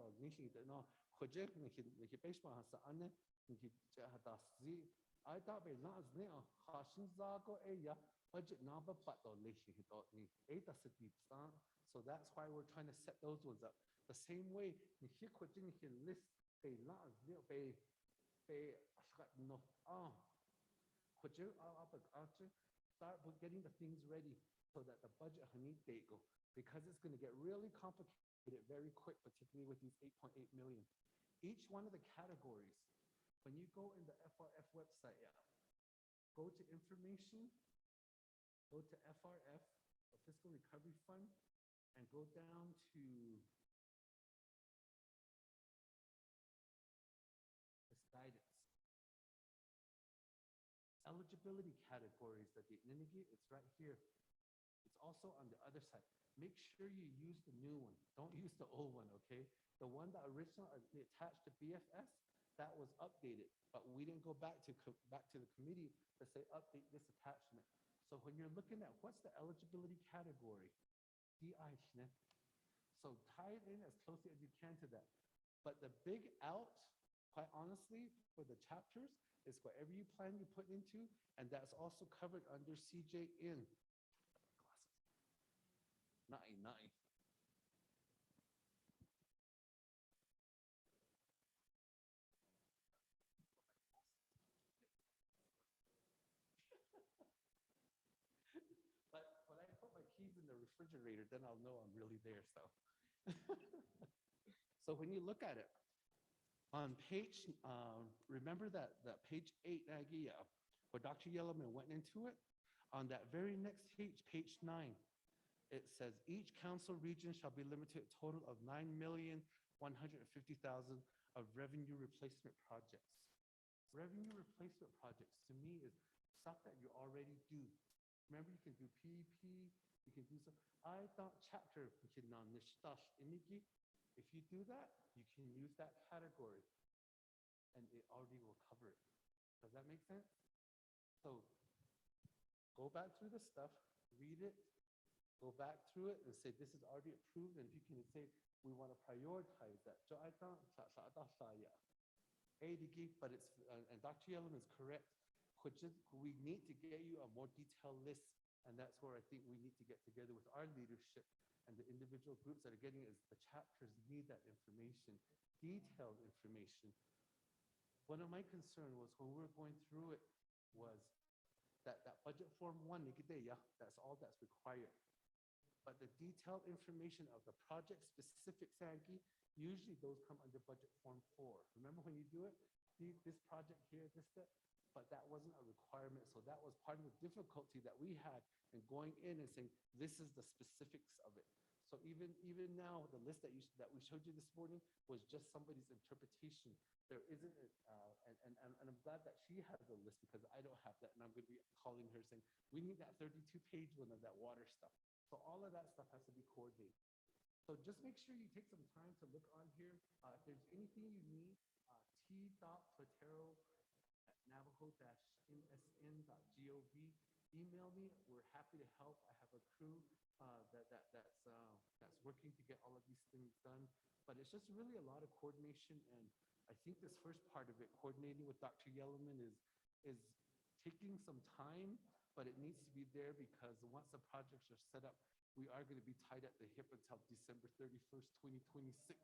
I thought budget number so that's why we're trying to set those ones up. The same way, list start getting the things ready so that the budget because it's going to get really complicated very quick, particularly with these 8.8 million. Each one of the categories, when you go in the FRF website, go to information, go to FRF, the Fiscal Recovery Fund, and go down to this guidance. Eligibility eligibility categories that the Ninigi, it's right here. It's also on the other side. Make sure you use the new one. Don't use the old one, okay? The one that originally attached to BFS, that was updated, but we didn't go back to the committee to say update this attachment. So when you're looking at what's the eligibility category, DI, so tie it in as closely as you can to that. But the big out, quite honestly, for the chapters is whatever you plan you put into, and that's also covered under CJN. Nai. But when I put my keys in the refrigerator, then I'll know I'm really there, so. So when you look at it, on page, remember that page 8, Nagia, where Dr. Yellowman went into it? On that very next page, page 9, it says each council region shall be limited to a total of 9,150,000 of revenue replacement projects. Revenue replacement projects to me is stuff that you already do. Remember, you can do PEP, you can do some. I thought chapter, if you do that, you can use that category and it already will cover it. Does that make sense? So go back through the stuff, read it, go back through it and say, this is already approved. And if you can say, we want to prioritize that. But it's, and Dr. Yellowman is correct. We need to get you a more detailed list. And that's where I think we need to get together with our leadership and the individual groups that are getting it. Is the chapters need that information, detailed information. One of my concerns was when we were going through it was that budget form 1, that's all that's required. But the detailed information of the project specific, usually those come under budget form 4. Remember when you do it, this project here, that, but that wasn't a requirement. So that was part of the difficulty that we had in going in and saying, this is the specifics of it. So even now, the list that we showed you this morning was just somebody's interpretation. There isn't, and I'm glad that she has the list because I don't have that, and I'm going to be calling her saying, we need that 32-page one of that water stuff. So all of that stuff has to be coordinated. So just make sure you take some time to look on here. If there's anything you need, t.platero@navajo-nsn.gov. Email me. We're happy to help. I have a crew that's working to get all of these things done. But it's just really a lot of coordination. And I think this first part of it, coordinating with Dr. Yellowman, is taking some time, but it needs to be there because once the projects are set up, we are going to be tied at the hip until December 31st, 2026,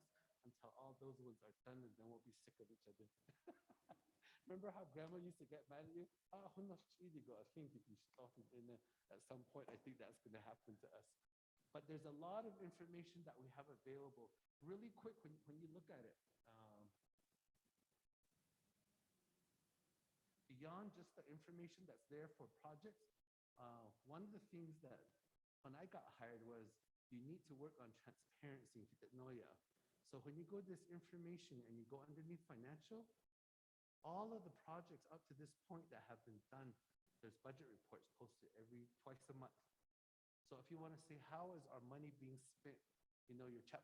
until all those ones are done, and then we'll be sick of each other. Remember how grandma used to get mad at you? At some point, I think that's going to happen to us. But there's a lot of information that we have available. Really quick, when you look at it, beyond just the information that's there for projects, one of the things that when I got hired was you need to work on transparency. So when you go to this information and you go underneath financial, all of the projects up to this point that have been done, there's budget reports posted twice a month. So if you want to say, how is our money being spent?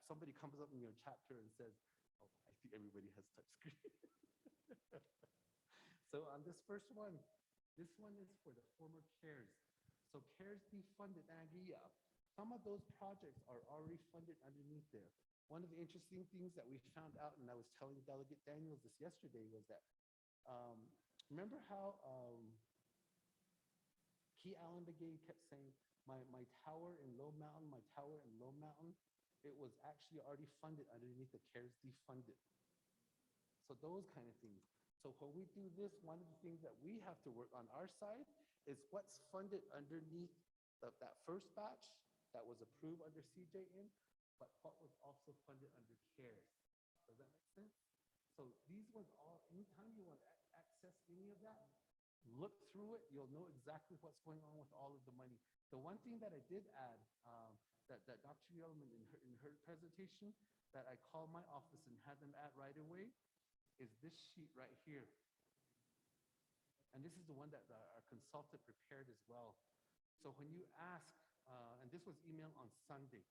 Somebody comes up in your chapter and says, oh, I think everybody has touchscreen. So on this first one, this one is for the former CARES. So CARES defunded Agia. Some of those projects are already funded underneath there. One of the interesting things that we found out, and I was telling Delegate Daniels this yesterday, was that remember how Key Allen Brigade kept saying, my tower in Low Mountain, my tower in Low Mountain, it was actually already funded underneath the CARES defunded. So those kind of things. So when we do this, one of the things that we have to work on our side is what's funded underneath that first batch that was approved under CJN, but what was also funded under CARES. Does that make sense? So these ones all, anytime you want to access any of that, look through it, you'll know exactly what's going on with all of the money. The one thing that I did add, that Dr. Yellowman in her presentation, that I called my office and had them add right away, is this sheet right here. And this is the one that our consultant prepared as well. So when you ask, and this was emailed on Sunday,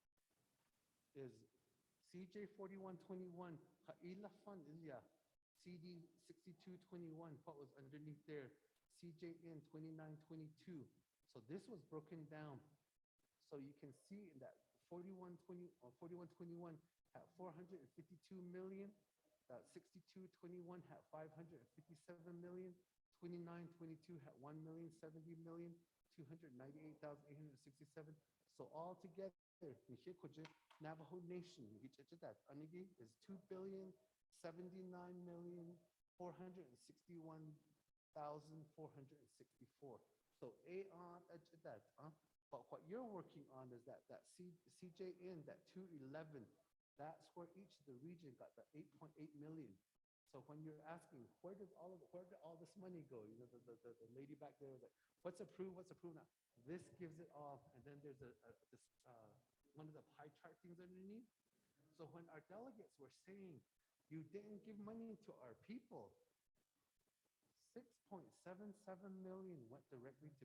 is CJ 4121, Ha'ila Fund Ilya, CD 6221, what was underneath there, CJN 29-22. So this was broken down. So you can see in that 4121 had 452 million, 6221 had 557 million, 2922 had 1,070,000, 298,867. So all together, Navajo Nation is 2,079,461,464. So but what you're working on is that CJN, that 211, that's where each of the region got the 8.8 million. So when you're asking, where did all this money go? You know, the lady back there was like, what's approved now? This gives it all, and then there's one of the pie chart things underneath. So when our delegates were saying, you didn't give money to our people, 6.77 million went directly to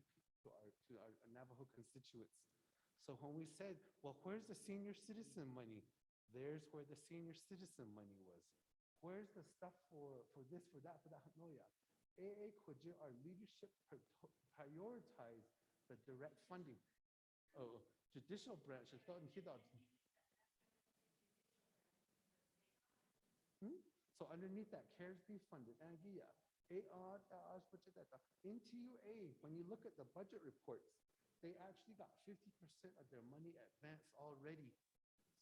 our Navajo constituents. So when we said, well, where's the senior citizen money? There's where the senior citizen money was. Where's the stuff for this, for that, No, yeah. Our leadership prioritize the direct funding. Oh, judicial branch. So underneath that, CARES be funded. NTUA, when you look at the budget reports, they actually got 50% of their money advanced already.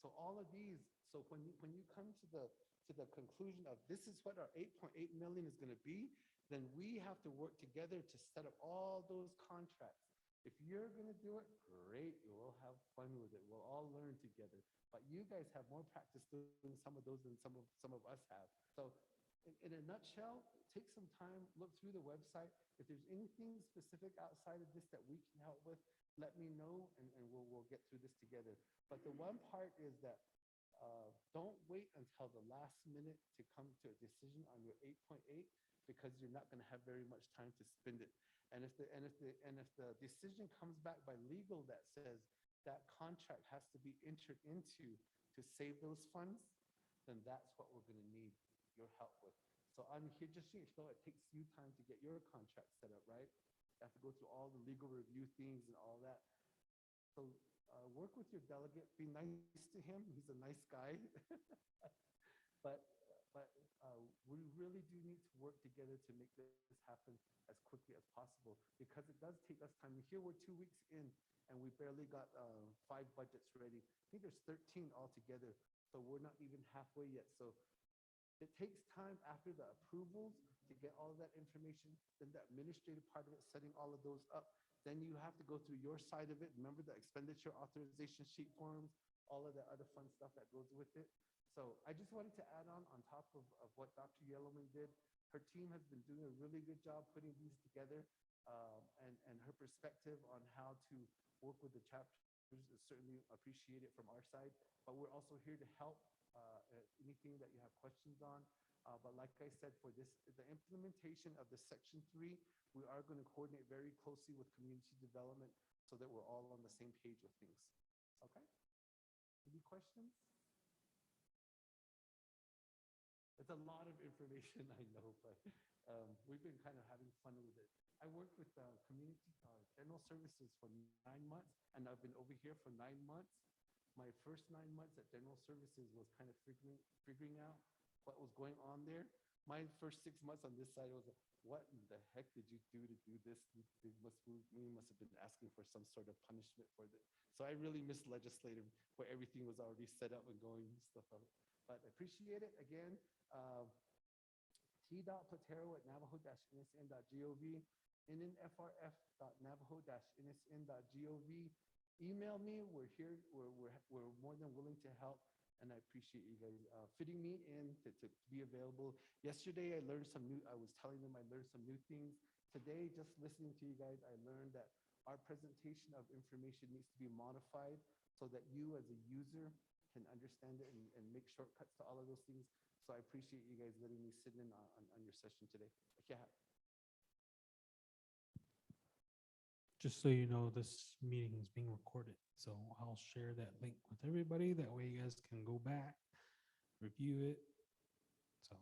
So all of these, so when you come to the conclusion of this is what our 8.8 million is going to be, then we have to work together to set up all those contracts. If you're going to do it, great, we'll have fun with it. We'll all learn together. But you guys have more practice doing some of those than some of us have. So in a nutshell, take some time, look through the website. If there's anything specific outside of this that we can help with, let me know, and we'll get through this together. But the one part is that don't wait until the last minute to come to a decision on your 8.8, because you're not going to have very much time to spend it. And if the decision comes back by legal that says that contract has to be entered into to save those funds, then that's what we're going to need your help with. So I'm here just so you know, it takes you time to get your contract set up, right? You have to go through all the legal review things and all that. So work with your delegate, be nice to him. He's a nice guy. but we really do need to work together to make this happen as quickly as possible, because it does take us time. Here we're 2 weeks in, and we barely got 5 budgets ready. I think there's 13 altogether, so we're not even halfway yet. So it takes time after the approvals to get all of that information, then the administrative part of it, setting all of those up. Then you have to go through your side of it. Remember the expenditure authorization sheet forms, all of the other fun stuff that goes with it. So I just wanted to add on top of what Dr. Yellowman did. Her team has been doing a really good job putting these together, and her perspective on how to work with the chapters is certainly appreciated from our side. But we're also here to help anything that you have questions on. But like I said, for this, the implementation of the Section 3, we are going to coordinate very closely with community development so that we're all on the same page with things. Okay? Any questions? It's a lot of information, I know, but we've been kind of having fun with it. I worked with community general services for 9 months, and I've been over here for 9 months. My first 9 months at general services was kind of figuring out what was going on there. My first 6 months on this side was, what in the heck did you do to do this? We must have been asking for some sort of punishment for this. So I really miss legislative, where everything was already set up and going and stuff. But I appreciate it. Again, t.platero@navajo-nsn.gov, nnfrf.navajo-nsn.gov. Email me. We're here. We're more than willing to help, and I appreciate you guys fitting me in to be available. Yesterday, I learned some new. I was telling them I learned some new things. Today, just listening to you guys, I learned that our presentation of information needs to be modified so that you, as a user, can understand it and make shortcuts to all of those things. So I appreciate you guys letting me sit in on your session today. Yeah. just so you know, this meeting is being recorded. So I'll share that link with everybody. That way you guys can go back, review it. So.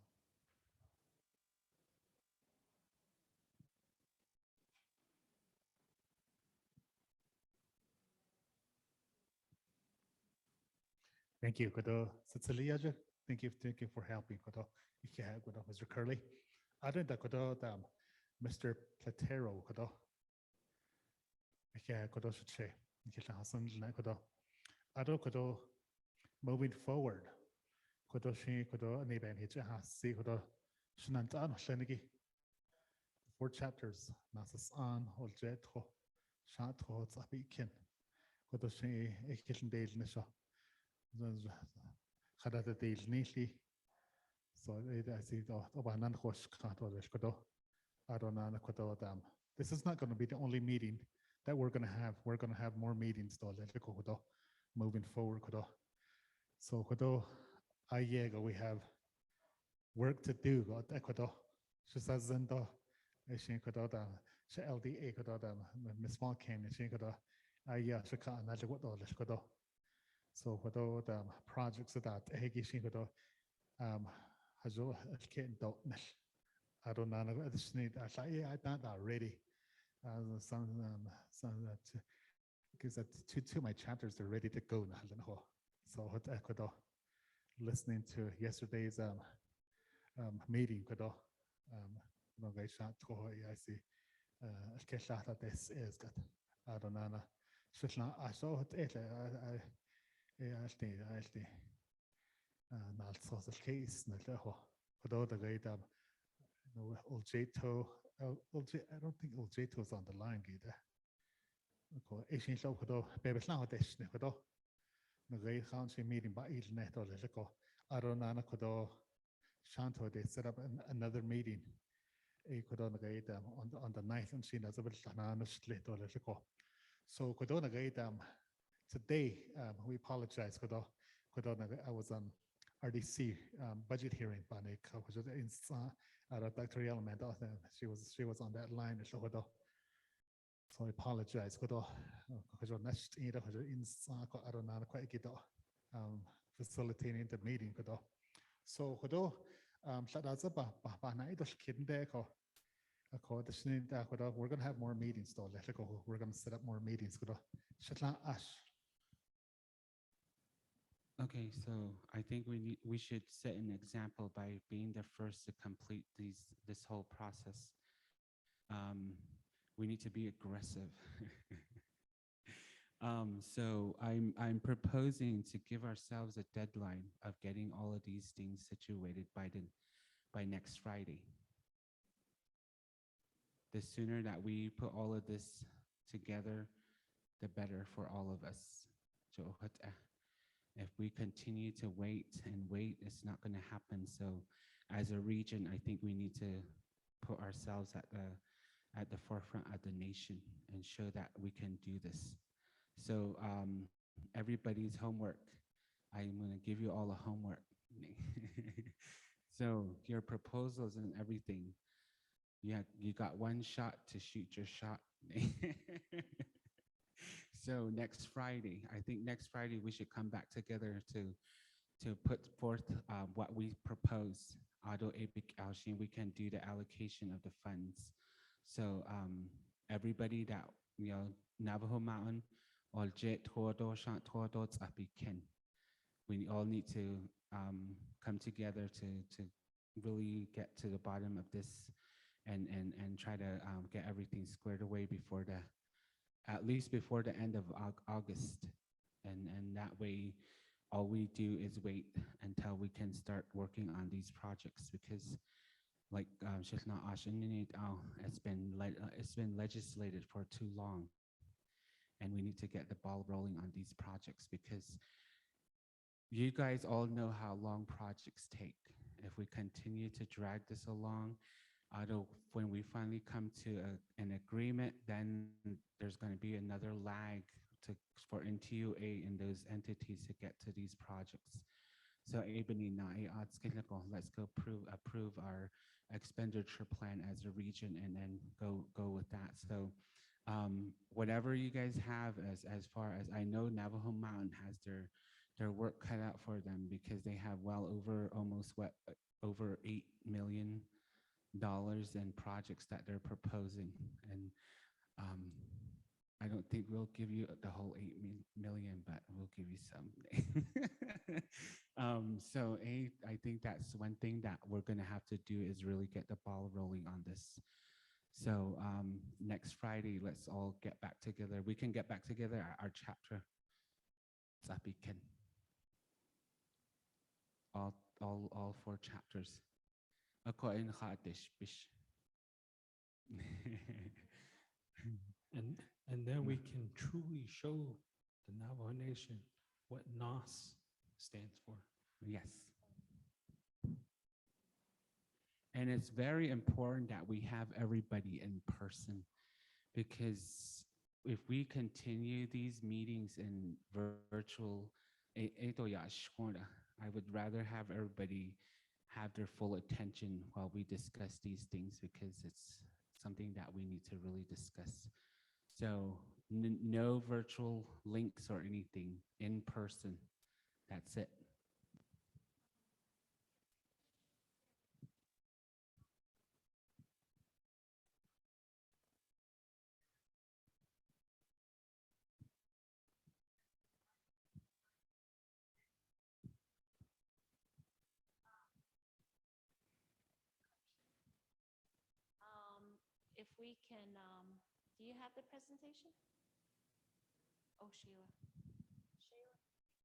Thank you, Kodo. Cecilia, thank you for helping, Kodo. Kodo, Mr. Curley. I think that Kodo, Mr. Platero, Kodo. Kodo should say. Kodo. I don't Kodo. Moving forward, Kodo she Kodo Niban Hitchahasi Kodo Shanantan Shenigi. 4 chapters, Naatsis'aan, Oljato, Shonto, Ts'ah, Kodo she Ekilin Dale Nisha. Khadata Dale Nishi. So I see the Obanan Hosh Kato Kodo. I don't know Kodo Dam. This is not going to be the only meeting that we're going to have. We're going to have more meetings though, moving forward. Kodo. So Kodo, we have work to do. Kodo. Shazando, Shin Kodo, LDA Kodo, Miss Malkin, Shin Kodo, Shaka, and Kodo. So Kodo, the projects that Hegi Shin Kodo, Hazo, Kitten Dotnish. I don't know. I just need, I thought already. Some that because that two of my chapters are ready to go now. So Kodo, listening to yesterday's meeting, Kodo, I see. This is good. I don't know. I saw it. I Naatsis'aan case. Kodo the guy Oljato. I don't think Oljato is on the line either. Asian show Kodo, baby now dish Kodo. The great country meeting by each net or Lico. I don't know Kodo Shonto, they set up another meeting. A Kodo on the 9th and she has a bit of split or Lico. So Kodo today we apologize Kodo. I was on RDC budget hearing by which was in Dr. Element. She was on that line. So I apologize. Facilitating the meeting. So we're going to have more meetings. We're going to set up more meetings. Okay, so I think we should set an example by being the first to complete this whole process. We need to be aggressive. So I'm proposing to give ourselves a deadline of getting all of these things situated by next Friday. The sooner that we put all of this together, the better for all of us. If we continue to wait and wait, it's not going to happen. So as a region, I think we need to put ourselves at the forefront of the nation and show that we can do this. So everybody's homework, I'm going to give you all a homework. So your proposals and everything, you got one shot to shoot your shot. So next Friday, I think next Friday we should come back together to put forth what we propose. We can do the allocation of the funds. So everybody that, Navajo Mountain, Oljato, Shonto, Ts'ah, we all need to come together to really get to the bottom of this and try to get everything squared away at least before the end of August. And that way, all we do is wait until we can start working on these projects, because like it's been legislated for too long. And we need to get the ball rolling on these projects, because you guys all know how long projects take. If we continue to drag this along, when we finally come to an agreement, then there's going to be another lag for NTUA and those entities to get to these projects. So let's go approve our expenditure plan as a region and then go with that. So Whatever you guys have as far as I know, Navajo Mountain has their work cut out for them because they have well over almost over $8 million in projects that they're proposing. And I don't think we'll give you the whole 8 million, but we'll give you some. So I think that's one thing that we're gonna have to do is really get the ball rolling on this. So next Friday, let's all get back together. We can get back together at our chapter. Tzapiken. All 4 chapters. Ako ay nakaatis, bish. And then we can truly show the Navajo Nation what N.O.S stands for. Yes. And it's very important that we have everybody in person, because if we continue these meetings in virtual, I would rather have everybody have their full attention while we discuss these things, because it's something that we need to really discuss. So no virtual links or anything, in person. That's it. If we can, do you have the presentation? Oh, Sheila. Sheila,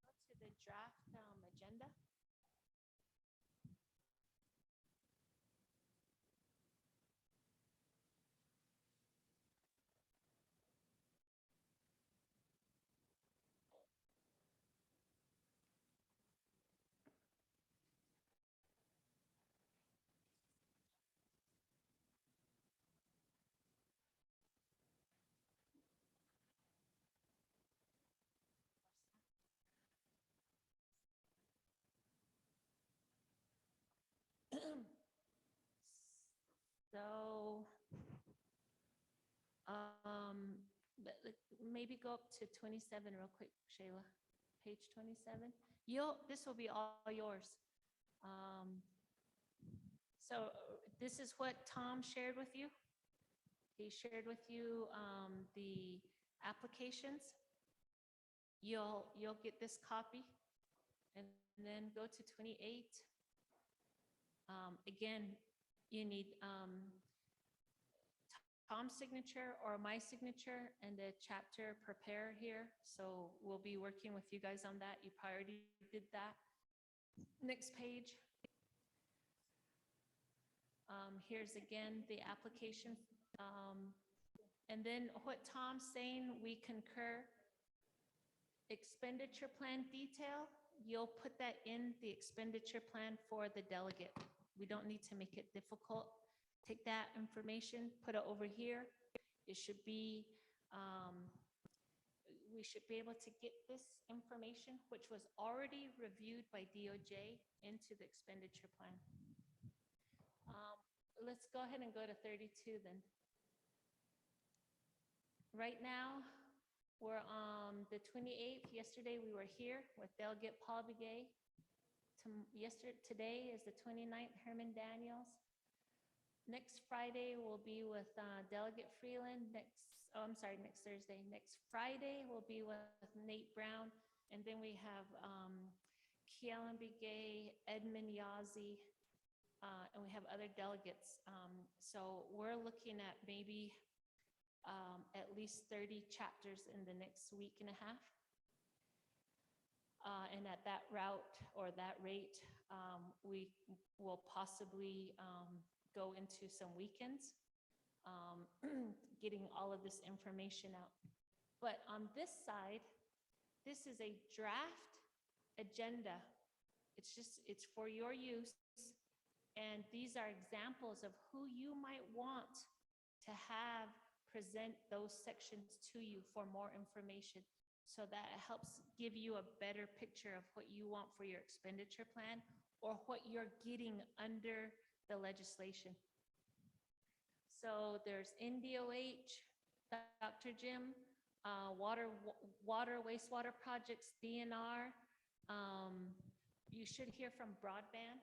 go to the draft agenda. So, maybe go up to 27 real quick, Shayla. Page 27. This will be all yours. So this is what Tom shared with you. He shared with you the applications. You'll get this copy, and then go to 28. Again, you need Tom's signature or my signature and the chapter prepare here. So we'll be working with you guys on that. You already did that. Next page. Here's again the application. And then what Tom's saying, we concur. Expenditure plan detail, you'll put that in the expenditure plan for the delegate. We don't need to make it difficult. Take that information, put it over here. It should be, we should be able to get this information, which was already reviewed by DOJ, into the expenditure plan. Let's go ahead and go to 32 then. Right now, we're on the 28th. Yesterday, we were here with Delegate Paul Begay. Today is the 29th, Herman Daniels. Next Friday, we'll be with Delegate Freeland. Next Thursday. Next Friday, we'll be with Nate Brown. And then we have Keelan Begay, Edmund Yazzie, and we have other delegates. So we're looking at maybe at least 30 chapters in the next week and a half. And at that route or that rate, we will possibly go into some weekends, getting all of this information out. But on this side, this is a draft agenda. It's for your use. And these are examples of who you might want to have present those sections to you for more information, so that it helps give you a better picture of what you want for your expenditure plan or what you're getting under the legislation. So there's NDOH, Dr. Jim, water, wastewater projects, DNR. You should hear from broadband.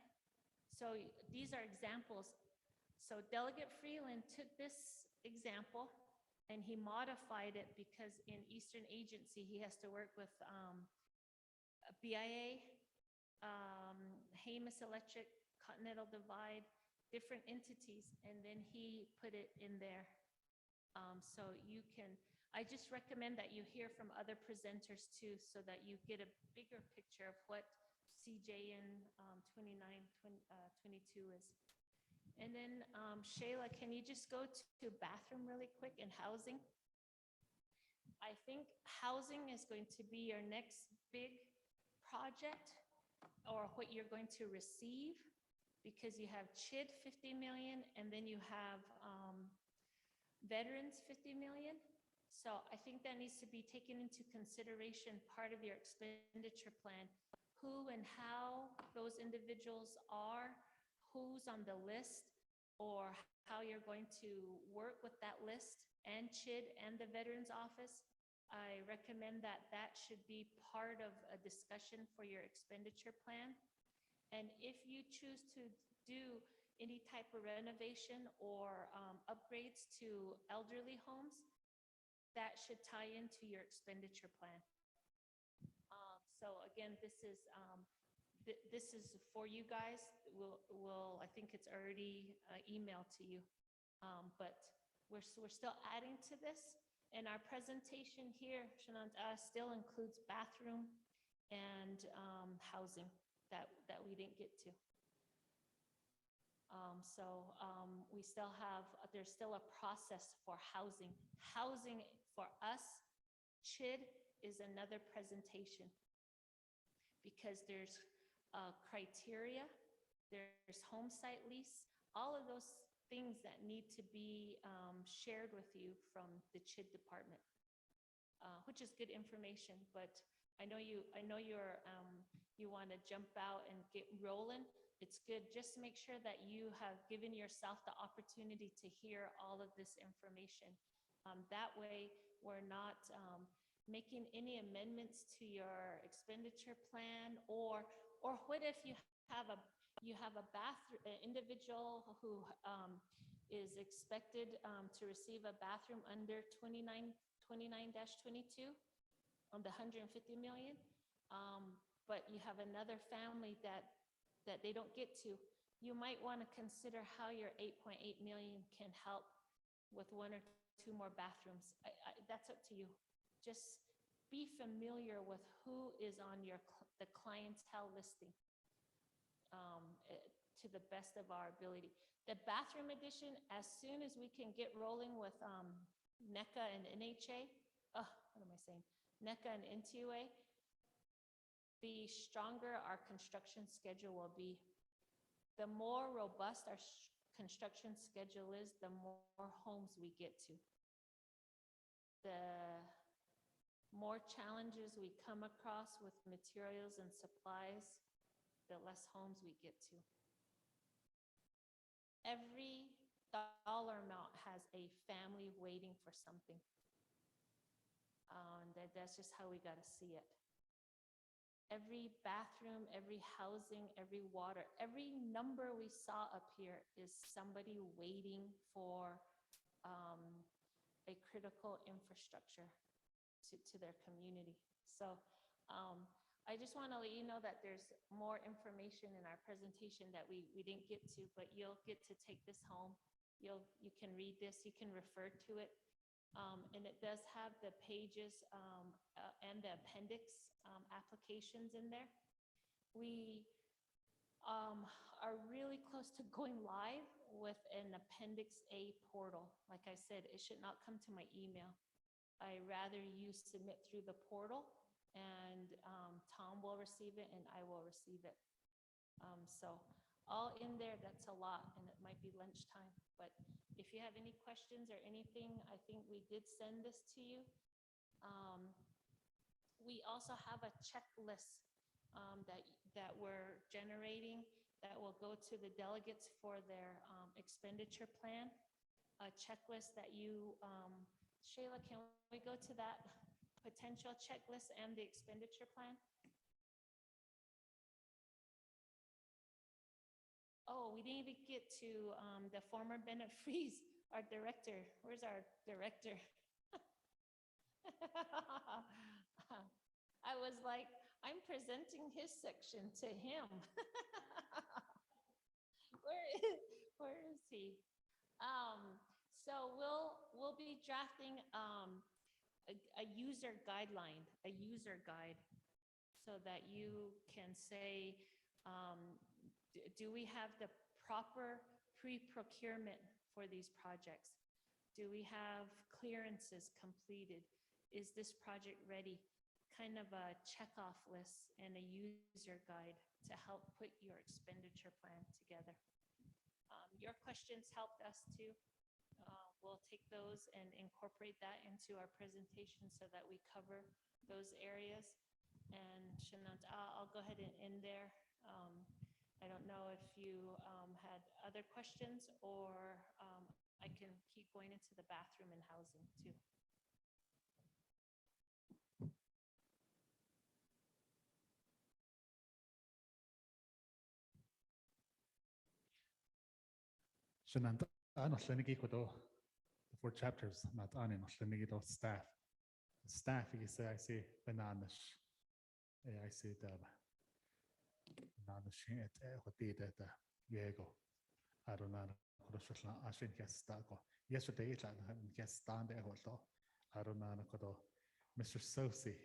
So these are examples. So Delegate Freeland took this example and he modified it because in Eastern Agency, he has to work with BIA, Hamas Electric, Continental Divide, different entities, and then he put it in there. So you can, I just recommend that you hear from other presenters too, so that you get a bigger picture of what CJN-29-22 is. And then Shayla, can you just go to bathroom really quick and housing? I think housing is going to be your next big project, or what you're going to receive, because you have CHID 50 million and then you have veterans 50 million. So I think that needs to be taken into consideration, part of your expenditure plan, who and how those individuals are, who's on the list, or how you're going to work with that list and CHID and the Veterans Office. I recommend that that should be part of a discussion for your expenditure plan. And if you choose to do any type of renovation or upgrades to elderly homes, that should tie into your expenditure plan. So again, this is for you guys. I think it's already emailed to you, but we're still adding to this. And our presentation here, Naatsis'aan, still includes bathroom and housing that we didn't get to. We still have, there's still a process for housing. Housing for us, CHID, is another presentation because there's criteria, there's home site lease, all of those things that need to be shared with you from the CHID department, which is good information. But I know you want to jump out and get rolling. It's good. Just make sure that you have given yourself the opportunity to hear all of this information. That way, we're not making any amendments to your expenditure plan, or what if you have a individual who is expected to receive a bathroom under 29-22 on the 150 million, but you have another family that they don't get to. You might want to consider how your 8.8 million can help with 1 or 2 more bathrooms. That's up to you. Just be familiar with who is on the clientele listing to the best of our ability. The bathroom addition, as soon as we can get rolling with NECA and NHA, what am I saying? NECA and NTUA, the stronger our construction schedule will be. The more robust our construction schedule is, the more homes we get to. The more challenges we come across with materials and supplies, the less homes we get to. Every dollar amount has a family waiting for something. That's just how we got to see it. Every bathroom, every housing, every water, every number we saw up here is somebody waiting for a critical infrastructure to their community. So I just want to let you know that there's more information in our presentation that we didn't get to, but you'll get to take this home. You can read this, you can refer to it. And it does have the pages and the appendix applications in there. We are really close to going live with an Appendix A portal. Like I said, it should not come to my email. I rather you submit through the portal, and Tom will receive it and I will receive it. So all in there, that's a lot, and it might be lunchtime. But if you have any questions or anything, I think we did send this to you. We also have a checklist that we're generating that will go to the delegates for their expenditure plan, a checklist that you Shayla, can we go to that potential checklist and the expenditure plan? Oh, we didn't even get to the former Bennett Freeze, our director. Where's our director? I was like, I'm presenting his section to him. Where is he? So we'll be drafting a user guideline, a user guide, so that you can say, do we have the proper pre-procurement for these projects? Do we have clearances completed? Is this project ready? Kind of a checkoff list and a user guide to help put your expenditure plan together. Your questions helped us too. We'll take those and incorporate that into our presentation so that we cover those areas. And Shanant, I'll go ahead and end there. I don't know if you had other questions, or I can keep going into the bathroom and housing too. Shananta, ano slenigi ko do the 4 chapters not ani no slenigi do staff. Staff you say I see bananas. I see the bananas shit hoti that yego. I don't know. I think yesterday it guest stand there also. I don't know. Mr. Sosi,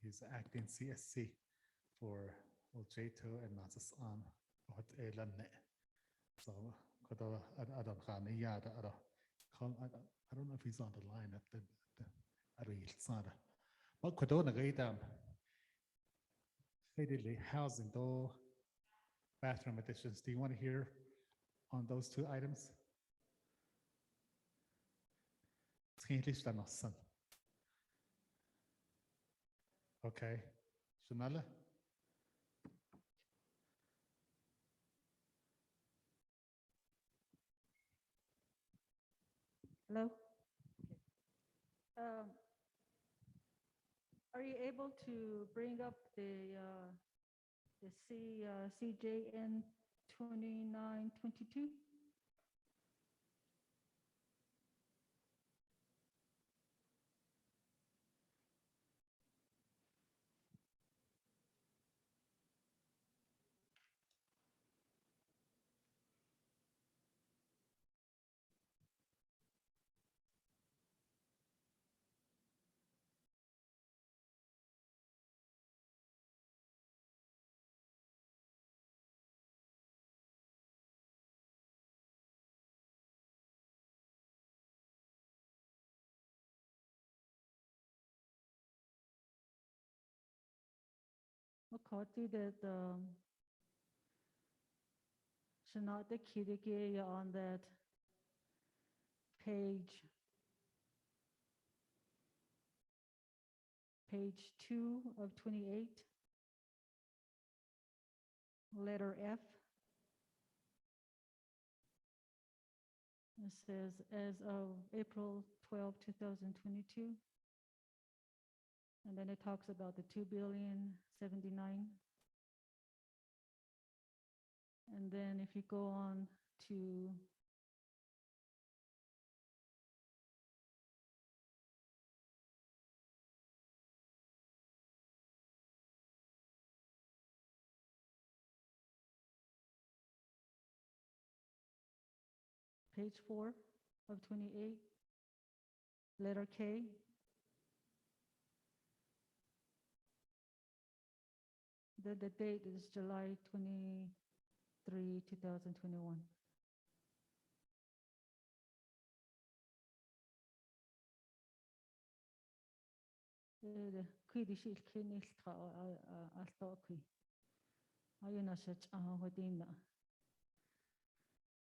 he's acting CSC for Oljato and Naatsis'aan. So I don't know if he's on the line at the but Kodona Gaidam housing door bathroom additions. Do you want to hear on those 2 items? Okay. Shanala? Hello? Are you able to bring up the CJN-29-22? Makati that Shanata Kirike on that page 2 of 28, letter F. It says, as of April 12, 2022. And then it talks about the 2,079,000,000. And then if you go on to page 4 of 28, letter K. The date is July 23, 2021.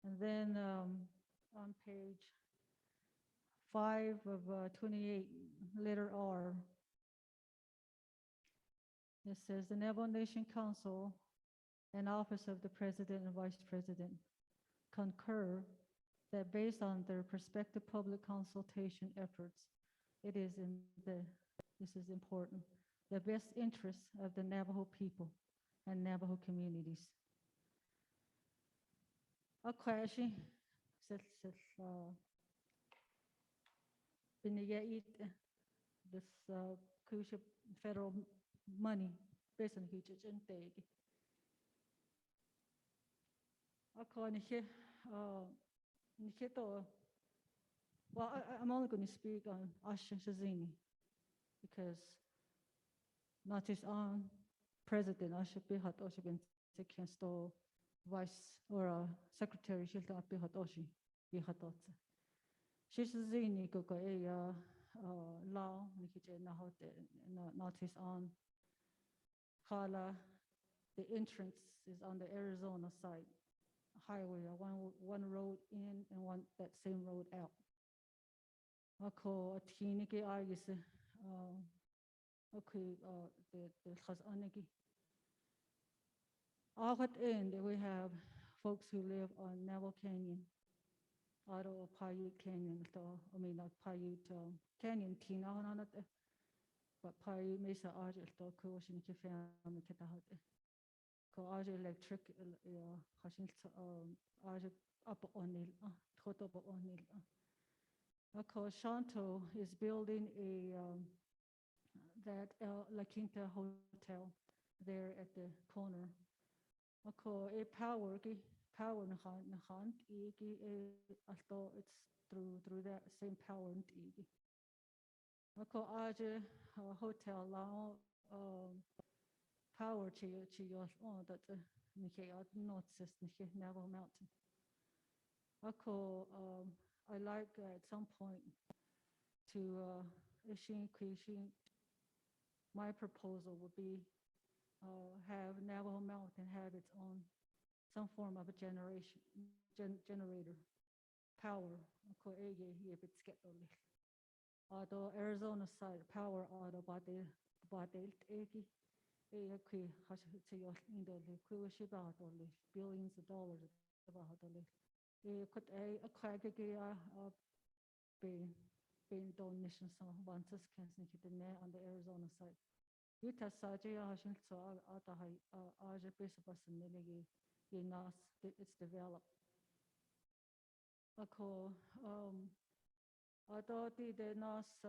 And then on page 5 of 28, letter R, it says the Navajo Nation Council and Office of the President and Vice President concur that based on their prospective public consultation efforts, it is this is important, the best interests of the Navajo people and Navajo communities. Akwashi, this crucial federal money based on huge intake. Well, I'm only going to speak on Asha Shazini because Naatsis'aan President Asha Bihat Oshi Ben Sekensto Vice or Secretary Shilta Bihat Oshi Bihatotse. Shazini Koko Aya Lao Nikije Nahote Naatsis'aan Kala. The entrance is on the Arizona side highway, one road in and one that same road out. Ako atkiniki argis okay the khazaniki. All at end we have folks who live on Navajo Canyon, Auto Paiute Canyon, I mean not Paiute Canyon Tina on it, but Paiute Mesa Argil to Kuoshiniki family Kitahate. Ko Argil electric Hashil Argil up on it, Toto on it. Shonto is building that La Quinta Hotel there at the corner. A power nahan although it's through that same power Aje hotel lao power to your that N.O.S.T Navajo Mountain. I like at some point to my proposal would be have Navajo Mountain have its own some form of a generator power. If it's get although Arizona side power auto body egi billions of dollars could a being donation some once can on the Arizona side. Utah Saja Hashin so Atahi Aja Bisabas and N.O.S.T it's developed. Although the N.O.S.T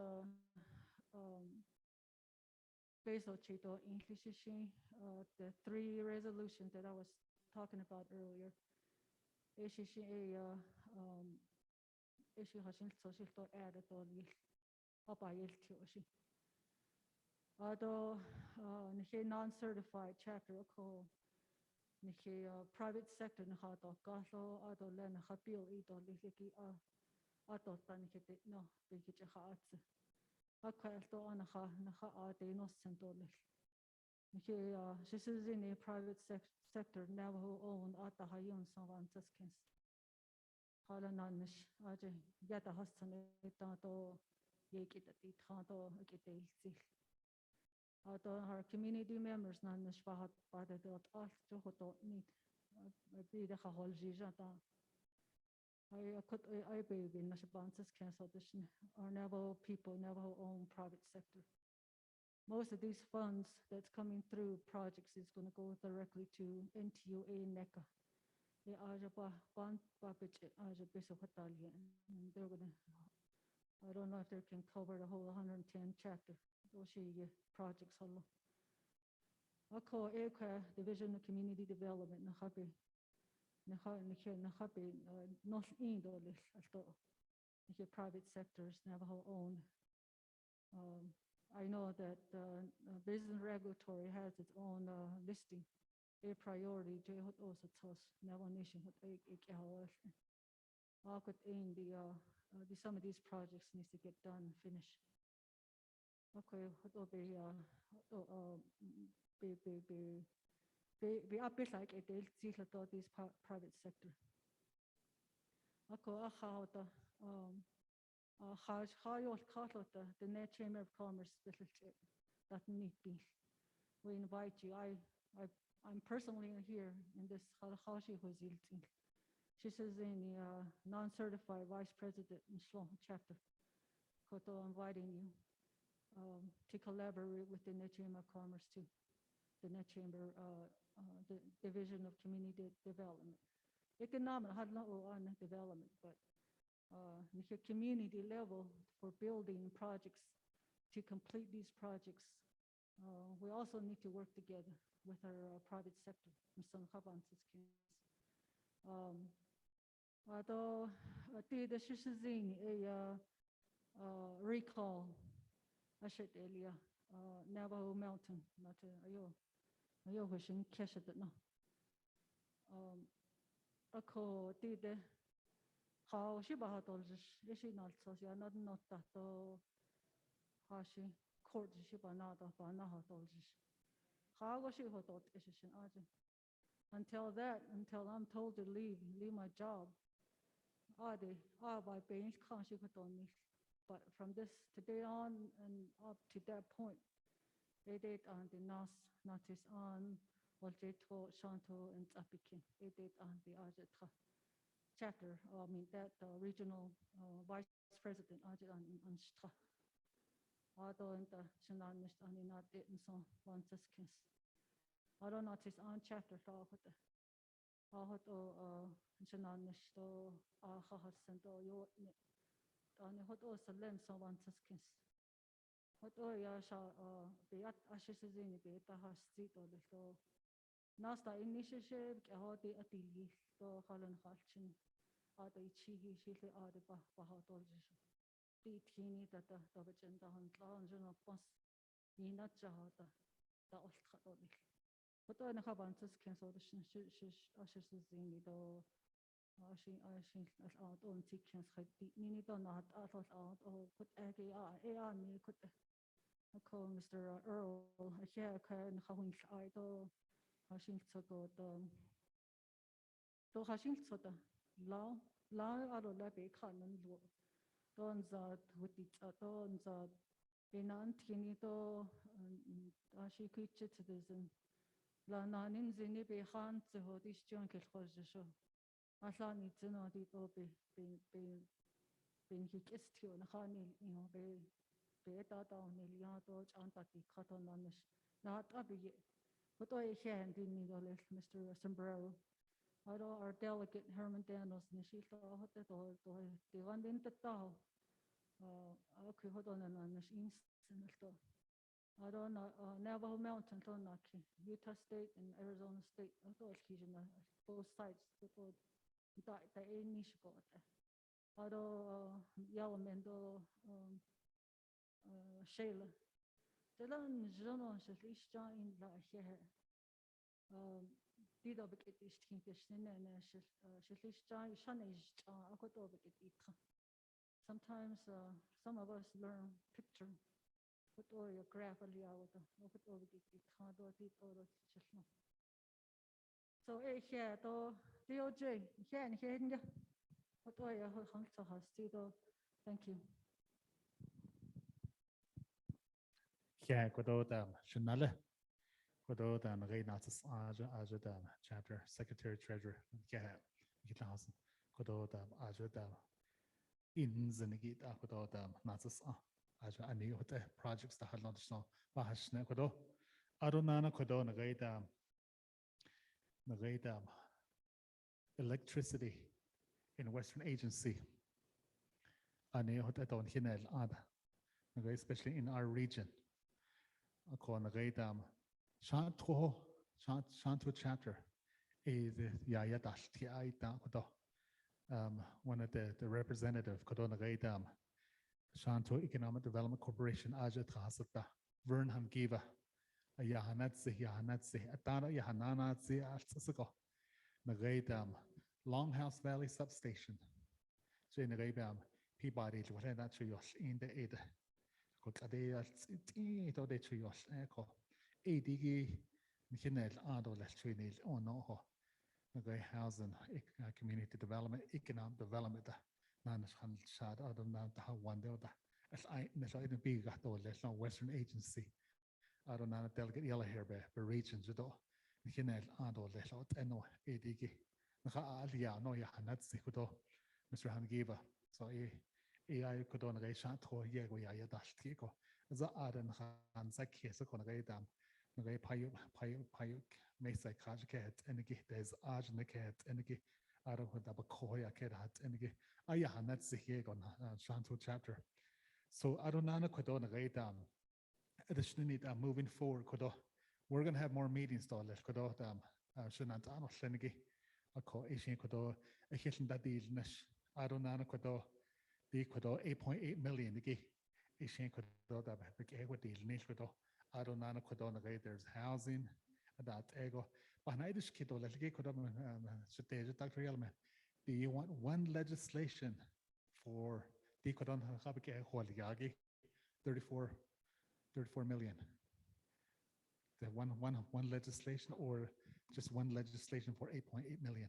Basil Chito English the three resolutions that I was talking about earlier. Issue Hashin social to add it all although non-certified chapter private sector len bill this is in a private sector Navajo owned our community members our Navajo people, Navajo owned private sector. Most of these funds that's coming through projects is going to go directly to NTUA NECA. They're going to, I don't know if they can cover the whole 110 chapter. Those projects. I call Division of Community Development. Private sectors, Navajo owned. I know that business regulatory has its own listing. A priority, also tells Navajo Nation some of these projects needs to get done and finished. Okay, be up like a deal these private sector. The Net Chamber of Commerce that need be. We invite you. I'm personally here in this She says in the non-certified vice president in Shonto chapter. Koto inviting you to collaborate with the Net Chamber of Commerce too. The Net Chamber, the Division of Community Development. Economic on development, but the community level for building projects to complete these projects. We also need to work together with our private sector. Although the Shishizing a recall, I should earlier Navajo Mountain, not ayo wishing cash at no. Ako did how she bahatol is she not so she not that how she court she banata banahatol. How was she hot is until I'm told to leave my job. By paying she could on me. But from this today on and up to that point, they did on the Naatsis'aan, Oljato, Shonto, and Ts'ah. They did on the chapter, that regional vice president on Ts'ah. Although in the N.O.S.T not in some one skins. Although Naatsis'aan chapter, N.O.S.T, yo. Hot also lens on one skins. Hot yasha be at ashes in the beta has street or the show. Nasta initiative, how they atili, to Holland Hatchin, are the chihi, she are the Bahatoljish. The teeny that the Dovagenda and lounge of bus, Nina Jahata, the Oljato. But I have answers cancel the ashes in the she out on chickens had need not out or put AR me could call Mr. Earl here can how I do hashing to go to hashing to the law out of lab cannon don't that with it don't that in Antinito she could citizen La Nanin Zinibi Han to this junket was the show. Aslan it's not it all been he gets to and honey, be beta down Eliato, Antati, Cotton on this. Not up yet. But I hand in me, Mr. Sombrero. Although our delegate Herman Daniels, she thought that all the one in the town. Okay, hold on and this instant. I don't know, Navajo Mountain, Utah State and Arizona State. I thought both sides. The Amish got although Yalamendo Shayla. The land Jono Shalish in La here. Did of it is Tinkish and Shalish Shanish, I got over it. Sometimes some of us learn picture, put all your graph out of it over it, can't do it all of it. So here to DOJ, here and here. What do I have? Thank you. Yeah, Kododam, Shanale, Kododam, Naatsis'aan, chapter, secretary treasurer, yeah, Gitlasen, Kododam, Ajodam, Inzenigit, Kododam, Naatsis'aan, I knew what the projects that had not shown, Bahashne Kodo, Adonana Kodo, Nagaidam, electricity in Western Agency. I knew what I don't hear especially in our region. Nagaidam, Shonto chapter is Yayatal Tiaita Kodo. One of the representative Kodo Nagaidam, Shonto Economic Development Corporation, Ajat Hasata, Vernham Giva. Yahanatsi, Atara Yahananatsi, Altsako, Nagaidam, Longhouse Valley Substation. Jane Nagaidam, Peabody, whatever that Chuyos in the Ada. Kokadea, Tito de Chuyos, Echo, ADG, Nikinel, Ado, Lestrinil, oh no, Nagai Housing, Community Development, Economic Development, Nanas Han Shad, Adam Nanta, one delta. As I, the big there's no Western Agency. I don't know, delegate yellow hair by regions, you know, Hinel, Ado, Lesot, N.O.S.T, alia no ya Naats'i kudo Mr. Hangiva so AI kudo nagai shanto ye go ya dashti ko za adan han zakye so ko nagai dam nagai payu mesai kaj ket enigi des aj naket enigi aro da ba koya ket hat enigi aya Naats'i ye go shanto chapter so adonana kudo nagai dam additionally moving forward kudo we're going to have more meetings though kudo dam shanant ano shenigi ako ishin kudo ehilin da deal nash adonana kudo the kudo 8.8 million nigi ishin kudo da big ego deal nish kudo adonana kudo nagai there's housing that ego banaidish kido lagi kudo shiteja Dr. Yelman do you want one legislation for the kudo habike holiagi 34 million the one legislation or just one legislation for 8.8 million.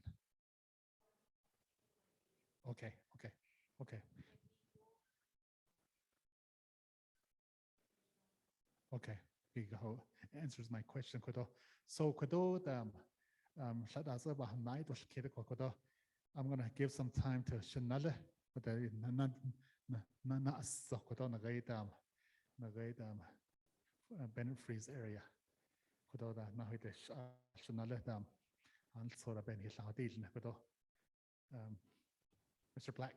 Okay. Okay, answers my question. So I'm gonna give some time to Shanale, but Bennett Freeze area. Mr. Black.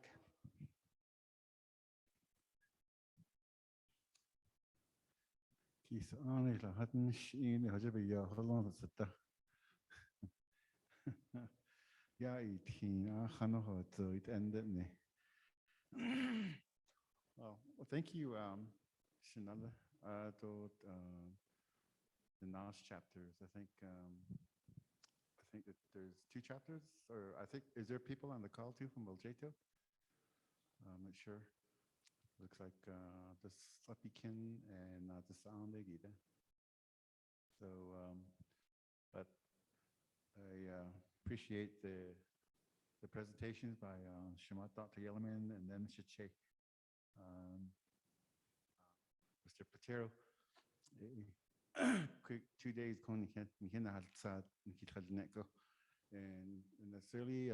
Keith Arnie la hadden in hajabe ya Holland sita. Ja itin khano hot it ended ne. Well, thank you, Shanala. To the N.O.S.T chapters. I think that there's 2 chapters, or I think is there people on the call too from Oljato? I'm not sure. Looks like the Slapikin and Naatsis'aan Gita. So, but I appreciate the presentations by Dr. Yelman and then Mr. Che, Mr. Patero. Quick 2 days and it's really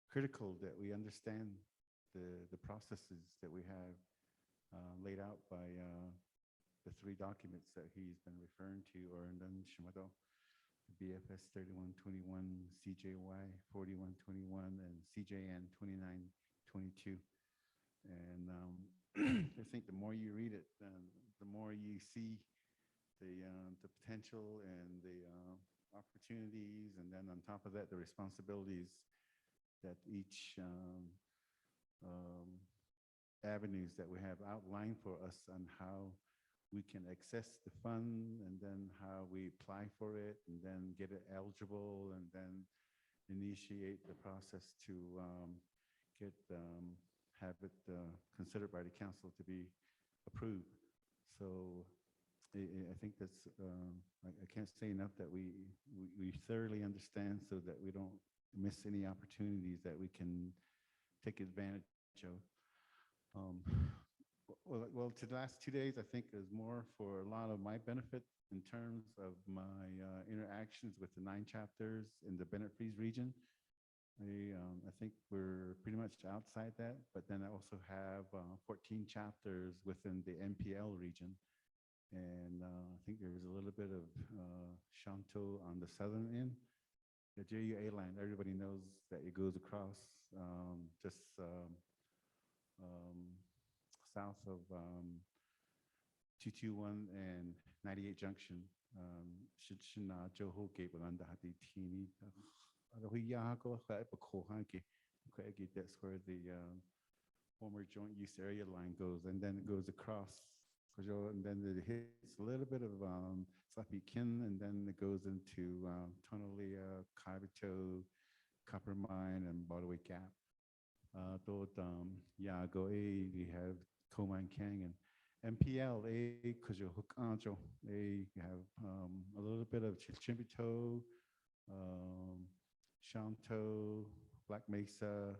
critical that we understand the processes that we have laid out by the 3 documents that he's been referring to, or then Shimado, BFS 31-21, CJY 41-21, and CJN-29-22. And I think the more you read it, the more you see the potential and the opportunities, and then on top of that, the responsibilities that each avenues that we have outlined for us on how we can access the fund, and then how we apply for it, and then get it eligible, and then initiate the process to have it considered by the council to be approved. So I think that's, I can't say enough that we thoroughly understand, so that we don't miss any opportunities that we can take advantage of. Well, to the last 2 days, I think is more for a lot of my benefit in terms of my interactions with the 9 chapters in the Bennett Freeze region. I think we're pretty much outside that, but then I also have 14 chapters within the NPL region. And I think there's a little bit of Shonto on the southern end. The JUA line, everybody knows that it goes across just south of 221 and 98 Junction. That's where the former joint use area line goes, and then it goes across, and then it hits a little bit of Slapikin, and then it goes into Tonalia, Kaibito, Copper Mine, and Botaway Gap. We have Komine Canyon. MPL, Kujo Hook Ancho, you have a little bit of Chimbito, Shonto, Black Mesa,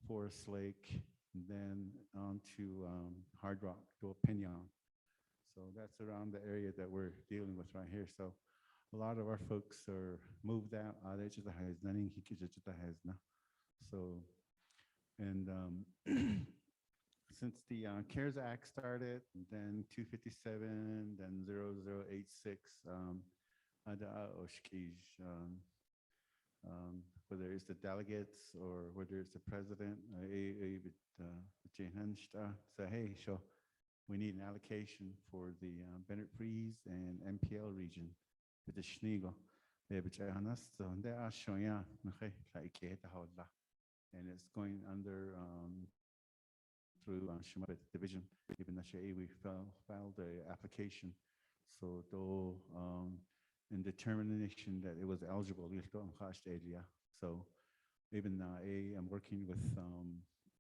Forest Lake, and then on to Hard Rock, to Pinyon. So that's around the area that we're dealing with right here. So a lot of our folks are moved out. So, and since the CARES Act started, then 257, then 0086, whether it's the delegates or whether it's the president, say, hey, sure, we need an allocation for the Bennett Freeze and MPL region with the Schneegel. And it's going under through Shemabit division. Even we filed the application. So though in determination that it was eligible, so even I'm working with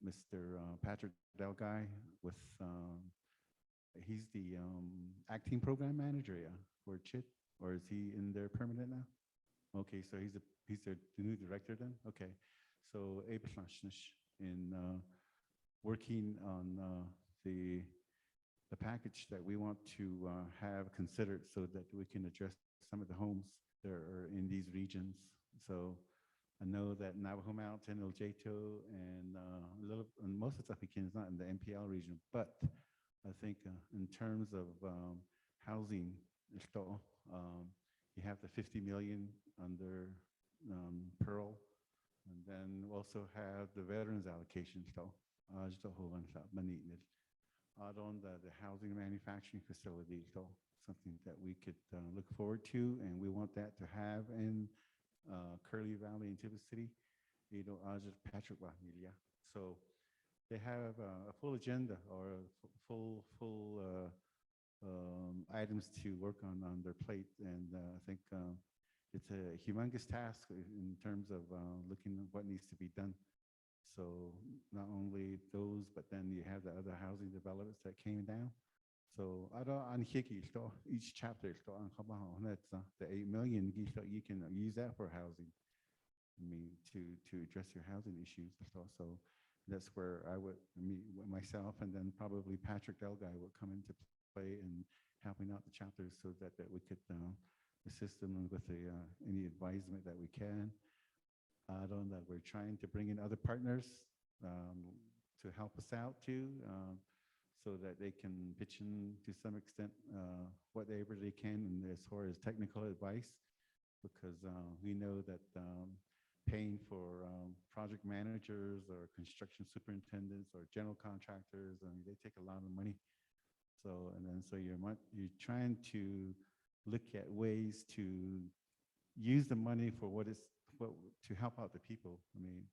Mr. Patrick Delguy with he's the acting program manager, yeah, for CHIT, or is he in there permanent now? Okay, so he's the new director then. Okay, so in working on the package that we want to have considered so that we can address some of the homes that are in these regions. So I know that Navajo Mountain, Oljato, and most of Ts'ah is not in the MPL region, but I think in terms of housing, you have the 50 million under Pearl, and then we also have the veterans allocation. On the housing manufacturing facility, something that we could look forward to, and we want that to have in Curly Valley in Tibbetts City. Patrick Wahmilia. So they have a full agenda or full items to work on their plate, and I think it's a humongous task in terms of looking at what needs to be done. So not only those, but then you have the other housing developments that came down. So each chapter, the 8 million, you can use that for housing. I mean, to address your housing issues. So that's where I would meet myself, and then probably Patrick Delguy would come into play in helping out the chapters so that we could assist them with any advisement that we can. That we're trying to bring in other partners to help us out too, so that they can pitch in to some extent whatever they can in as far as technical advice, because we know that paying for project managers or construction superintendents or general contractors, I mean, they take a lot of money. So you're trying to look at ways to use the money for what to help out the people. I mean,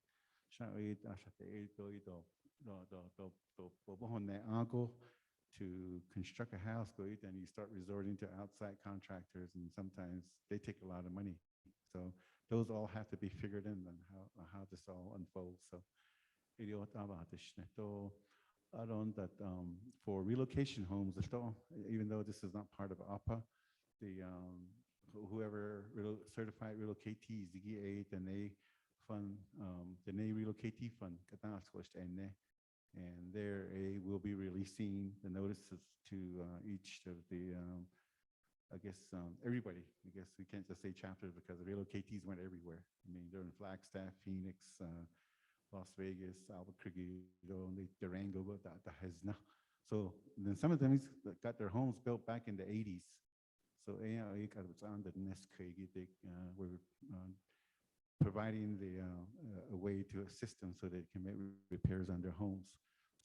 to construct a house, then you start resorting to outside contractors, and sometimes they take a lot of money. So those all have to be figured in on how this all unfolds. So that for relocation homes, even though this is not part of ARPA, the whoever certified relocatees, then they fund the relocatee fund, and there will be releasing the notices to each of the I guess everybody. I guess we can't just say chapters because the relocatees went everywhere. I mean, they're in Flagstaff, Phoenix, Las Vegas, Albuquerque, Durango, so then some of them got their homes built back in the 80s. So we're providing a way to assist them so they can make repairs on their homes.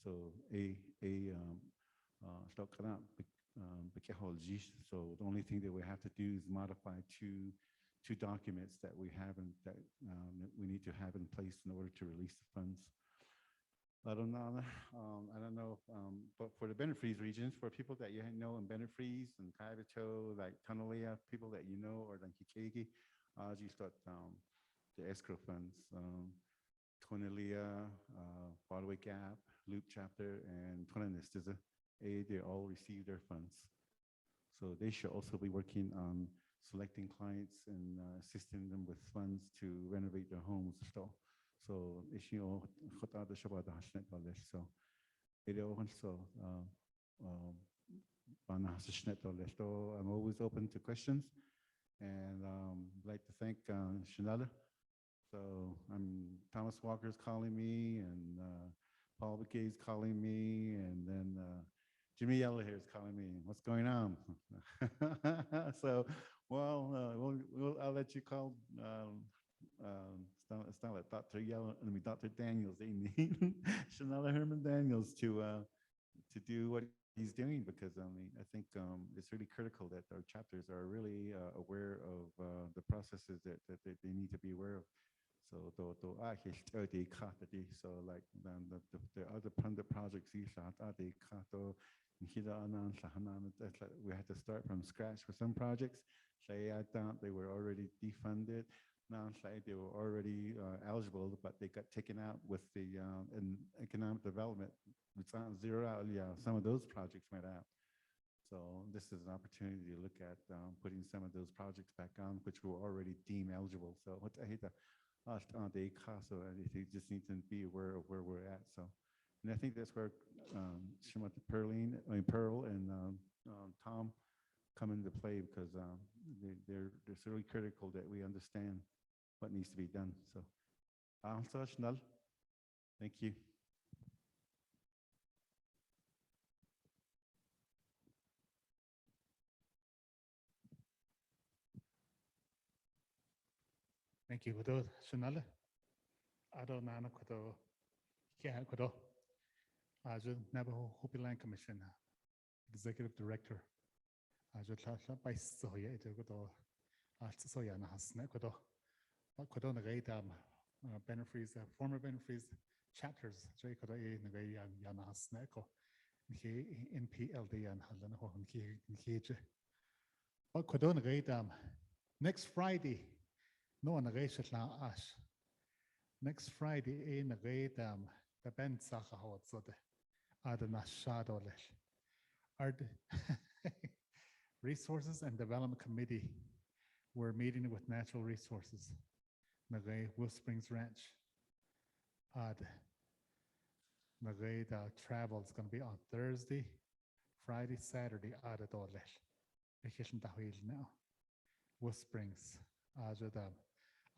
So so the only thing that we have to do is modify two documents that we have that we need to have in place in order to release the funds. I don't know, but for the Bennett Freeze regions, for people that you know in Bennett Freeze and Kaibito, like Tunalia, people that you know, or like Kikegi, you start the escrow funds. Tunalia, Broadway Gap, Loop Chapter, and N.O.S.T, they all receive their funds. So they should also be working on selecting clients and assisting them with funds to renovate their homes. So it also I'm always open to questions. And I'd like to thank Shanetta. So Thomas Walker's calling me, and Paul McKay's calling me, and then Jimmy Yellow here is calling me. What's going on? So, I'll let you call. It's not like Dr. Yellow, Dr. Daniels. They need Shanella Herman Daniels to do what he's doing, because I think it's really critical that our chapters are really aware of the processes that they need to be aware of. So so like the other pundit projects we had to start from scratch for some projects. They were already defunded. Now they were already eligible, but they got taken out with the in economic development. It's on zero out. Yeah, some of those projects went out. So this is an opportunity to look at putting some of those projects back on, which were already deemed eligible. So I hate that. So you just need to be aware of where we're at. So, and I think that's where Pearl and Tom come into play, because they're really critical that we understand what needs to be done. So, thank you. Thank you. Kudo Shanala. Ado Nana Kudo. Yeah, Kudo. Ajo Navajo Hopi Land Commission, Executive Director. Ajo Tlasha by Soya, Kudo. Soya Nahasne Kudo. Kudo Nagaitam, Benefreeze, former Benefreeze chapters, Jay Kudo Nagay Yanahasneko, NPLD and Halanaho and Kij. But Kudo Nagaitam, next Friday. No one ash. Next Friday, the Ben Ts'ah so the Nashado Our Resources and Development Committee were meeting with Natural Resources. Nagay Wolf Springs Ranch. Nagay travel is going to be on Thursday, Friday, Saturday. Now. Wolf Springs. The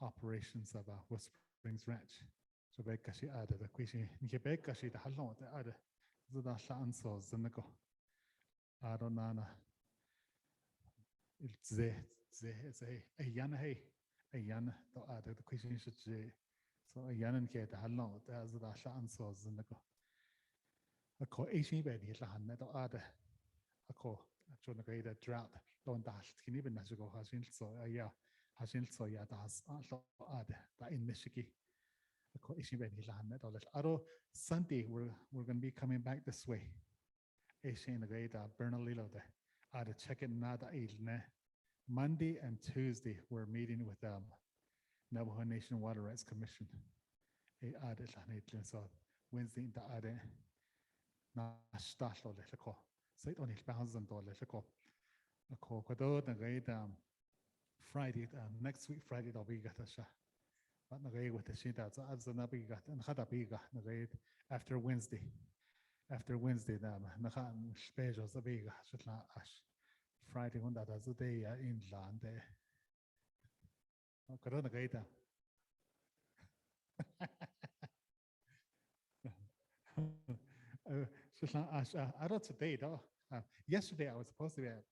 operations of Wolf Springs Ranch. So Bekashi added the question. Bekashi the Halon added the Shanso Zenico. Adonana. It's a Yanahe, a Yan to add the question should say. So a Yanan get the Halon as the Shanso Zenico. A co Asian bed hit Lahan to add a co. Actually, the drought don't dash. Can even as you go Hashin. So yeah. So yeah, that's in Michigan. Sunday we're going to be coming back this way. Monday and Tuesday we're meeting with Navajo Nation Water Rights Commission. So Wednesday Friday, next week Friday I'll be got a shot. But with the sheet out, so as the Nabi got and Hadabiga after Wednesday. After Wednesday, Nahan specials a big ash. Friday one that as a day in land. Corona Gaita. I don't today though. Yesterday I was supposed to be at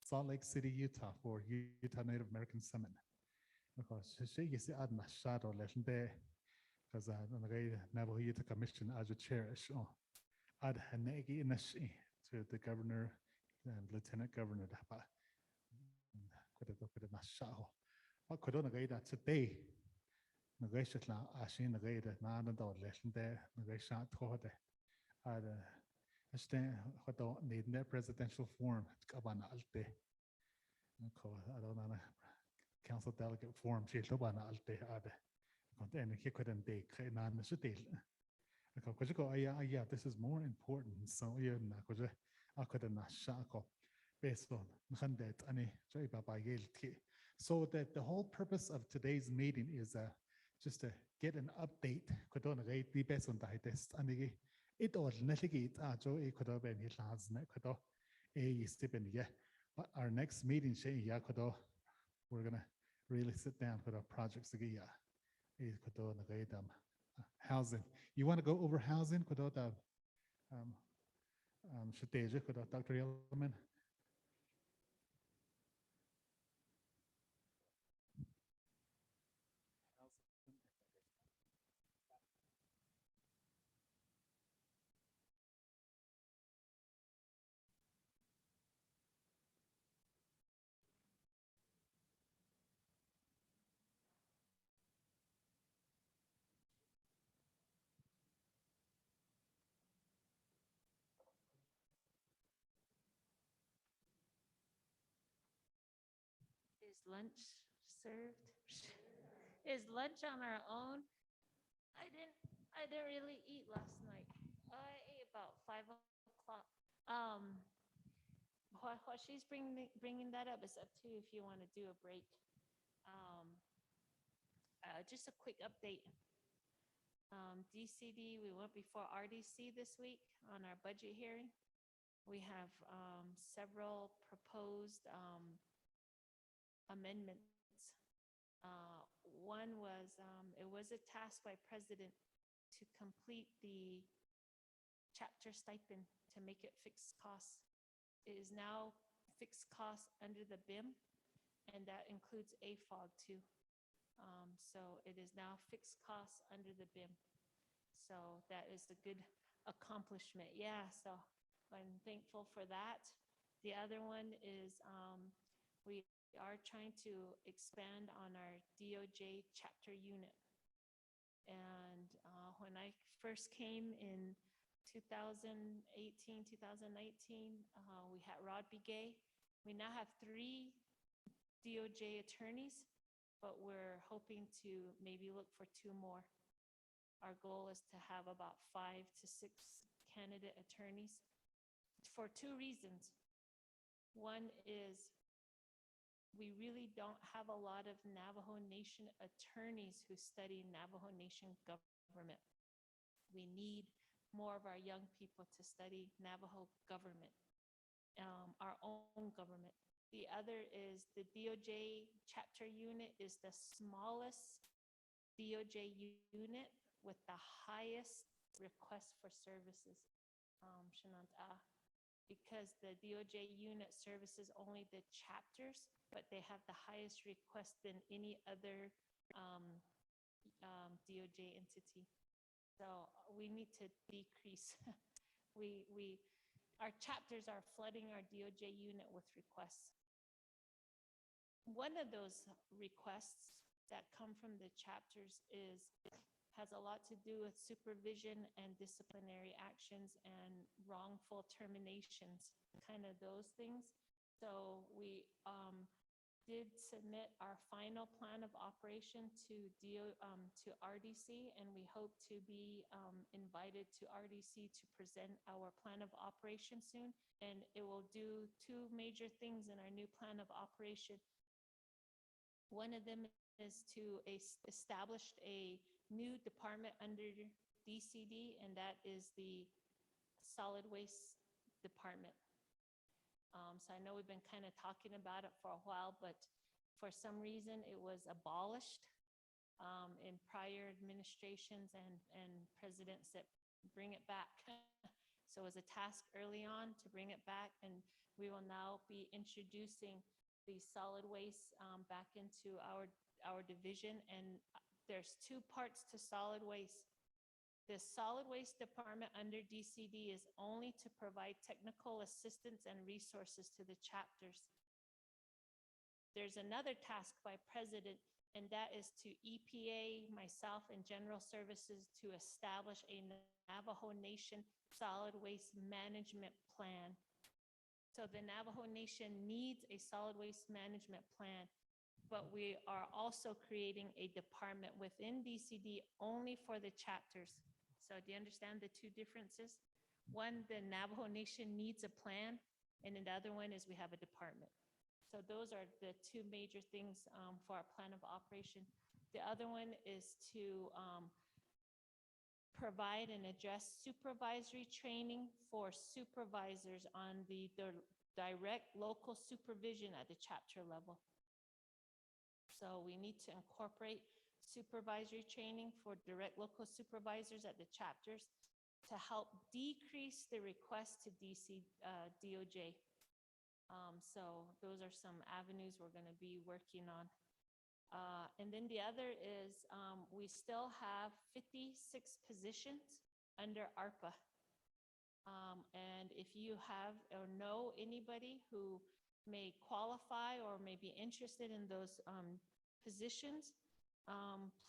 Salt Lake City, Utah for Utah Native American Summit. Because she is at my shadow lesson there. Because the Navajo Utah Commission as a chair. Add Hanegi Nashi to the governor and lieutenant governor. What could on the today? Negotiate Ashin the Gada, Nana lesson there, negotiate Tode. I stand what don't need their presidential form. Kabana Alte. I don't know. Council delegate form. She Lobana Alte Ade. Then he couldn't take Nan the city. Yeah, this is more important. So yeah, I couldn't shako based on Handet Annie Joy Baba Yelki. So that the whole purpose of today's meeting is just to get an update. Could on rate the best on the test and it all navigate Joe could have been his last neck could a stipend. Yeah, but our next meeting say Yakodo we're gonna really sit down with our projects again. Housing. You want to go over housing? Dr. Yellman? Is lunch served? Is lunch on our own? I didn't really eat last night. I ate about 5 o'clock. While she's bringing that up, it's up to you if you want to do a break. Just a quick update. DCD, we went before RDC this week on our budget hearing. We have several proposed amendments. One was, it was a task by president to complete the chapter stipend to make it fixed costs. It is now fixed costs under the BIM, and that includes AFOG too. So it is now fixed costs under the BIM. So that is a good accomplishment. Yeah, so I'm thankful for that. The other one is we are trying to expand on our DOJ chapter unit. And when I first came in 2018, 2019, we had Rod Begay. We now have 3 DOJ attorneys, but we're hoping to maybe look for 2 more. Our goal is to have about 5 to 6 candidate attorneys for 2 reasons. One is we really don't have a lot of Navajo Nation attorneys who study Navajo Nation government. We need more of our young people to study Navajo government, our own government. The other is the DOJ chapter unit is the smallest DOJ unit with the highest request for services, because the DOJ unit services only the chapters, but they have the highest request than any other DOJ entity. So we need to decrease. Our chapters are flooding our DOJ unit with requests. One of those requests that come from the chapters has a lot to do with supervision and disciplinary actions and wrongful terminations, kind of those things. So we did submit our final plan of operation to RDC, and we hope to be invited to RDC to present our plan of operation soon. And it will do 2 major things in our new plan of operation. One of them is to establish a new department under DCD, and that is the solid waste department. So I know we've been kind of talking about it for a while, but for some reason it was abolished in prior administrations and presidents that bring it back. So it was a task early on to bring it back, and we will now be introducing the solid waste back into our division. And there's 2 parts to solid waste. The solid waste department under DCD is only to provide technical assistance and resources to the chapters. There's another task by president, and that is to EPA, myself, and General Services to establish a Navajo Nation solid waste management plan. So the Navajo Nation needs a solid waste management plan, but we are also creating a department within DCD only for the chapters. So do you understand the 2 differences? One, the Navajo Nation needs a plan, and then the other one is we have a department. So those are the 2 major things for our plan of operation. The other one is to provide and address supervisory training for supervisors on the direct local supervision at the chapter level. So we need to incorporate supervisory training for direct local supervisors at the chapters to help decrease the request to DOJ. So those are some avenues we're going to be working on. And then the other is we still have 56 positions under ARPA. And if you have or know anybody who may qualify or may be interested in those positions,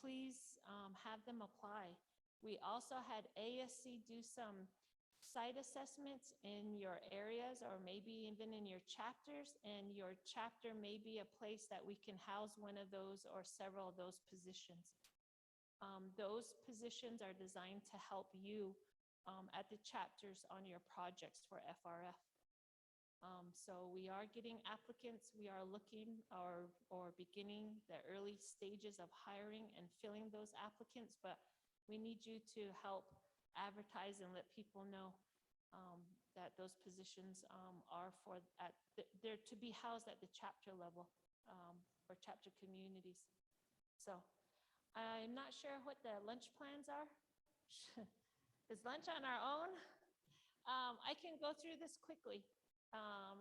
please have them apply. We also had ASC do some site assessments in your areas or maybe even in your chapters, and your chapter may be a place that we can house one of those or several of those positions. Those positions are designed to help you at the chapters on your projects for FRF. So we are getting applicants. We are looking or beginning the early stages of hiring and filling those applicants, but we need you to help advertise and let people know that those positions are they're to be housed at the chapter level or chapter communities. So I'm not sure what the lunch plans are. Is lunch on our own? I can go through this quickly,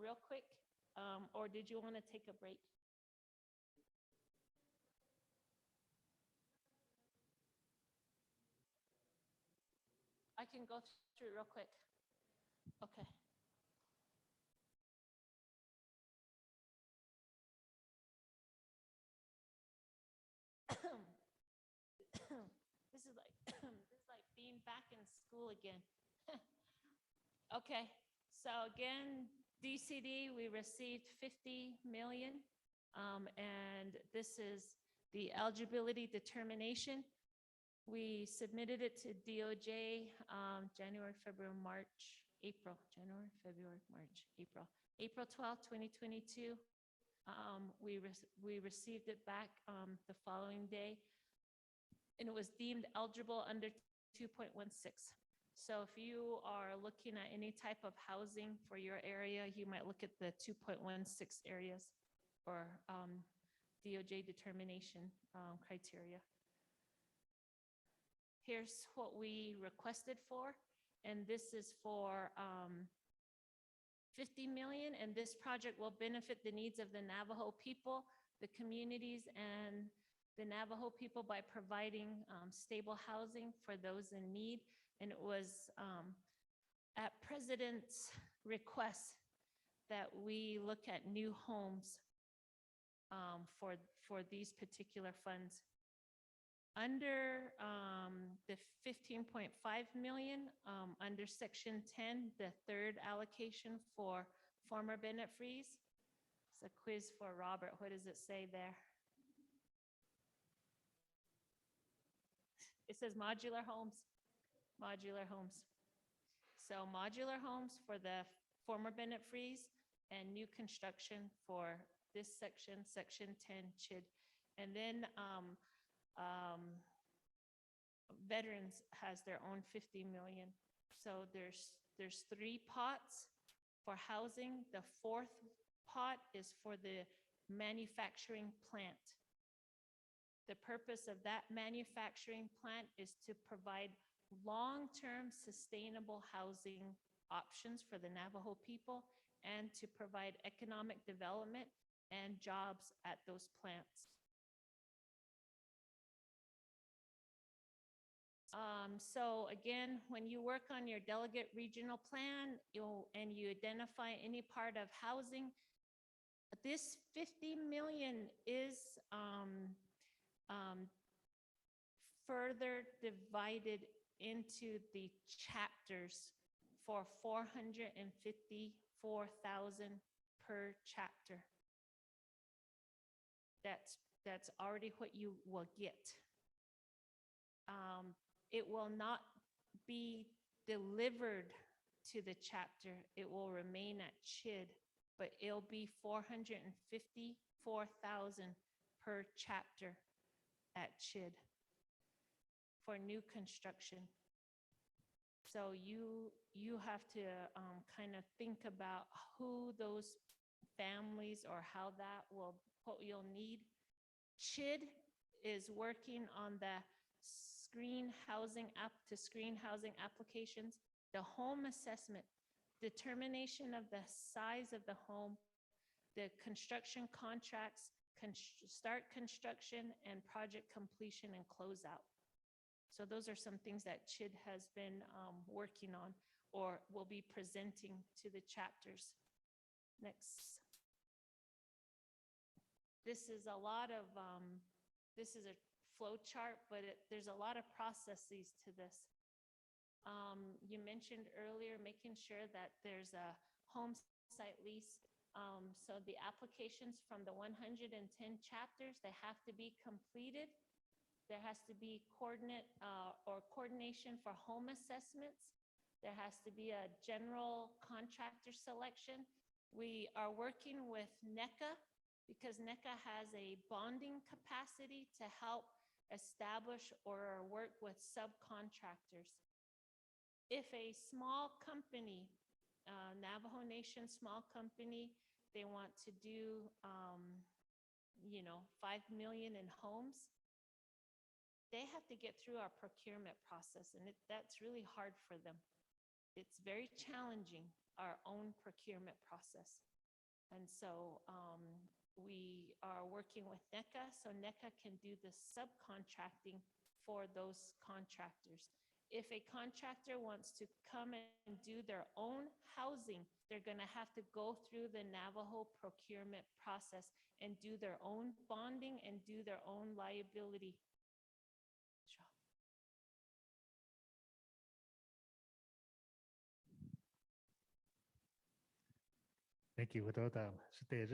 real quick, or did you want to take a break? I can go through it real quick. Okay. This is like being back in school again. Okay, so again, DCD, we received 50 million, and this is the eligibility determination. We submitted it to DOJ January, February, March, April, January, February, March, April. April 12th, 2022, we received it back the following day, and it was deemed eligible under 2.16. So if you are looking at any type of housing for your area, you might look at the 2.16 areas or DOJ determination criteria. Here's what we requested for, and this is for 50 million, and this project will benefit the needs of the Navajo people, the communities, and the Navajo people by providing stable housing for those in need. And it was at President's request that we look at new homes for these particular funds. Under the 15.5 million, under Section 10, the third allocation for former Bennett Freeze. It's a quiz for Robert. What does it say there? It says modular homes. Modular homes. So modular homes for the former Bennett Freeze and new construction for this section, Section 10 CHID. And then veterans has their own 50 million. So there's 3 pots for housing. The 4th pot is for the manufacturing plant. The purpose of that manufacturing plant is to provide long-term sustainable housing options for the Navajo people and to provide economic development and jobs at those plants. So again, when you work on your delegate regional plan and you identify any part of housing, this 50 million is further divided into the chapters for 454,000 per chapter. That's already what you will get. It will not be delivered to the chapter. It will remain at CHID, but it'll be 454,000 per chapter at CHID for new construction. So you have to kind of think about who those families or how that will, what you'll need CHID is working on the screen housing applications, the home assessment, determination of the size of the home, the construction contracts, start construction and project completion and closeout. So those are some things that CHID has been working on or will be presenting to the chapters. Next. This is a lot of, this is a flow chart, but there's a lot of processes to this. You mentioned earlier making sure that there's a home site lease. So the applications from the 110 chapters, they have to be completed. There has to be coordination for home assessments. There has to be a general contractor selection. We are working with NECA because NECA has a bonding capacity to help establish or work with subcontractors. If a small company, Navajo Nation small company, they want to do, 5 million in homes, they have to get through our procurement process, and that's really hard for them. It's very challenging, our own procurement process. And so we are working with NECA, so NECA can do the subcontracting for those contractors. If a contractor wants to come and do their own housing, they're going to have to go through the Navajo procurement process and do their own bonding and do their own liability. Thank you. Without stage,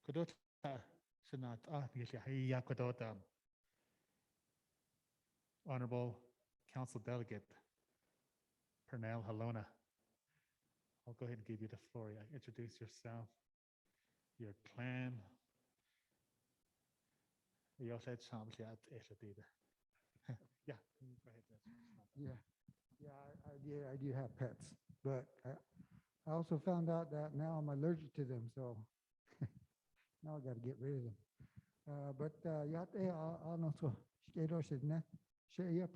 without Honorable Council Delegate Pernell Halona. I'll go ahead and give you the floor. Introduce yourself, your clan. Yeah, go ahead. I do have pets, but I also found out that now I'm allergic to them, so now I got to get rid of them. But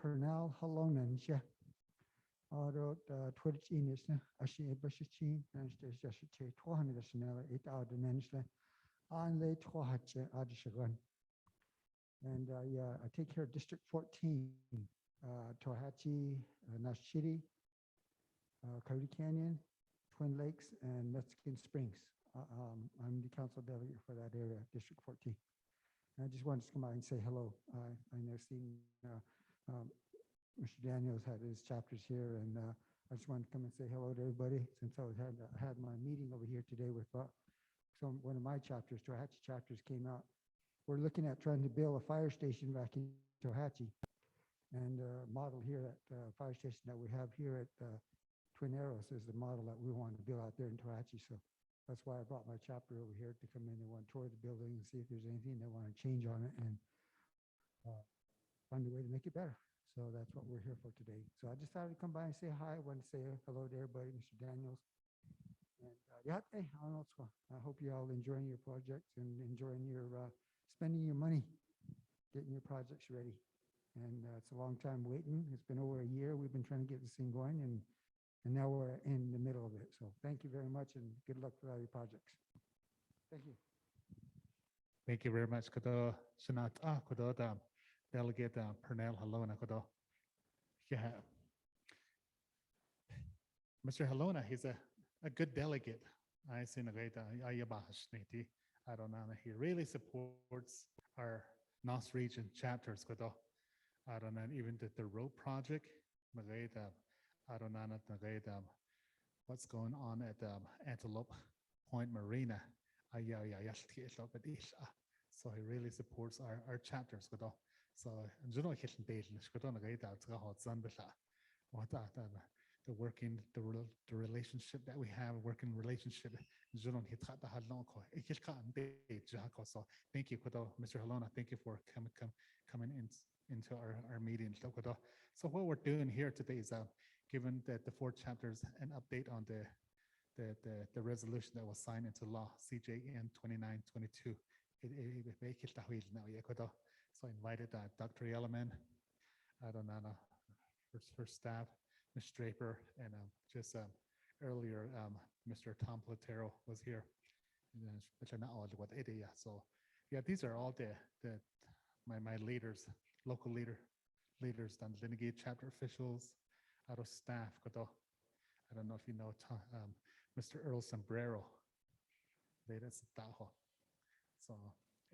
Pernell Halonen, Twitch English, Ashi Bashichin, and Stashache, 200 8 on late Adishagan. And I take care of District 14, Tohatchi, Nashiri, Coyote Canyon, Twin Lakes, and Mexican Springs. I'm the council delegate for that area, District 14. And I just wanted to come out and say hello. I know seen Mr. Daniels had his chapters here, and I just wanted to come and say hello to everybody since I had my meeting over here today with one of my chapters, Tohatchi chapters came out. We're looking at trying to build a fire station back in Tohatchi, and model here at fire station that we have here at Twin Arrows is the model that we want to build out there in Tohatchi. So that's why I brought my chapter over here to come in and want to tour the building and see if there's anything they want to change on it and find a way to make it better. So that's what we're here for today. So I decided to come by and say hi. I want to say hello to everybody, Mr. Daniels. And I hope you all enjoying your projects and enjoying your spending your money, getting your projects ready. And it's a long time waiting. It's been over a year. We've been trying to get this thing going, and now we're in the middle of it. So thank you very much, and good luck with all your projects. Thank you. Thank you very much. Delegate Pernell Halona. Mr. Halona, he's a good delegate. I see I don't know. He really supports our N.O.S.T region chapters. I don't know, even the road project. I don't know what's going on at Antelope Point Marina. So he really supports our chapters. So the relationship that we have, working relationship. So thank you, Mr. Halona. Thank you for coming into our meeting. So what we're doing here today is given that the 4 chapters, an update on the resolution that was signed into law, CJN-29-22. make it now, so I invited Dr. Yellowman, I don't know, her staff, Ms. Draper, and just earlier, Mr. Tom Platero was here. Which are not all what it is. So yeah, these are all the my leaders, local leaders, the Litigate chapter officials, out of staff. I don't know if you know Mr. Earl Sombrero. So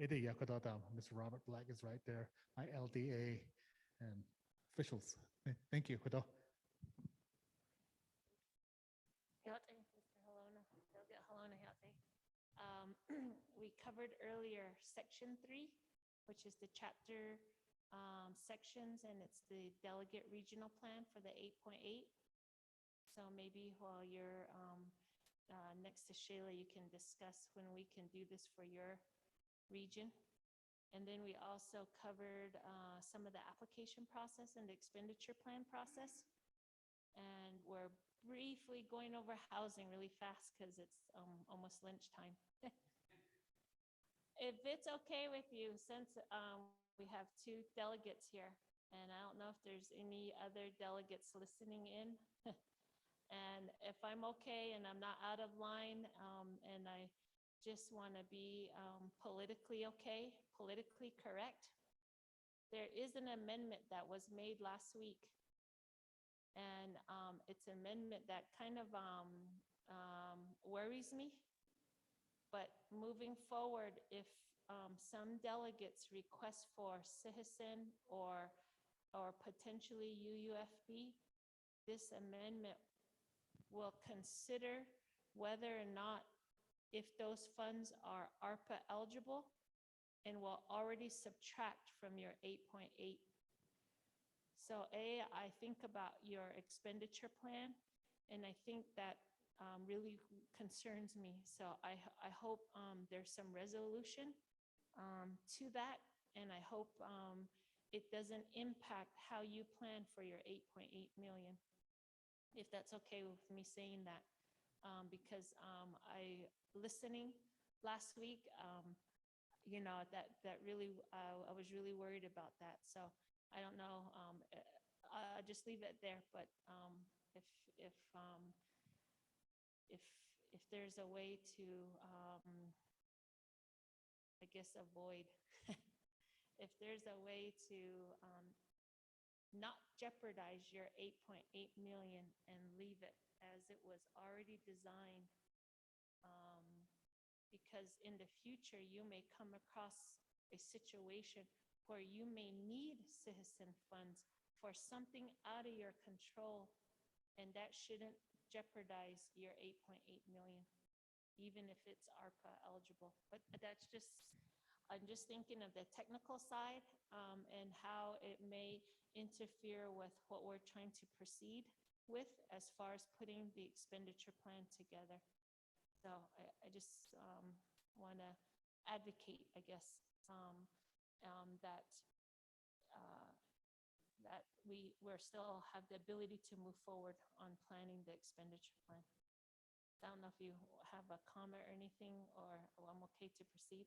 Mr. Robert Black is right there, my LDA and officials. Thank you. We covered earlier section 3, which is the chapter sections, and it's the delegate regional plan for the 8.8. So maybe while you're next to Shayla, you can discuss when we can do this for your region. And then we also covered some of the application process and the expenditure plan process. And we're briefly going over housing really fast because it's almost lunchtime. If it's okay with you, since we have 2 delegates here, and I don't know if there's any other delegates listening in. And if I'm okay and I'm not out of line, and I just want to be politically okay, politically correct, there is an amendment that was made last week. And it's an amendment that kind of worries me. But moving forward, if some delegates request for citizen or potentially UUFB, this amendment will consider whether or not if those funds are ARPA eligible and will already subtract from your 8.8. So I think about your expenditure plan, and I think that really concerns me. So I hope there's some resolution to that, and I hope it doesn't impact how you plan for your 8.8 million. If that's okay with me saying that, because listening last week, that really, I was really worried about that. So I don't know, I'll just leave it there. But if there's a way to, I guess, avoid, if there's a way to not jeopardize your 8.8 million and leave it as it was already designed, because in the future you may come across a situation where you may need citizen funds for something out of your control, and that shouldn't jeopardize your 8.8 million, even if it's ARPA eligible. But that's just, I'm just thinking of the technical side and how it may interfere with what we're trying to proceed with as far as putting the expenditure plan together. So I just want to advocate, I guess, that we're still have the ability to move forward on planning the expenditure plan. I don't know if you have a comment or anything, or I'm okay to proceed.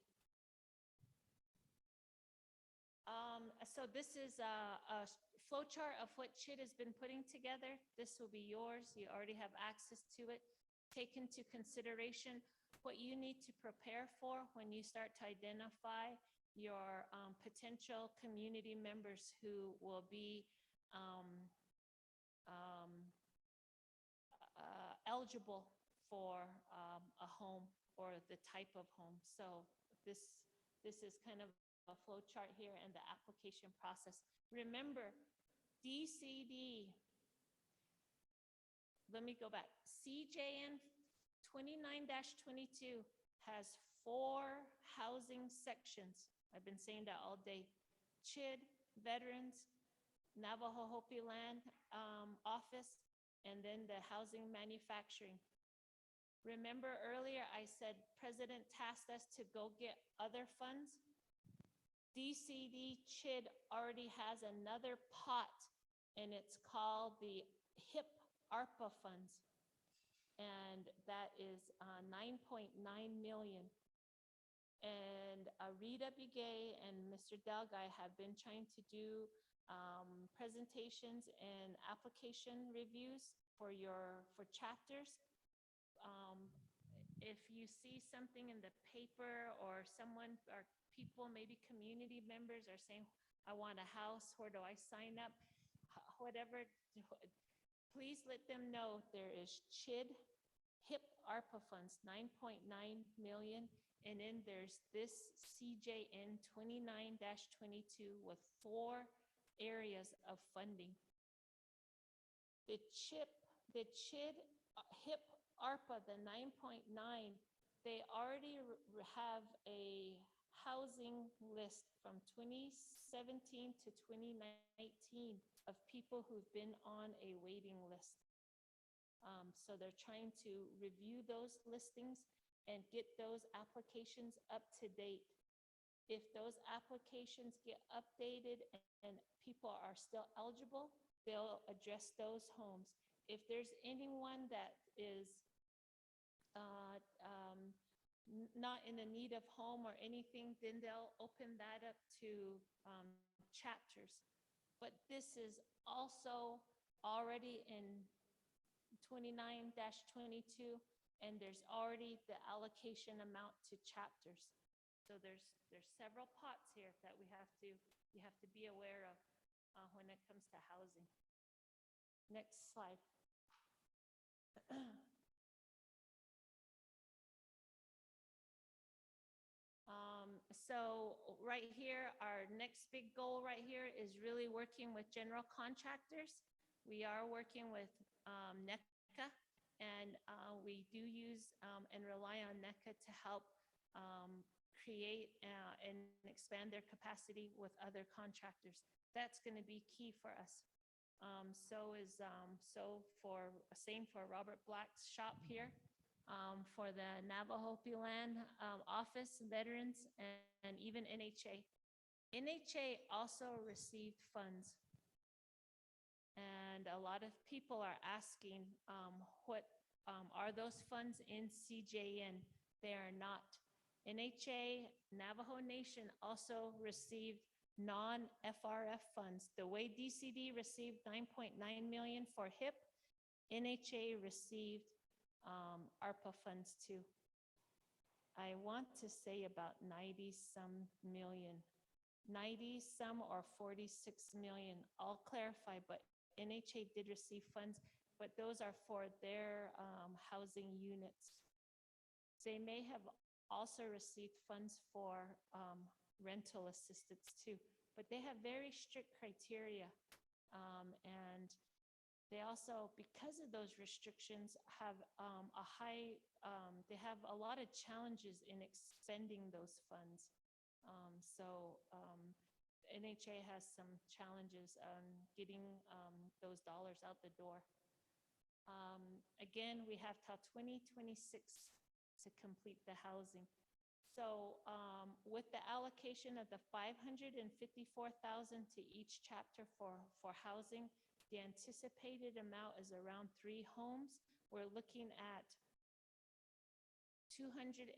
So this is a flow chart of what CHID has been putting together. This will be yours. You already have access to it. Take into consideration what you need to prepare for when you start to identify your potential community members who will be eligible for a home or the type of home. So this is kind of a flow chart here and the application process. Remember, DCD, let me go back. CJN-29-22 has 4 housing sections. I've been saying that all day. CHID, Veterans, Navajo Hopi Land Office, and then the housing manufacturing. Remember earlier I said President tasked us to go get other funds? DCD CHID already has another pot, and it's called the HIP ARPA funds. And that is 9.9 million. And Rita Bigay and Mr. Dalgai have been trying to do presentations and application reviews for chapters. If you see something in the paper or someone or people, maybe community members are saying, I want a house, where do I sign up? Whatever, please let them know there is CHID, HIP ARPA funds, 9.9 million. And then there's this CJN-29-22 with 4 areas of funding. The CHID, HIP ARPA, the 9.9, they already have a housing list from 2017 to 2019 of people who've been on a waiting list. So they're trying to review those listings and get those applications up to date. If those applications get updated and people are still eligible, they'll address those homes. If there's anyone that is not in the need of home or anything, then they'll open that up to chapters. But this is also already in 29-22, and there's already the allocation amount to chapters. So there's several pots here that you have to be aware of when it comes to housing. Next slide. So right here, our next big goal right here is really working with general contractors. We are working with NECA, and we do use and rely on NECA to help create and expand their capacity with other contractors. That's going to be key for us. Same for Robert Black's shop here, for the Navajo land office, veterans, and even NHA. NHA also received funds. And a lot of people are asking, what are those funds in CJN? They are not. NHA, Navajo Nation also received non-FRF funds. The way DCD received 9.9 million for HIP, NHA received ARPA funds too. I want to say about 90-some million. 90-some or 46 million. I'll clarify, but NHA did receive funds, but those are for their housing units. They may have also received funds for rental assistance too, but they have very strict criteria. And they also, because of those restrictions, have they have a lot of challenges in expending those funds. NHA has some challenges on getting those dollars out the door. Again, we have till 2026 to complete the housing. So with the allocation of the $554,000 to each chapter for housing, the anticipated amount is around 3 homes. We're looking at $210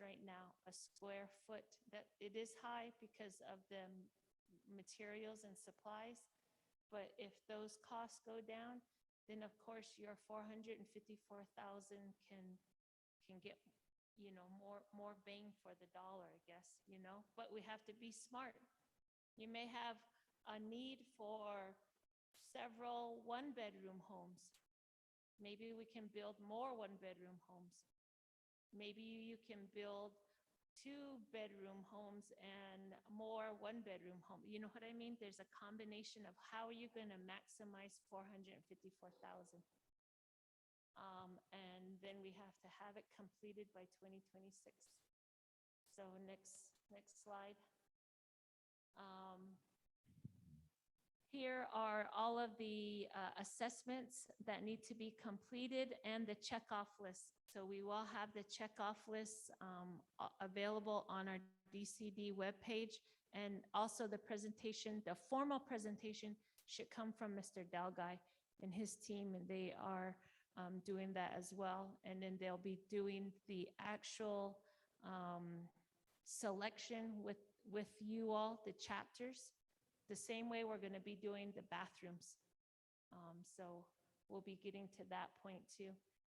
right now a square foot. That it is high because of the materials and supplies, but if those costs go down, then of course your $454,000 can get, you know, more bang for the dollar, I guess, you know. But we have to be smart. You may have a need for several 1-bedroom homes. Maybe we can build more 1-bedroom homes. Maybe you can build 2-bedroom homes and more 1-bedroom homes. You know what I mean? There's a combination of how are you going to maximize $454,000. And then we have to have it completed by 2026. So next slide. Here are all of the assessments that need to be completed and the checkoff list. So we will have the checkoff lists available on our DCD webpage, and also the presentation, the formal presentation should come from Mr. Dalgai and his team, and they are doing that as well. And then they'll be doing the actual selection with you all, the chapters, the same way we're going to be doing the bathrooms. So we'll be getting to that point too.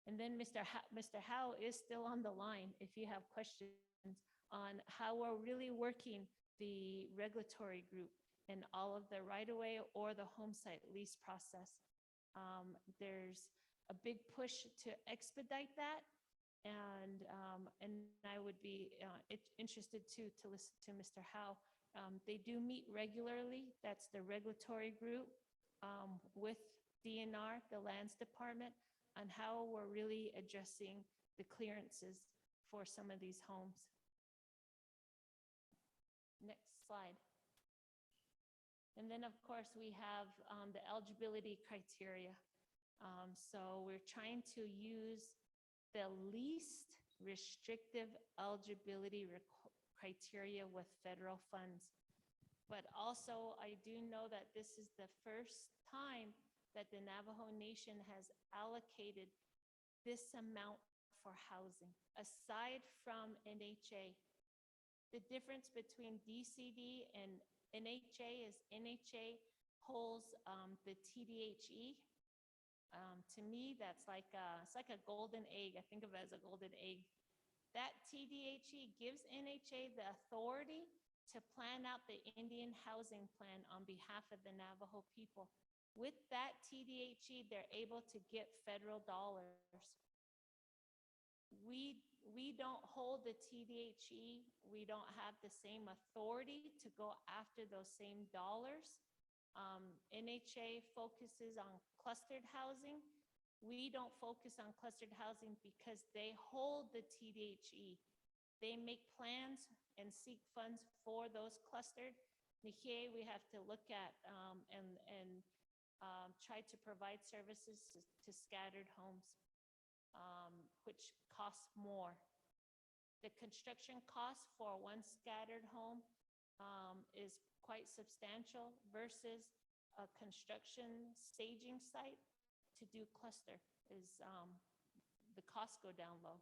And then Mr. Howe is still on the line if you have questions on how we're really working the regulatory group and all of the right-of-way or the home site lease process. There's a big push to expedite that. And I would be interested to listen to Mr. Howe. They do meet regularly. That's the regulatory group with DNR, the Lands Department, on how we're really addressing the clearances for some of these homes. Next slide. And then, of course, we have the eligibility criteria. So we're trying to use the least restrictive eligibility criteria with federal funds. But also, I do know that this is the first time that the Navajo Nation has allocated this amount for housing, aside from NHA. The difference between DCD and NHA is NHA holds the TDHE. To me, that's it's like a golden egg. I think of it as a golden egg. That TDHE gives NHA the authority to plan out the Indian housing plan on behalf of the Navajo people. With that TDHE, they're able to get federal dollars. We don't hold the TDHE. We don't have the same authority to go after those same dollars. NHA focuses on clustered housing. We don't focus on clustered housing because they hold the TDHE. They make plans and seek funds for those clustered. Here we have to look at and try to provide services to scattered homes, which costs more. The construction cost for one scattered home is quite substantial versus a construction staging site. To do cluster is the costs go down low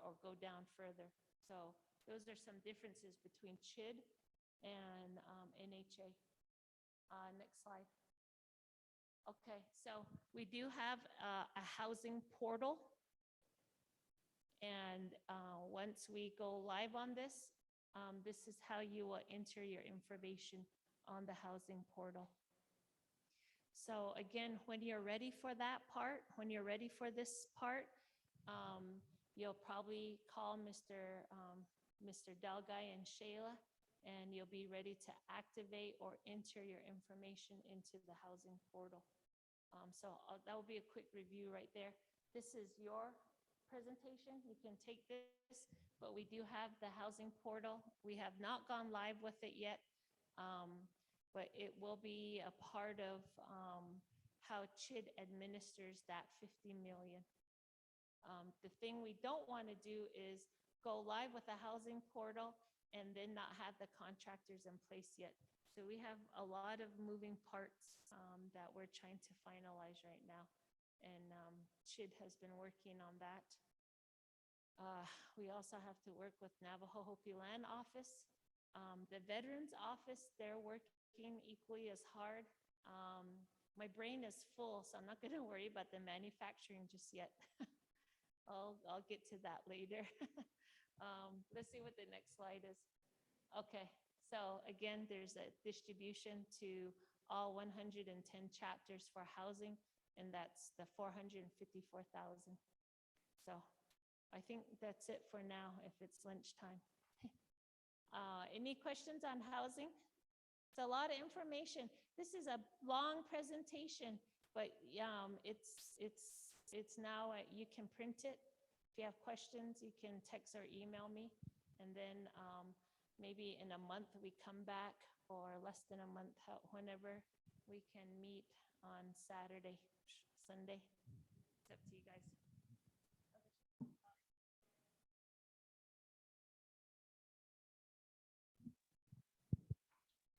or go down further. So those are some differences between CHID and NHA. Next slide. Okay, so we do have a housing portal. And once we go live on this, this is how you will enter your information on the housing portal. So again, when you're ready for that part, when you're ready for this part, you'll probably call Mr. Dalgai and Shayla, and you'll be ready to activate or enter your information into the housing portal. So that will be a quick review right there. This is your presentation. You can take this, but we do have the housing portal. We have not gone live with it yet, but it will be a part of how CHID administers that 50 million. The thing we don't want to do is go live with the housing portal and then not have the contractors in place yet. So we have a lot of moving parts that we're trying to finalize right now. And CHID has been working on that. We also have to work with Navajo Hopi Land Office. The Veterans Office, they're working equally as hard. My brain is full, so I'm not going to worry about the manufacturing just yet. I'll get to that later. Let's see what the next slide is. Okay, so again, there's a distribution to all 110 chapters for housing, and that's the 454,000. So I think that's it for now if it's lunchtime. Any questions on housing? It's a lot of information. This is a long presentation, but it's now, you can print it. If you have questions, you can text or email me. And then maybe in a month we come back, or less than a month, whenever we can meet on Saturday, Sunday. It's up to you guys.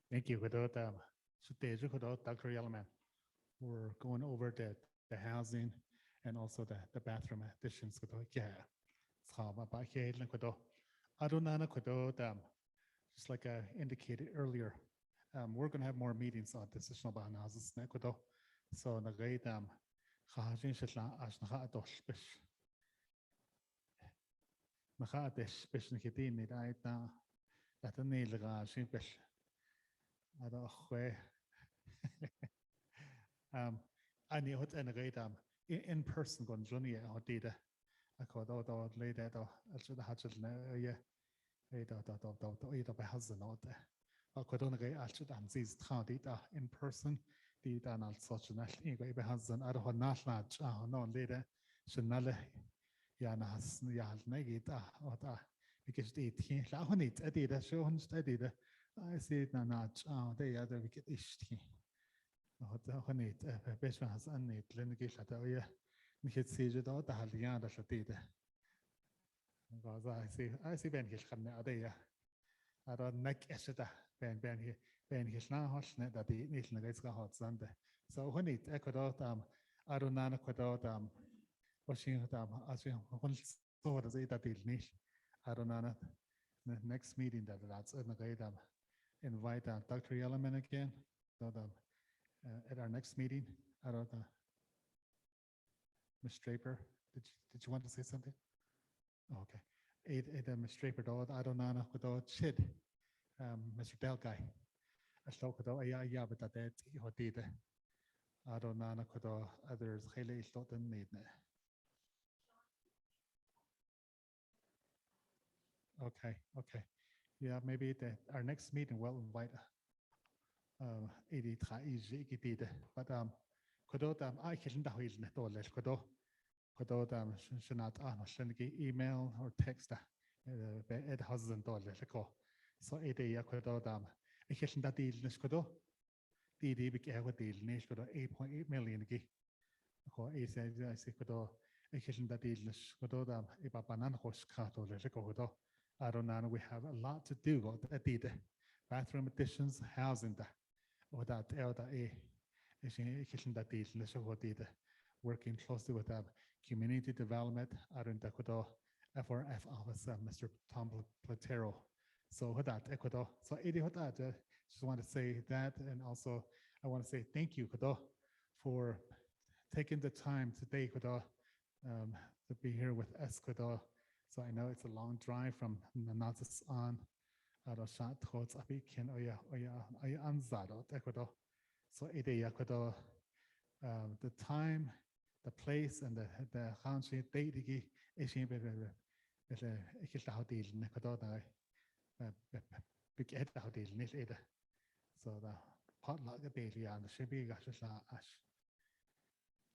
Thank you. Dr. Yellowman. We're going over the housing and also the bathroom additions. Yeah. Adonana Kodo, just like I indicated earlier, we're going to have more meetings on decisional bahanazes nekodo. So nagay khajin shitla ash nakaadosh bish. Nakaadesh bish nikiti ni daita latani laga shin bish. Ado khwe. Ani hot nagay in person gon journey hotida. Akodo do later do alshada hachil na yeah. In person, the Donald Sochana, Igwe Hazan, Adhonashna, no later, Shanale, Yanas, Yal Negita, or because the tea, Lahonit, Edida, Shon studied. I see it now, they are the wicked ishti. Honit, Beshman has unnit, Lengish at Oya, Nikit Sijet out the Haliana Shatida. I see Ben Hishkan Adea. I don't like Eshita, Ben Hishna Hoshnet that the Nation Gates hot Sunday. So when it echoed out, I don't know about Washington, as you saw as it at the niche. I don't know the next meeting that's in the great invite Dr. Yellowman again at our next meeting. I don't know. Ms. Draper, did you want to say something? Oh, okay. Ms. Draper, I don't know about Chid, Mr. Del Guy. I spoke about but that he did. I don't know about others. Haley Slotin need. Okay. Yeah, maybe our next meeting will invite 80 easy, but I can't email or text it hasn't so it I can't that deal DD became a deal 8.8 million. I can't that deal I don't know, we have a lot to do at the bathroom additions, housing or that working closely with community development, Ecuador, FRF officer, Mr. Tom Platero. So that Ecuador. So just want to say that, and also I want to say thank you, Ecuador, for taking the time today, Ecuador, to be here with us, Ecuador. So I know it's a long drive from Naatsis'aan. Ecuador. So Ecuador, the time, the place, and the country date so the potluck daily and the shipping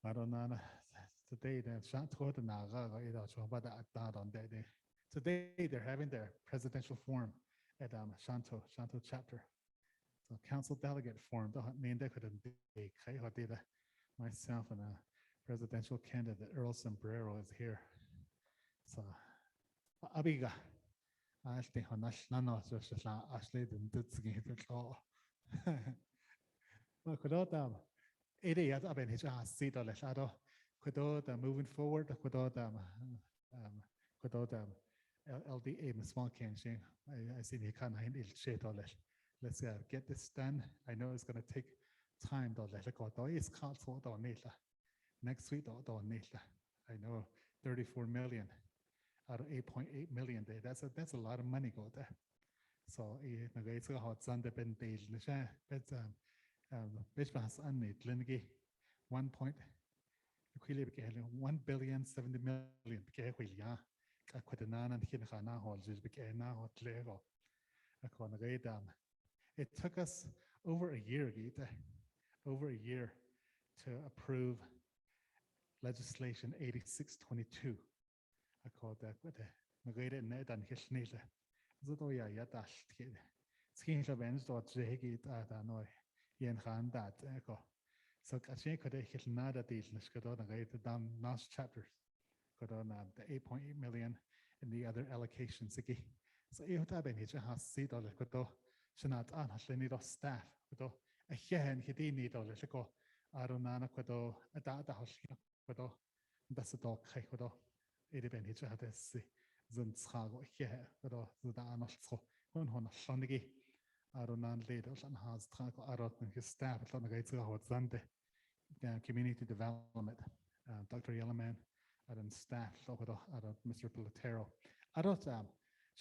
I don't know today the Shonto the Naga on that day. Today they're having their presidential forum at Shonto chapter. So council delegate forum myself and a presidential candidate Earl Sombrero is here. So Abiga Ashley Honashlano Ashley didn't call. Moving forward, LDA small can I see the kind of let's get this done. I know it's going to take time. Next week, I know 34 million out of 8.8 million. That's a lot of money go there. So it's a hot Sunday ben day. $1 billion 70 million. It took us over a year to approve legislation 8622. I call that what so I could hit nada deal down N.O.S.T chapters the 8.8 million and the other allocations. So you have been here has seat or Shanat need of staff. A hen he need or Arunana Quado, a data house. That's a dog. It been here zyn ts'ah o ie gyda zyda anol tso hwn hwn llonigi ar o'n leid o llan has ts'ah o arod yn gystaf allan o gael o zande community development Dr. Yellowman ar yn staff o gyda arod Mr. Platero arod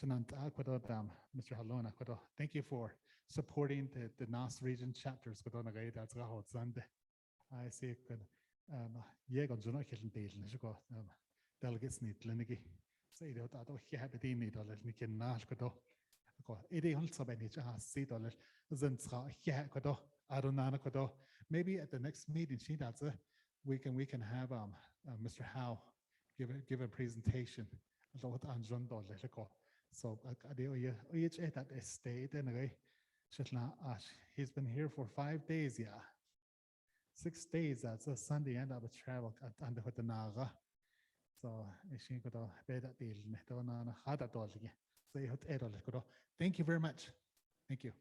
Shanant Mr. Halona thank you for supporting the N.O.S.T region chapters gyda na gael o zande I see good yeah on Juno Hilton Deal delegates need Linigi say that I don't have a need or let me can nash go it also benefit has see dollar Zentra yeah go Arunana go maybe at the next meeting she does we can have Mr. Howe give a presentation about Anjon dollar so that estate anyway he's been here for 5 days 6 days that's a Sunday end of a travel at under the Naga so I think better deal na hada dolly so thank you very much thank you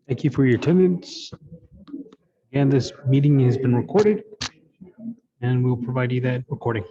Thank you for your attendance. Again, this meeting has been recorded and we'll provide you that recording.